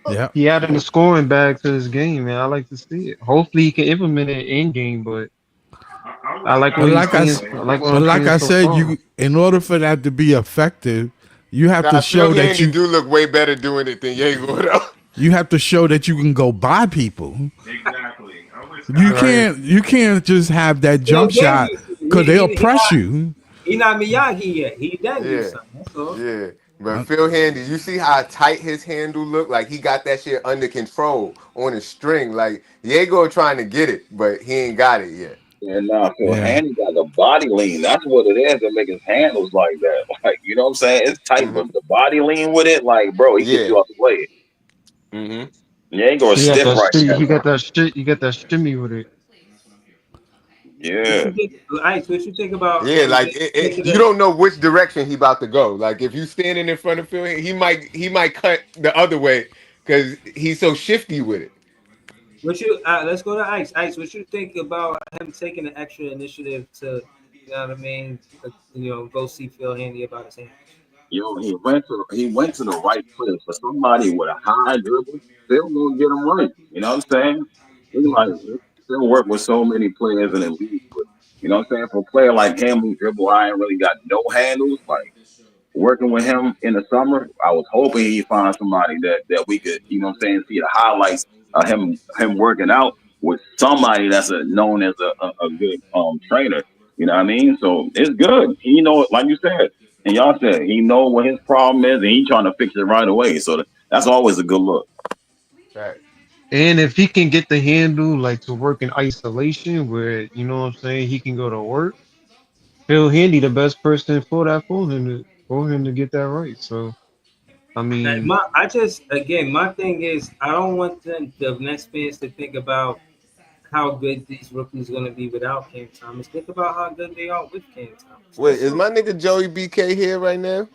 Yeah. He added a scoring bag to his game, man. I like to see it. Hopefully he can implement it in game, but I like But what he's like I, seeing. s- I like what but I'm like seeing I so said, far. you in order for that to be effective, you have to Nah, Phil show that Handy do look way better doing it than Yegor, though. you can go by people. Right. You can't just have that Phil jump shot Davis, because they'll press you. he not Miyagi yet. He done do Yeah. something. That's all. Yeah, but Phil Handy, you see how tight his handle look? Like he got that shit under control on his string. Like Diego trying to get it, but he ain't got it yet. And now Phil Yeah. Handy got the body lean. That's what it is that make his handles like that. Like, you know what I'm saying? It's tight, Hmm. but the body lean with it, like, bro, he gets Yeah. you out the way. Hmm. You ain't going He got stiff that right shit. now. He got that shit. You got that shimmy with it. What Yeah. you think, Ice? What you think about Yeah, him like getting taking you the? don't know which direction he about to go. Like if you standing in front of Phil, he might cut the other way because he's so shifty with it. What you? Let's go to Ice. Ice, what you think about him taking the extra initiative to, you know what I mean? Go see Phil Handy about his hand. Yo, he went to the right place. For somebody with a high dribble, still gonna get him right. You know what I'm saying? He like he still work with so many players in the league, but you know what I'm saying? For a player like him who dribble, I ain't really got no handles. Like working with him in the summer, I was hoping he'd find somebody that we could, you know what I'm saying, see the highlights of him working out with somebody that's known as a good trainer. You know what I mean? So it's good. He know it, like you said, and y'all said he know what his problem is, and he trying to fix it right away. So that's always a good look. Right. And if he can get the handle like to work in isolation, where you know what I'm saying, he can go to work. Phil Handy, the best person for that for him to get that right. So I mean, My thing is, I don't want the next fans to think about how good these rookies going to be without Cam Thomas. Think about how good they are with Cam Thomas. Wait, That's is all. my nigga Joey BK here right now?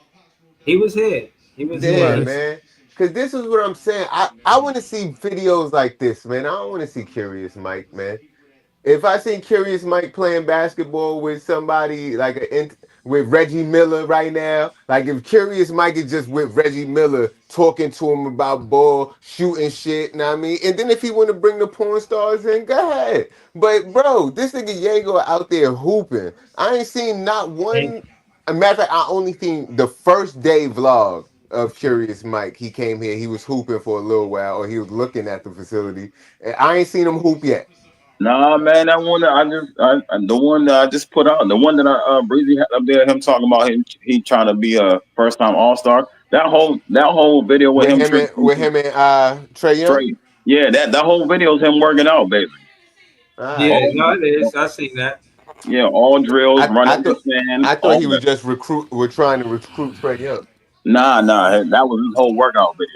He was here. He was He here. Damn, was. man. Cause this is what I'm saying. I want to see videos like this, man. I don't want to see Curious Mike, man. If I see Curious Mike playing basketball with somebody like with Reggie Miller right now, like if Curious Mike is just with Reggie Miller talking to him about ball, shooting shit, know what I mean? And then if he want to bring the porn stars in, go ahead. But bro, this nigga Diego out there hooping. I ain't seen not And one. A matter of fact, I only seen the first day vlog of Curious Mike. He came here, he was hooping for a little while, or he was looking at the facility. And I ain't seen him hoop yet. Nah, man, that one that the one that I just put out, the one that Breezy had up there, him talking about he trying to be a first time All Star. That whole video with him With him and Trey Young. Trey, yeah, that whole video is him working out, basically. All yeah, right. All, no, it is. I seen that. yeah, all drills, I I running the thought sand, I thought all he was that. just recruit. We're trying to recruit Trey Young. Nah, that was his whole workout video.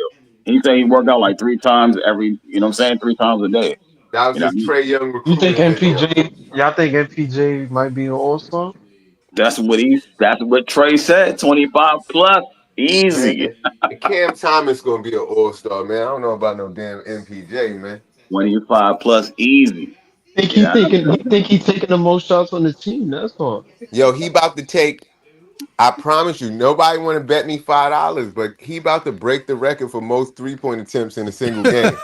He said he worked out like three times every, you know what I'm saying, 3 times a day. That was You know what I just mean? Trey Young You think recruiting video. MPJ? Y'all think MPJ might be an All Star? That's what Trey said. 25 plus, Man, easy. Cam Thomas gonna be an All Star, man. I don't know about no damn MPJ, man. 25 plus, easy. Think You he know what I thinking? He mean? think he's taking the most shots on the team. That's all. Yo, he about to take. I promise you, nobody want to bet me $5, but he about to break the record for most 3-point attempts in a single game.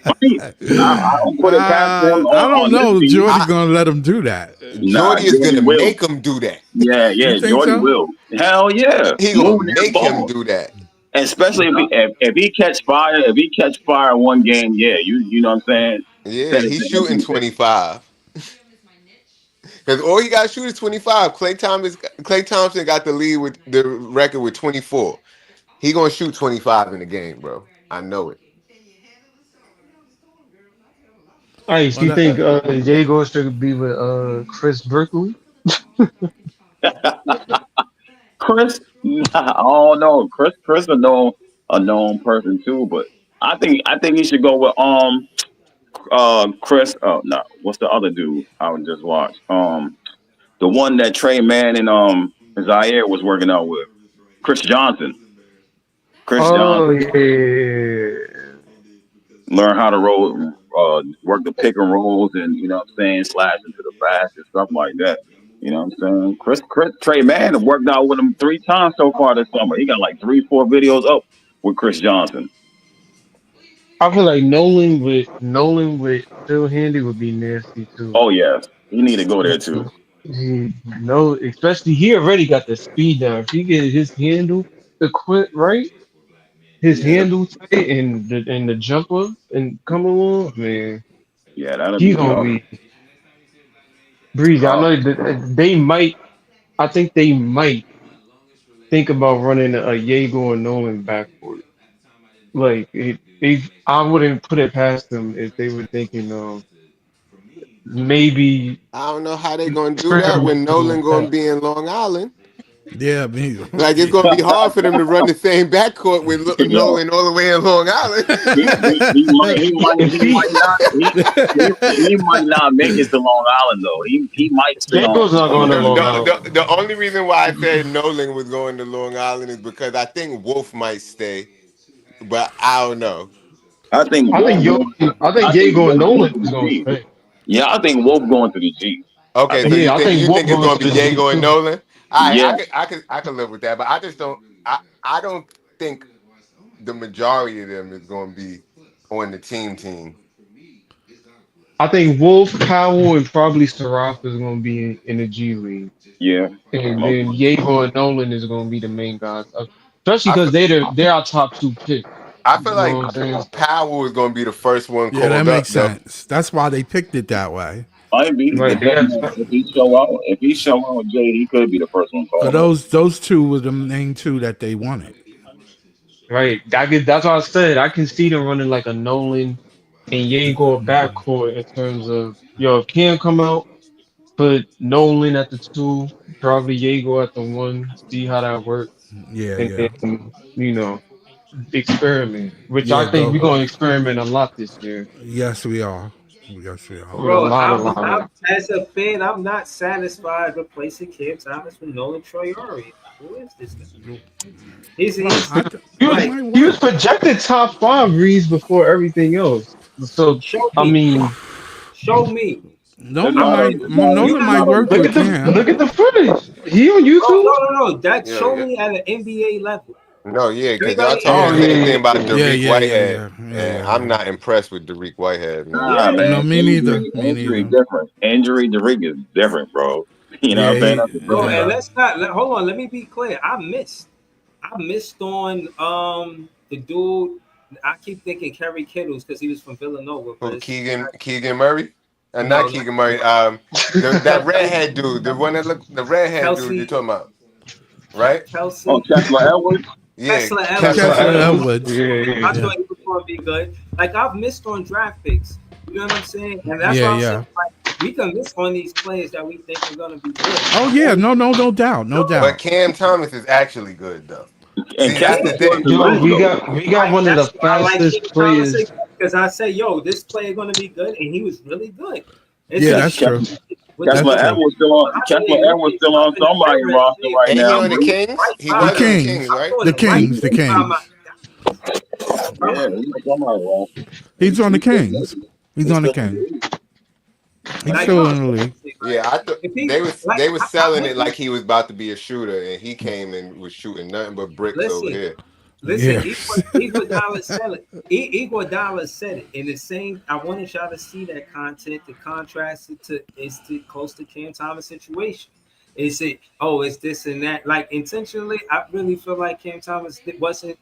Right. I don't put it past him I don't on this know. team. Jordy I, gonna let him do that. Nah, Jordy is Jordy gonna will. make him do that. Yeah, You yeah, think Jordy so? will. Hell yeah, He gonna moving that make him ball. do that. Especially if he catch fire one game, yeah, you know what I'm saying. Yeah, Send it he's to shooting MPJ. 25. Because all he got to shoot is 25. Clay Thompson got the lead with the record with 24. He gonna shoot 25 in the game, bro. I know it. Ice, Well, you that, think Diego should be with Chris Berkeley? Chris, I don't know. Chris a known person too, but I think he should go with Chris. Oh no, what's the other dude I would just watch? The one that Trey Man and Zaire was working out with. Chris Johnson. Chris Oh Johnson. yeah. Learn how to work the pick and rolls, and you know what I'm saying, slash into the basket, stuff like that. You know what I'm saying? Chris Trey Man have worked out with him 3 times so far this summer. He got like 3, 4 videos up with Chris Johnson. I feel like Nolan with Phil Handy would be nasty too. Oh yes, he need to go there too. He no, especially he already got the speed down. If he get his handle equipped right, his Yeah, handle tight and the jumper and come along, man, yeah, that'll he be gonna tough. be breezy. I know that they might. I think they might think about running a Jaeger and Nolan backcourt. Like I wouldn't put it past them if they were thinking maybe I don't know how they gonna do that when experimenting Nolan with gonna that. be in Long Island. yeah, me. Like it's gonna be hard for them to run the same backcourt with Yo, Nolan all the way in Long Island. If he he might not he might not make it to Long Island though. He might stay Jaco's not on going to the Long East Island. Coast. The only reason why I said Nolan was going to Long Island is because I think Wolf might stay, but I don't know. I think I think Wolf Yo, going. I think I think Jago and Wolf going Nolan to is the going to G. stay. Yeah, I think Wolf going to the G. I Okay, so think. you Yeah, I think think you Wolf think it's going gonna to be the G Diego and too. Nolan? All right, Yeah, I could live with that, but I just don't. I don't think the majority of them is gonna be on the team. I think Wolf, Powell, and probably Sarath is going to be in the G League, yeah. and Most then likely. Jago and Nolan is going to be the main guys, especially I because feel, they're our top two picks. I You feel know like what I'm saying? Powell is gonna be the first one Yeah, that called up makes though. sense. That's why they picked it that way. Might be Right, they depending got on if he show out, Jay, he could be the first one But called up. those two were the main two that they wanted. right. That's what I said. I can see them running like a Nolan and Jago backcourt in terms of if Cam come out. Put Nolan at the two, probably Jago at the one, see how that works, Yeah, and yeah, then experiment. Which I yeah. think Go. we're gonna experiment a lot this year Yes, we are. Yes, we are. with a Bro, lot, a I'm, lot of. I'm as a fan, I'm not satisfied replacing Cam Thomas with Nolan Troyari. Who is this guy? Well, He's it like might He was work. projected top five reads before everything else. So show I me, mean, show me. That's Nolan why I'm I letting might you know. don't. You Nolan gotta might know work Look with at the Cam. look at the footage. He on Oh, YouTube. no. That's Yo, yeah. showing at an NBA level. No, yeah, because y'all Everybody, talking Oh the everybody, same yeah, thing yeah, about yeah. Yeah, Derek yeah, yeah, Whitehead, yeah, yeah, and yeah, I'm yeah. not impressed with Derek Whitehead, man. Nah, yeah. No, man. me neither. Me Injury neither. different. Injury to rig is different, bro. You know what Yeah, I'm saying? That's a Oh, different and yeah, level. let's not hold on. Let me be clear. I missed on the dude. I keep thinking Kerry Kittles because he was from Villanova, but Who it's Keegan Murray? Not no, not Keegan Murray. That redhead dude, the redhead dude you're Kelsey, talking about, right? Oh, Kelsey, Kessler Edwards? Yeah, Kessler Kessler Edwards. Kessler Kessler Edwards. Edwards. Edwards. Yeah, yeah, I yeah. thought he was going to be good. Like I've missed on draft picks. You know what I'm saying? And that's Yeah, why I'm saying yeah. like we can miss on these players that we think are going to be good. Oh I yeah, always no, no, no doubt, no know. But doubt. Cam Thomas is actually good though. And See, that's Kessler the Yeah. starting thing. to Yo, lose, we though. got we got one of the That's why I like King fastest Thomas players. because I say, yo, this player going to be good, and he was really good. It's Yeah, a that's Kessler, true. shame with the That's Kessler Kings. true. Edwards still on. I Kessler didn't know Edwards they still on stopping somebody's Jared. roster right Ain't he now, on the dude. Kings? Right He The by was on the Kings, Kings, I'm right? throwing the it right Kings, the there by my Kings. by Yeah, he's on somebody's roster. He's on the He's still Kings. making it. He's He's on the still in the Kings. league. He's like still no in the league. seriously, Yeah, like I thought if he like they was I selling it wouldn't like he was about to be a shooter, and he came and was shooting nothing but bricks over listen. here. Listen, Yeah, Iguodala said it. Iguodala said it in the same. I wanted y'all to see that content to contrast it to it's to close to Cam Thomas situation. Is it? Oh, it's this and that. Like intentionally, I really feel like Cam Thomas wasn't.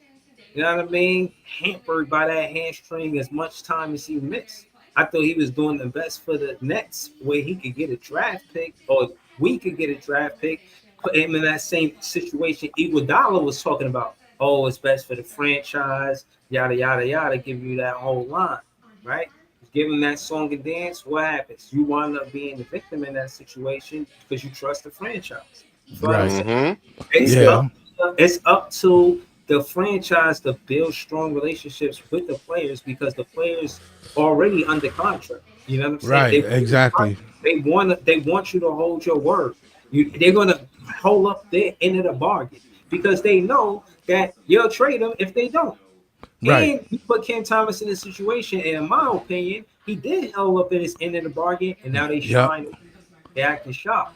You know what I mean? Hampered by that hamstring as much time as he missed. I thought he was doing the best for the Nets, where he could get a draft pick, or we could get a draft pick, put him in that same situation Iguodala was talking about. Oh, it's best for the franchise, yada yada yada. Give you that whole line, right? Give him that song and dance. What happens? You wind up being the victim in that situation because you trust the franchise. You feel what I'm right. saying? Mm-hmm. It's Yep. Yeah, up. It's up to the franchise to build strong relationships with the players because the players are already under contract. You know what I'm saying? right. Exactly. They want you to hold your word. They're gonna hold up their end of the bargain because they know that you'll trade them if they don't. Right. And you put Ken Thomas in a situation, and in my opinion, he did hold up in his end of the bargain, and now they Yep. shine. They acting sharp.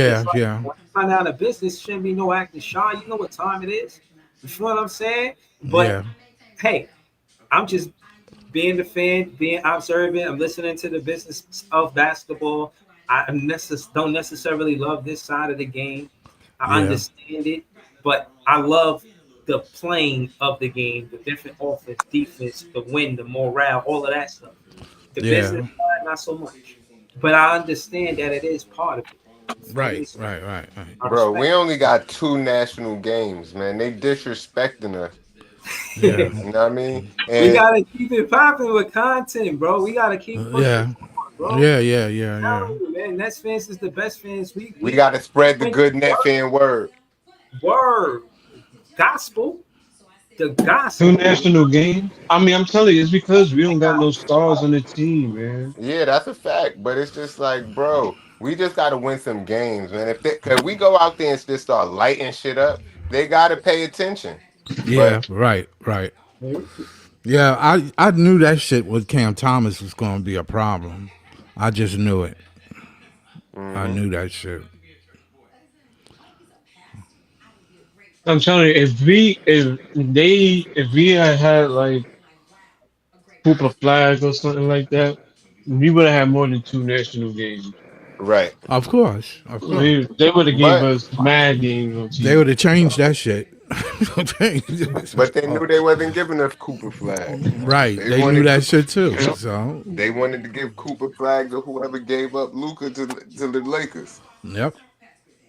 It's Yeah, like yeah, when you find out a business shouldn't be no acting shy. You know what time it is. You feel what I'm saying? But yeah, hey, I'm just being the fan, being observant. I'm listening to the business of basketball. Don't necessarily love this side of the game. I yeah, understand it, but I love the playing of the game, the different offense, defense, the win, the morale, all of that stuff. The business yeah. side, not so much. But I understand that it is part of it. You feel me? Right, So right, right, right. I Bro, respect we only got two national games, man. They disrespecting us. Yeah, it. You know what I mean? We And gotta keep it popping with content, bro. We gotta keep pushing yeah, forward, bro. yeah, yeah, yeah, yeah. Telling you, man, Nets fans is the best fans. we got to spread the Word, good net fan word. word, gospel, the Two gospel. national games. I mean, I'm telling you, it's because we don't got no stars on the team, man. Yeah, that's a fact. But it's just like, bro, we just got to win some games, man. Cause we go out there and just start lighting shit up, they got to pay attention. Yeah, But right, right. Yeah, I knew that shit with Cam Thomas was going to be a problem. I just knew it. I mhm, knew that shit. I'm telling you, if we had like Cooper Flag or something like that, we would have had more than two national games. right. Of course, of course. They would have gave But us mad games on They would TV. have changed that shit. they knew they wasn't giving us Cooper Flag. Right. They They knew wanted that shit too. So, they wanted to give Cooper Flag to whoever gave up Luca to the Lakers. yep.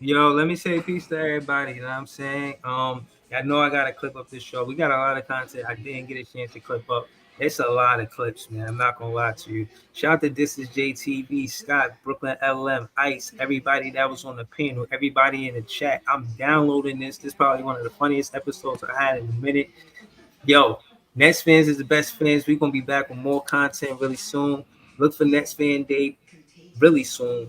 Yo, let me say peace to everybody. You know what I'm saying? I know I gotta clip up this show. We got a lot of content I didn't get a chance to clip up. It's a lot of clips, man. I'm not gonna lie to you. Shout out to This is JTV, Scott, Brooklyn LM, Ice, everybody that was on the panel, everybody in the chat. I'm downloading this. This is probably one of the funniest episodes I had in a minute. Yo, Nets fans is the best fans. We're gonna be back with more content really soon. Look for Nets Fan Day really soon.